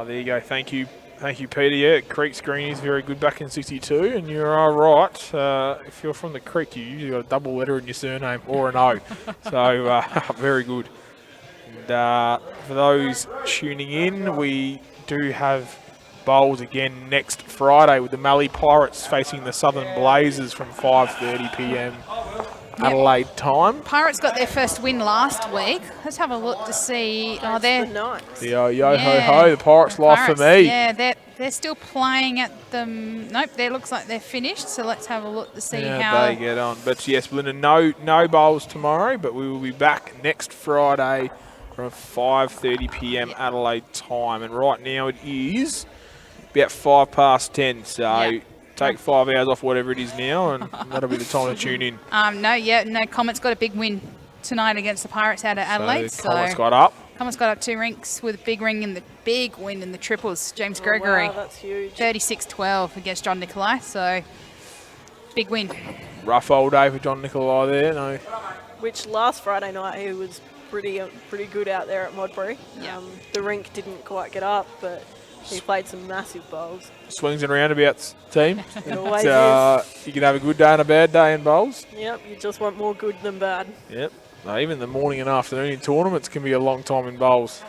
There you go. Thank you, Peter. Yeah, Creek's green is very good back in 62, and you are right. If you're from the Creek, you usually got a double letter in your surname or an O. So very good. And for those tuning in, we do have bowls again next Friday with the Mallee Pirates facing the Southern Blazers from 5:30 p.m. Adelaide time. Pirates got their first win last week. Let's have a look to see. Oh, they're The yo-ho-ho, the Pirates life for me. Yeah, they're still playing at the... Nope, it looks like they're finished. So let's have a look to see how... they get on. But yes, Belinda, no bowls tomorrow, but we will be back next Friday from 5:30 p.m. Adelaide time. And right now it is about 10:05. So take 5 hours off whatever it is now, and that'll be the time to tune in. No, Comet's got a big win. tonight against the Pirates out of Adelaide. So Comet's got up. Comet's got up 2 rinks with a big win in the triples. James Gregory. Wow, that's huge. 36-12 against John Nikolai. So big win. Rough old day for John Nikolai there. No. Which last Friday night he was pretty good out there at Modbury. Yeah. The rink didn't quite get up, but he played some massive bowls. Swings and roundabouts team. It always You can have a good day and a bad day in bowls. Yep, you just want more good than bad. Yep. No, even the morning and afternoon in tournaments can be a long time in bowls.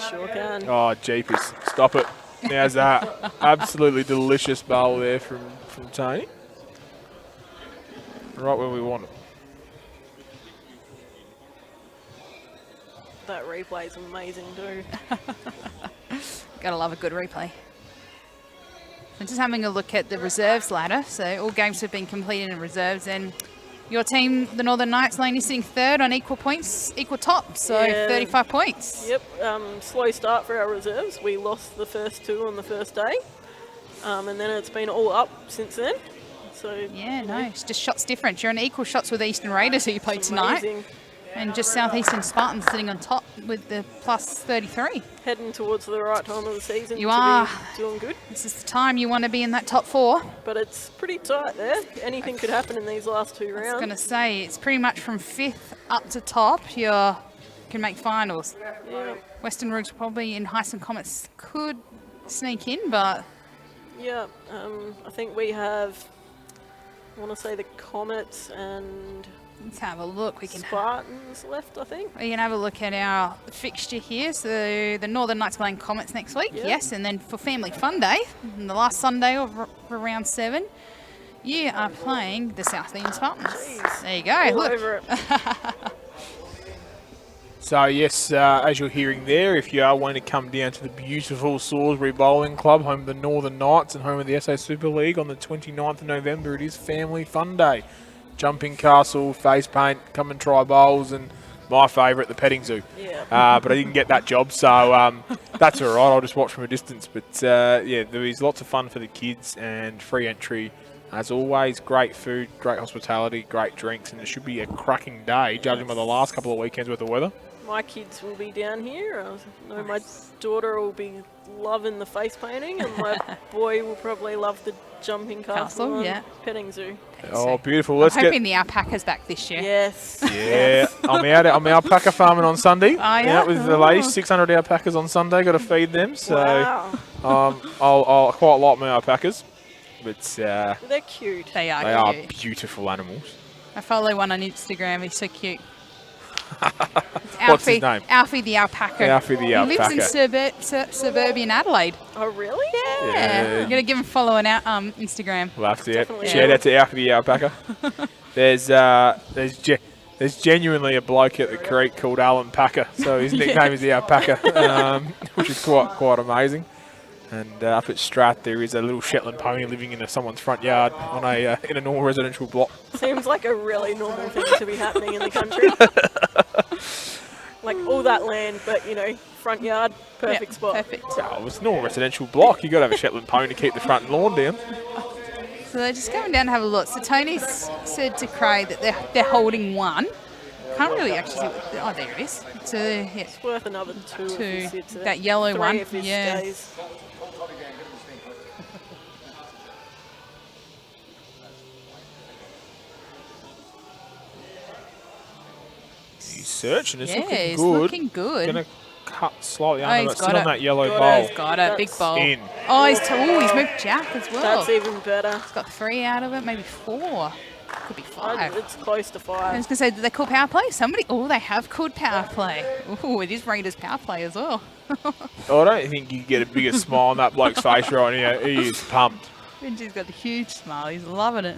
Sure can. Oh, jeepers. Stop it. How's that? Absolutely delicious bowl there from Tony. Right where we want it. That replay's amazing too. Gotta love a good replay. I'm just having a look at the reserves ladder. So all games have been completed in reserves, and your team, the Northern Knights, Lane, is sitting third on equal points, equal top, so Yeah. 35 points. Yep, slow start for our reserves. We lost the first 2 on the first day, and then it's been all up since then. So Yeah, no, it's just shots difference. You're on equal shots with Eastern Raiders, who you played it's tonight, amazing. and just Southeastern Spartans sitting on top with the plus 33. Heading towards the right time of the season. You to are. be doing good, This is the time you want to be in that top 4. but it's pretty tight there. Anything could happen in these last 2 I was rounds. going to say, it's pretty much from 5th up to top, you can make finals. Yeah, Western Rooks probably in Heisen Comets could sneak in, but yeah. I think we have. I want to say the Comets and let's have a look. We can Spartans left, I think. have a look at our fixture here. So the Northern Knights playing Comets next week, Yep. yes, and then for Family Fun Day, on the last Sunday of round 7, you are playing the Southeastern Spartans. Jeez. There you go. All Look. over it. So yes, as you're hearing there, if you are wanting to come down to the beautiful Salisbury Bowling Club, home of the Northern Knights and home of the SA Super League on the 29th of November, it is Family Fun Day. Jumping castle, face paint, come and try bowls, and my favourite, the petting zoo. Yeah. But I didn't get that job, so that's all right. I'll just watch from a distance. But yeah, there is lots of fun for the kids and free entry. As always, great food, great hospitality, great drinks, and it should be a cracking day, judging by the last couple of weekends worth of weather. My kids will be down here. I know my daughter will be loving the face painting, and my boy will probably love the jumping castle and yeah. petting zoo. Oh, beautiful. I'm hoping the alpacas back this year. Yes. Yeah, I'm alpaca farming on Sunday. Oh, yeah? With the ladies, 600 alpacas on Sunday. Got to feed them. So Wow. I'll quite like my alpacas, but They're cute. They are they are cute. beautiful animals. I follow one on Instagram. He's so cute. What's his name? Alfie the alpaca. Alfie the He lives in alpaca. suburban Adelaide. Oh, really? Yeah. I'm going to give him a follow on Instagram. We'll have to Definitely. shout out to Alfie the alpaca. There's genuinely a bloke at the creek called Alan Packer, so his nickname is the alpaca, which is quite amazing. And up at Strath, there is a little Shetland pony living in someone's front yard on in a normal residential block. Seems like a really normal thing to be happening in the country. Like all that land, but front yard, perfect spot. Perfect. Oh, it's a normal residential block. You've got to have a Shetland pony to keep the front lawn down. So they're just going down to have a look. So Tony's said to Craig that they're holding one. Can't really actually see what, oh, there it is. So yeah, It's worth another 2 if he sits there. that yellow 3 one. if he Yeah. stays. He's searching. It's Yeah, looking it's good. looking good. Going to cut slightly Oh, under, he's but got still on it. that yellow Got bowl. it. Got it, big That's bowl. in. Oh, he's moved Jack as well. That's even better. He's got 3 out of it, maybe 4. Could be 5. It's close to I 5. was going to say, did they call power play? They have called power play. Oh, it is Raiders power play as well. Oh, I don't think you can get a bigger smile on that bloke's face right now. He is pumped. Benji's got a huge smile. He's loving it.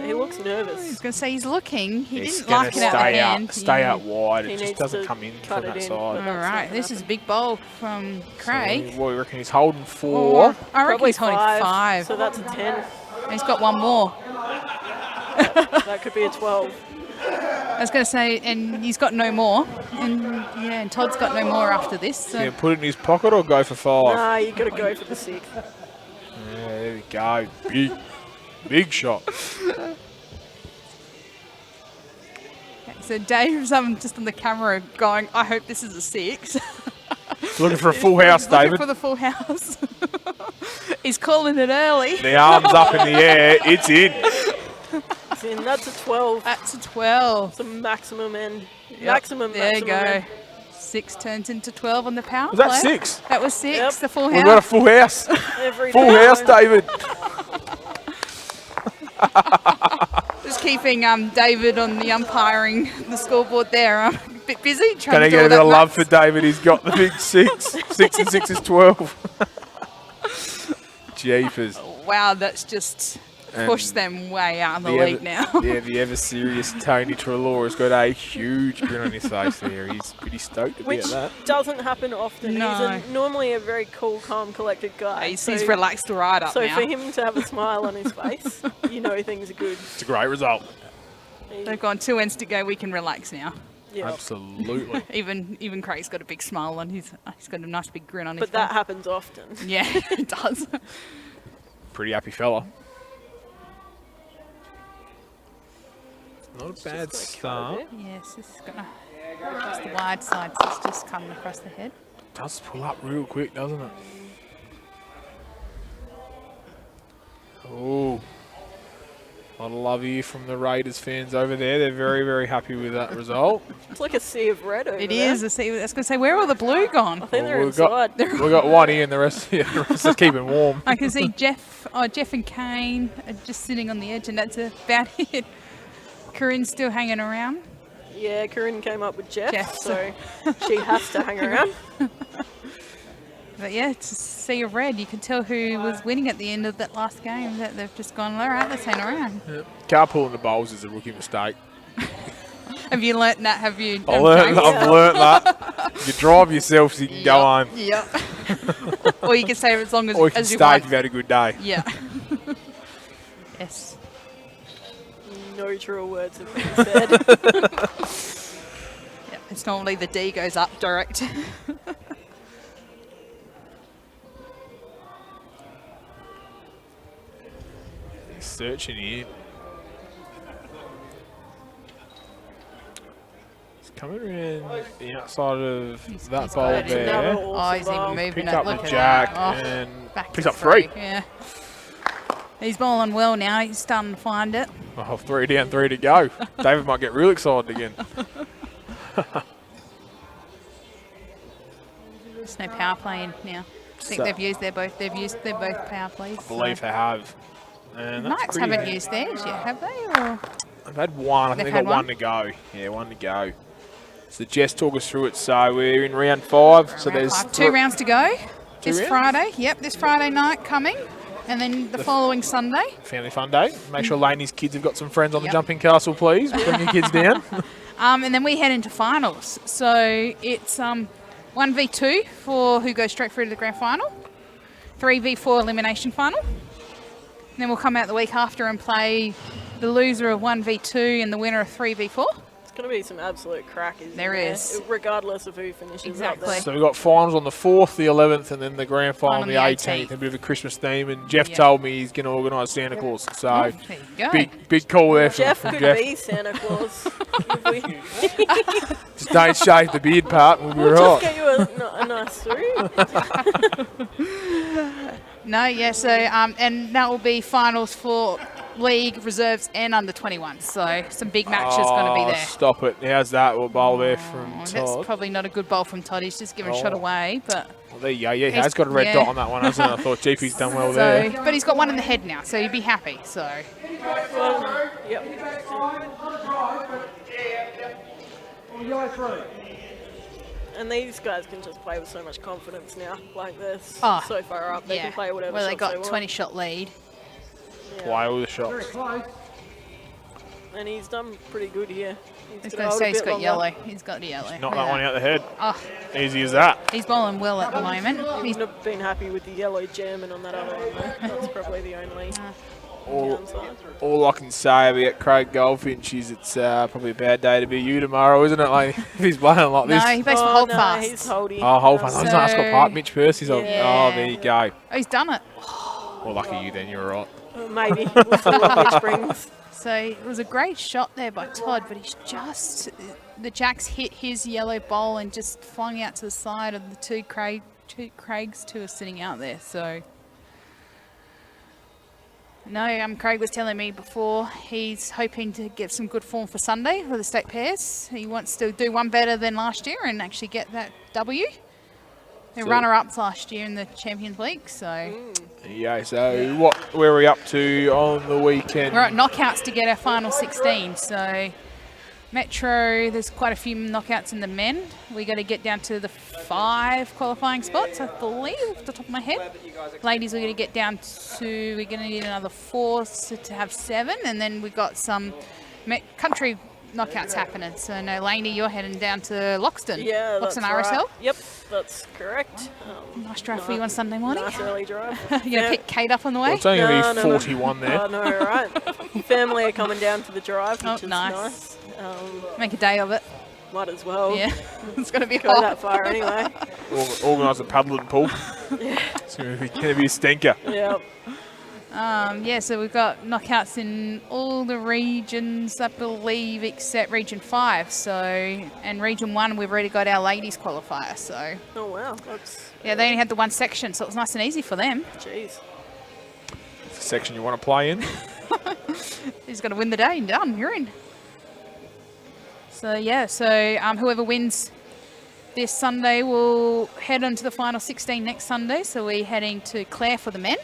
He looks I was nervous. going to say he's looking. He He's didn't going like to it out the stay hand. stay Yeah. out wide. He It just needs doesn't to come in cut from it that in. side. All That's right, not this gonna is a big bowl from Craig. So, what do you reckon? He's holding 4. I reckon Probably he's holding 5. So that's a 10. And he's got 1 more. That could be a 12. I was going to say, and he's got no more. And Todd's got no more after this. So. Yeah, put it in his pocket or go for 5. Nah, you got to go for the 6. Yeah, there we go. Big shot. So Dave's just on the camera going, I hope this is a 6. Looking for a full house, Looking David. for the full house. He's calling it early. The arms up in the air. It's in. It's in. That's a 12. That's a 12. It's a maximum end. Yep. Maximum. There you go. End. 6 turns into 12 on the power Was that play. 6? That was 6, Yep. the full We've house. got a full house. Every Full day. house, David. Just keeping David on the umpiring, the scoreboard there. I'm a bit busy trying Can to I do get all a bit that of love for maths. David? He's got the big 6. 6 and 6 is 12. Jeepers. Wow, that's just pushed them way out of the league now. Yeah, the ever serious Tony Treloar has got a huge grin on his face there. He's pretty stoked about Which that. doesn't happen often. No. He's normally a very cool, calm, collected guy. He's relaxed right up So now. for him to have a smile on his face, you know things are good. It's a great result. They've gone 2 ends to go. We can relax now. Yeah. Absolutely. Even Craig's got a big smile on his. He's got a nice big grin on his But that face. happens often. Yeah, it does. Pretty happy fella. Not a bad start. Yes, this is gonna across the wide side. So it's just coming across the head. Does pull up real quick, doesn't it? Oh. A lot of love here from the Raiders fans over there. They're very, very happy with that result. It's like a sea of red over It there. is. I was going to say, where are all the blue gone? I think they're we've got, inside. we've got one here and the rest is keeping warm. I can see Jeff and Kane are just sitting on the edge, and that's about it. Corinne's still hanging around. Yeah, Corinne came up with Jeff, Jeff, so she has to hang around. But yeah, it's a sea of red. You can tell who was winning at the end of that last game. That they've just gone, all right, let's hang around. Yep. Carpooling the bowls is a rookie mistake. Have you learnt that? Have you? I've learned that. You drive yourself so you can go home. Yep. Or you can stay as long as, Or you can as you stay want. if you've had a good day. Yeah. Yes. No true words have been said. Yeah, it's normally the D goes up direct. Searching here. He's coming around the outside of that he's bowl got it. there. Oh, he's even moving Pick it. up Look the at jack that. and back picks to up 3. Yeah. He's bowling well now. He's starting to find it. Oh, 3 down, 3 to go. David might get real excited again. There's no power play in now. I think So- they've used their both power plays. I believe they have. And that's Knights pretty- haven't used theirs yet, have they? Or I've had one. I think They've they've had got one to go. Yeah, 1 to go. So Jess talk us through it. So we're in round 5. So round there's 5. 2 rounds to go. This rounds? Friday. Yep, this Friday night coming. And then the following Sunday. Family fun day. Make sure Laney's kids have got some friends on the Yep. jumping castle, please. Bring your kids down. And then we head into finals. So it's 1v2 for who goes straight through to the grand final. 3v4 elimination final. And then we'll come out the week after and play the loser of 1v2 and the winner of 3v4. It's going to be some absolute crack, isn't There there? is. Regardless of who finishes Exactly. up there. So we've got finals on the 4th, the 11th, and then the grand final on on the the 18th. 18th. A bit of a Christmas theme. And Jeff Yeah. told me he's going to organise Santa Claus. So There you go. big call there Jeff from could Jeff. be Santa Claus. If we Just don't shave the beard part and we'll be just right. get you a nice suit. No, yeah, so, and that will be finals for league, reserves, and under 21. So some big matches going to be there. Stop it. How's that? We'll bowl there from Oh, that's Todd. probably not a good bowl from Todd. He's just given a shot Oh. away, but Well, there you go. Yeah, he He's- has got a red yeah. dot on that one, hasn't he? I thought GP's done well so, there. but he's got one in the head now, so he'd be happy. So Well, yep. Yellow 3. And these guys can just play with so much confidence now. Like they're Oh, so far up, they yeah, can play whatever well, they shots got they want. 20 shot lead. Play all the Very shots. close. And he's done pretty good here. I was He's going gonna to say hold a he's bit got longer. yellow. He's got yellow. Knock Look that at one out the head. Oh, Easy as that. he's bowling well at the moment. He's Wouldn't have been happy with the yellow German on that other one though. That's probably the only All, downside. all I can say about Craig Goldfinch is it's probably a bad day to be you tomorrow, isn't it, lady? If he's playing like no, this. he plays for Oh, no, Holdfast. he's holding. Oh, hold fast. He's not Ascot So- Park. Mitch Percy's on. Yeah. Oh, there you go. Oh, he's done it. Well, lucky you then, you're right. Maybe. We'll see what Mitch brings. So it was a great shot there by Todd, but he's just, the jacks hit his yellow bowl and just flung out to the side of the two Craigs who are sitting out there. So no, Craig was telling me before he's hoping to get some good form for Sunday for the state pairs. He wants to do one better than last year and actually get that W. They're runner-ups last year in the Champions League, so... Yeah, so where are we up to on the weekend? We're at knockouts to get our final 16, so... Metro, there's quite a few knockouts in the men. We got to get down to the 5 qualifying spots, I believe, off the top of my head. Ladies, we're going to get down to... We're going to need another 4 to have 7, and then we've got some country knockouts happening. So, no, Lainey, you're heading down to Loxton. Yeah, Loxton that's RSL. right. Yep, that's correct. Nice drive for you on Sunday morning. Nice early drive. You're going to pick Kate up on the way? Well, it's only going to be 41 there. Oh, no, right. Family are coming down for the drive, which is nice. nice. Make a day of it. Might as well. Yeah, it's going to be Go hot. that far anyway. Organise a paddling pool. Yeah. It's going to be a stinker. Yep. Yeah, so we've got knockouts in all the regions, I believe, except Region 5. So, and Region 1, we've already got our ladies qualifier. So. Oh wow, that's. Yeah, they only had the one section, so it was nice and easy for them. Jeez. It's a section you want to play in. He's got to win the day and done. You're in. So yeah, so whoever wins this Sunday will head on to the final 16 next Sunday. So we're heading to Clare for the men.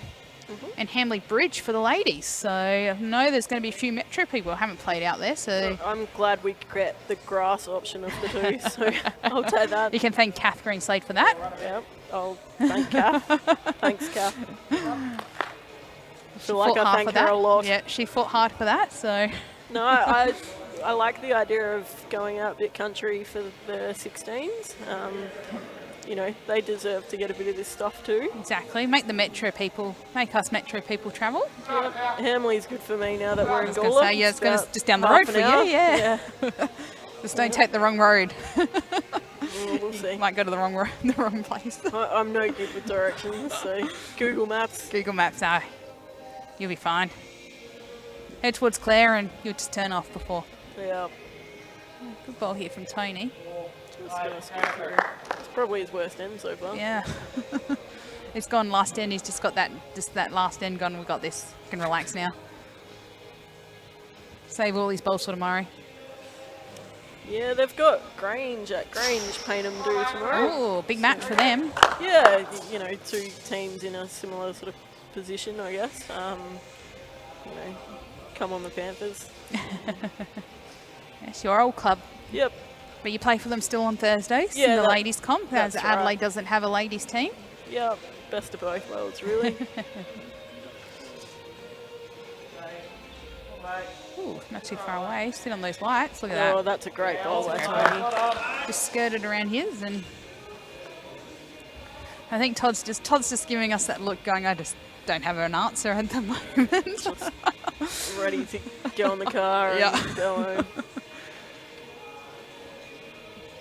And Hamley Bridge for the ladies. So I know there's going to be a few Metro people who haven't played out there. So I'm glad we get the grass option of the two. So I'll take that. You can thank Kath Greenslade for that. Yep, I'll thank Kath. Thanks, Kath. I feel like I thank her a lot. Yeah, she fought hard for that. So no, I like the idea of going out a bit country for the 16s. You know, they deserve to get a bit of this stuff too. Exactly. Make us Metro people travel. Yep. Hamley's good for me now that we're in Gawler. Say, yeah, it's going to just down the road for you. Yeah. Just don't take the wrong road. We'll see. Might go to the wrong place. I'm no good with directions, so Google Maps. Google Maps, no. You'll be fine. Head towards Clare and you'll just turn off before. Yeah. Good ball here from Tony. It's probably his worst end so far. Yeah. It's gone last end. He's just got that last end gone. We've got this. Can relax now. Save all these bowls for tomorrow. Yeah, they've got Grange at Grange Paynham do tomorrow. Oh, big match for them. Yeah, you know, 2 teams in a similar sort of position, I guess. You know, come on the Panthers. It's your old club. Yep. But you play for them still on Thursdays in the ladies comp, as Adelaide right. doesn't have a ladies team. Yep, best of both worlds, really. Ooh, not too far away. Sit on those whites. Look at that. Oh, that's a great ball by Tony. Just skirted around his, and I think Todd's just giving us that look, going, I just don't have an answer at the moment. Just ready to get on the car and go home.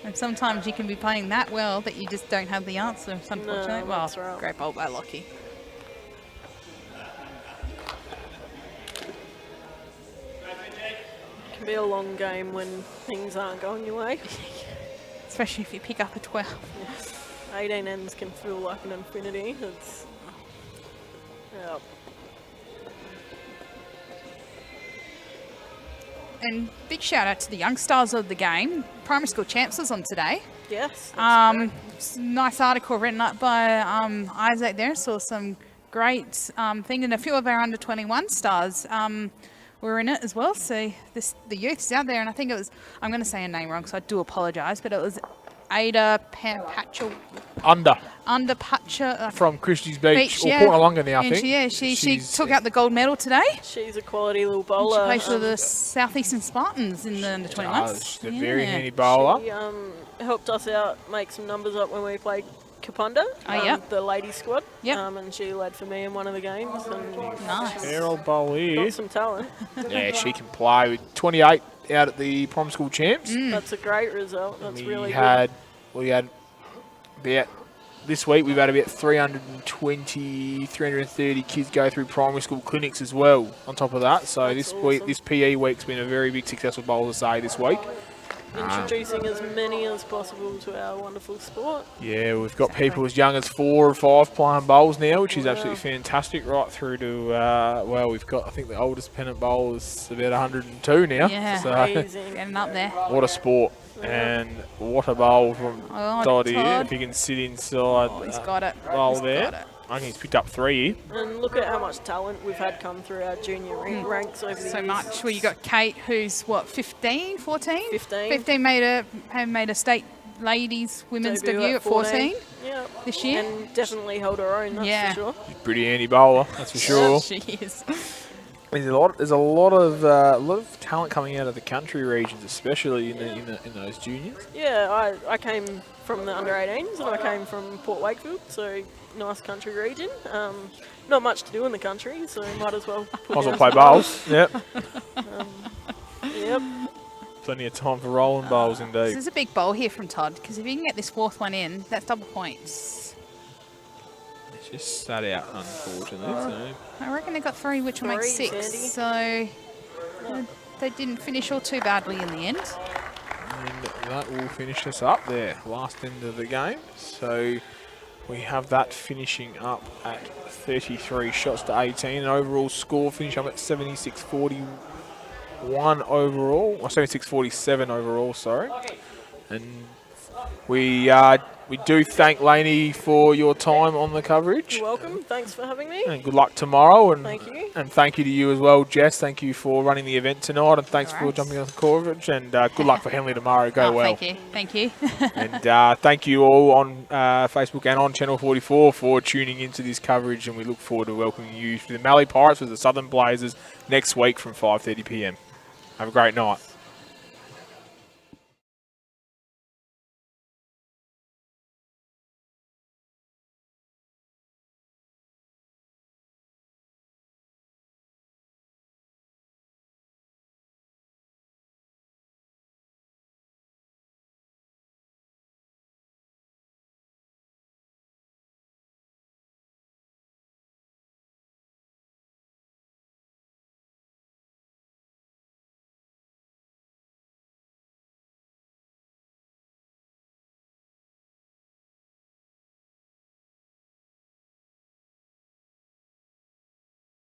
And sometimes you can be playing that well that you just don't have the answer, unfortunately. No, well, that's right. great bowl by Lockie. It can be a long game when things aren't going your way. Especially if you pick up a 12. Yeah. 18 ends can feel like an infinity. It's... Yeah. And big shout out to the young stars of the game. Primary school champs was on today. Yes. Nice article written up by Isaac there. Saw some great thing, and a few of our under 21 stars were in it as well. So the youth's out there, and I think it was, I'm going to say a name wrong, so I do apologise, but it was Ada Patchell. Under Patcher. From Christie's Beach, or yeah. Port Alonga now, I And think. she took out the gold medal today. She's a quality little bowler. She plays for the Southeastern Spartans in the under 21s. She's a very handy bowler. She helped us out make some numbers up when we played Kapunda, the ladies squad. Yep. And she led for me in one of the games. And nice. Fair old bowl here. Got some talent. Yeah, she can play with 28 out at the Prom School Champs. That's a great result. That's really good. We had about this week we've had about 320, 330 kids go through primary school clinics as well on top of that. So That's this PE week's been a very big successful Bowls A this week. Introducing as many as possible to our wonderful sport. Yeah, we've got people as young as 4 or 5 playing bowls now, which is absolutely fantastic, right through to, well, we've got, I think the oldest pennant bowl is about 102 now. Yeah, so getting up there. what a sport. And what a bowl from Todd here. Todd. If he can sit inside He's got it. bowl He's there. got it. I think he's picked up 3 here. And look at how much talent we've had come through our junior ranks over the years. So much. Well, you got Kate, who's what, 15, 14? 15. 15 made a state ladies women's debut at 14 this year. And definitely held her own, that's for sure. She's a pretty handy bowler, that's for sure. She is. There's a lot of talent coming out of the country regions, especially in those juniors. Yeah, I came from the under-18s and I came from Port Wakefield, so nice country region. Not much to do in the country, so might as well play bowls. Yep. Yep. Plenty of time for rolling bowls indeed. This is a big bowl here from Todd, because if you can get this 4th one in, that's double points. It's just sat out, unfortunately. So. I reckon they got 3, which will make 6. Andy. So they didn't finish all too badly in the end. And that will finish us up there, last end of the game. So we have that finishing up at 33 shots to 18. An overall score finish up at 76-41 overall, or 76-47 overall, sorry. And we do thank Lainey for your time on the coverage. You're welcome. Thanks for having me. And good luck tomorrow. And thank you. And thank you to you as well, Jess. Thank you for running the event tonight, and thanks for jumping on the coverage. And good luck for Henley tomorrow. Go well. Thank you. And thank you all on Facebook and on Channel 44 for tuning into this coverage. And we look forward to welcoming you to the Mallee Pirates with the Southern Blazers next week from 5:30 p.m. Have a great night.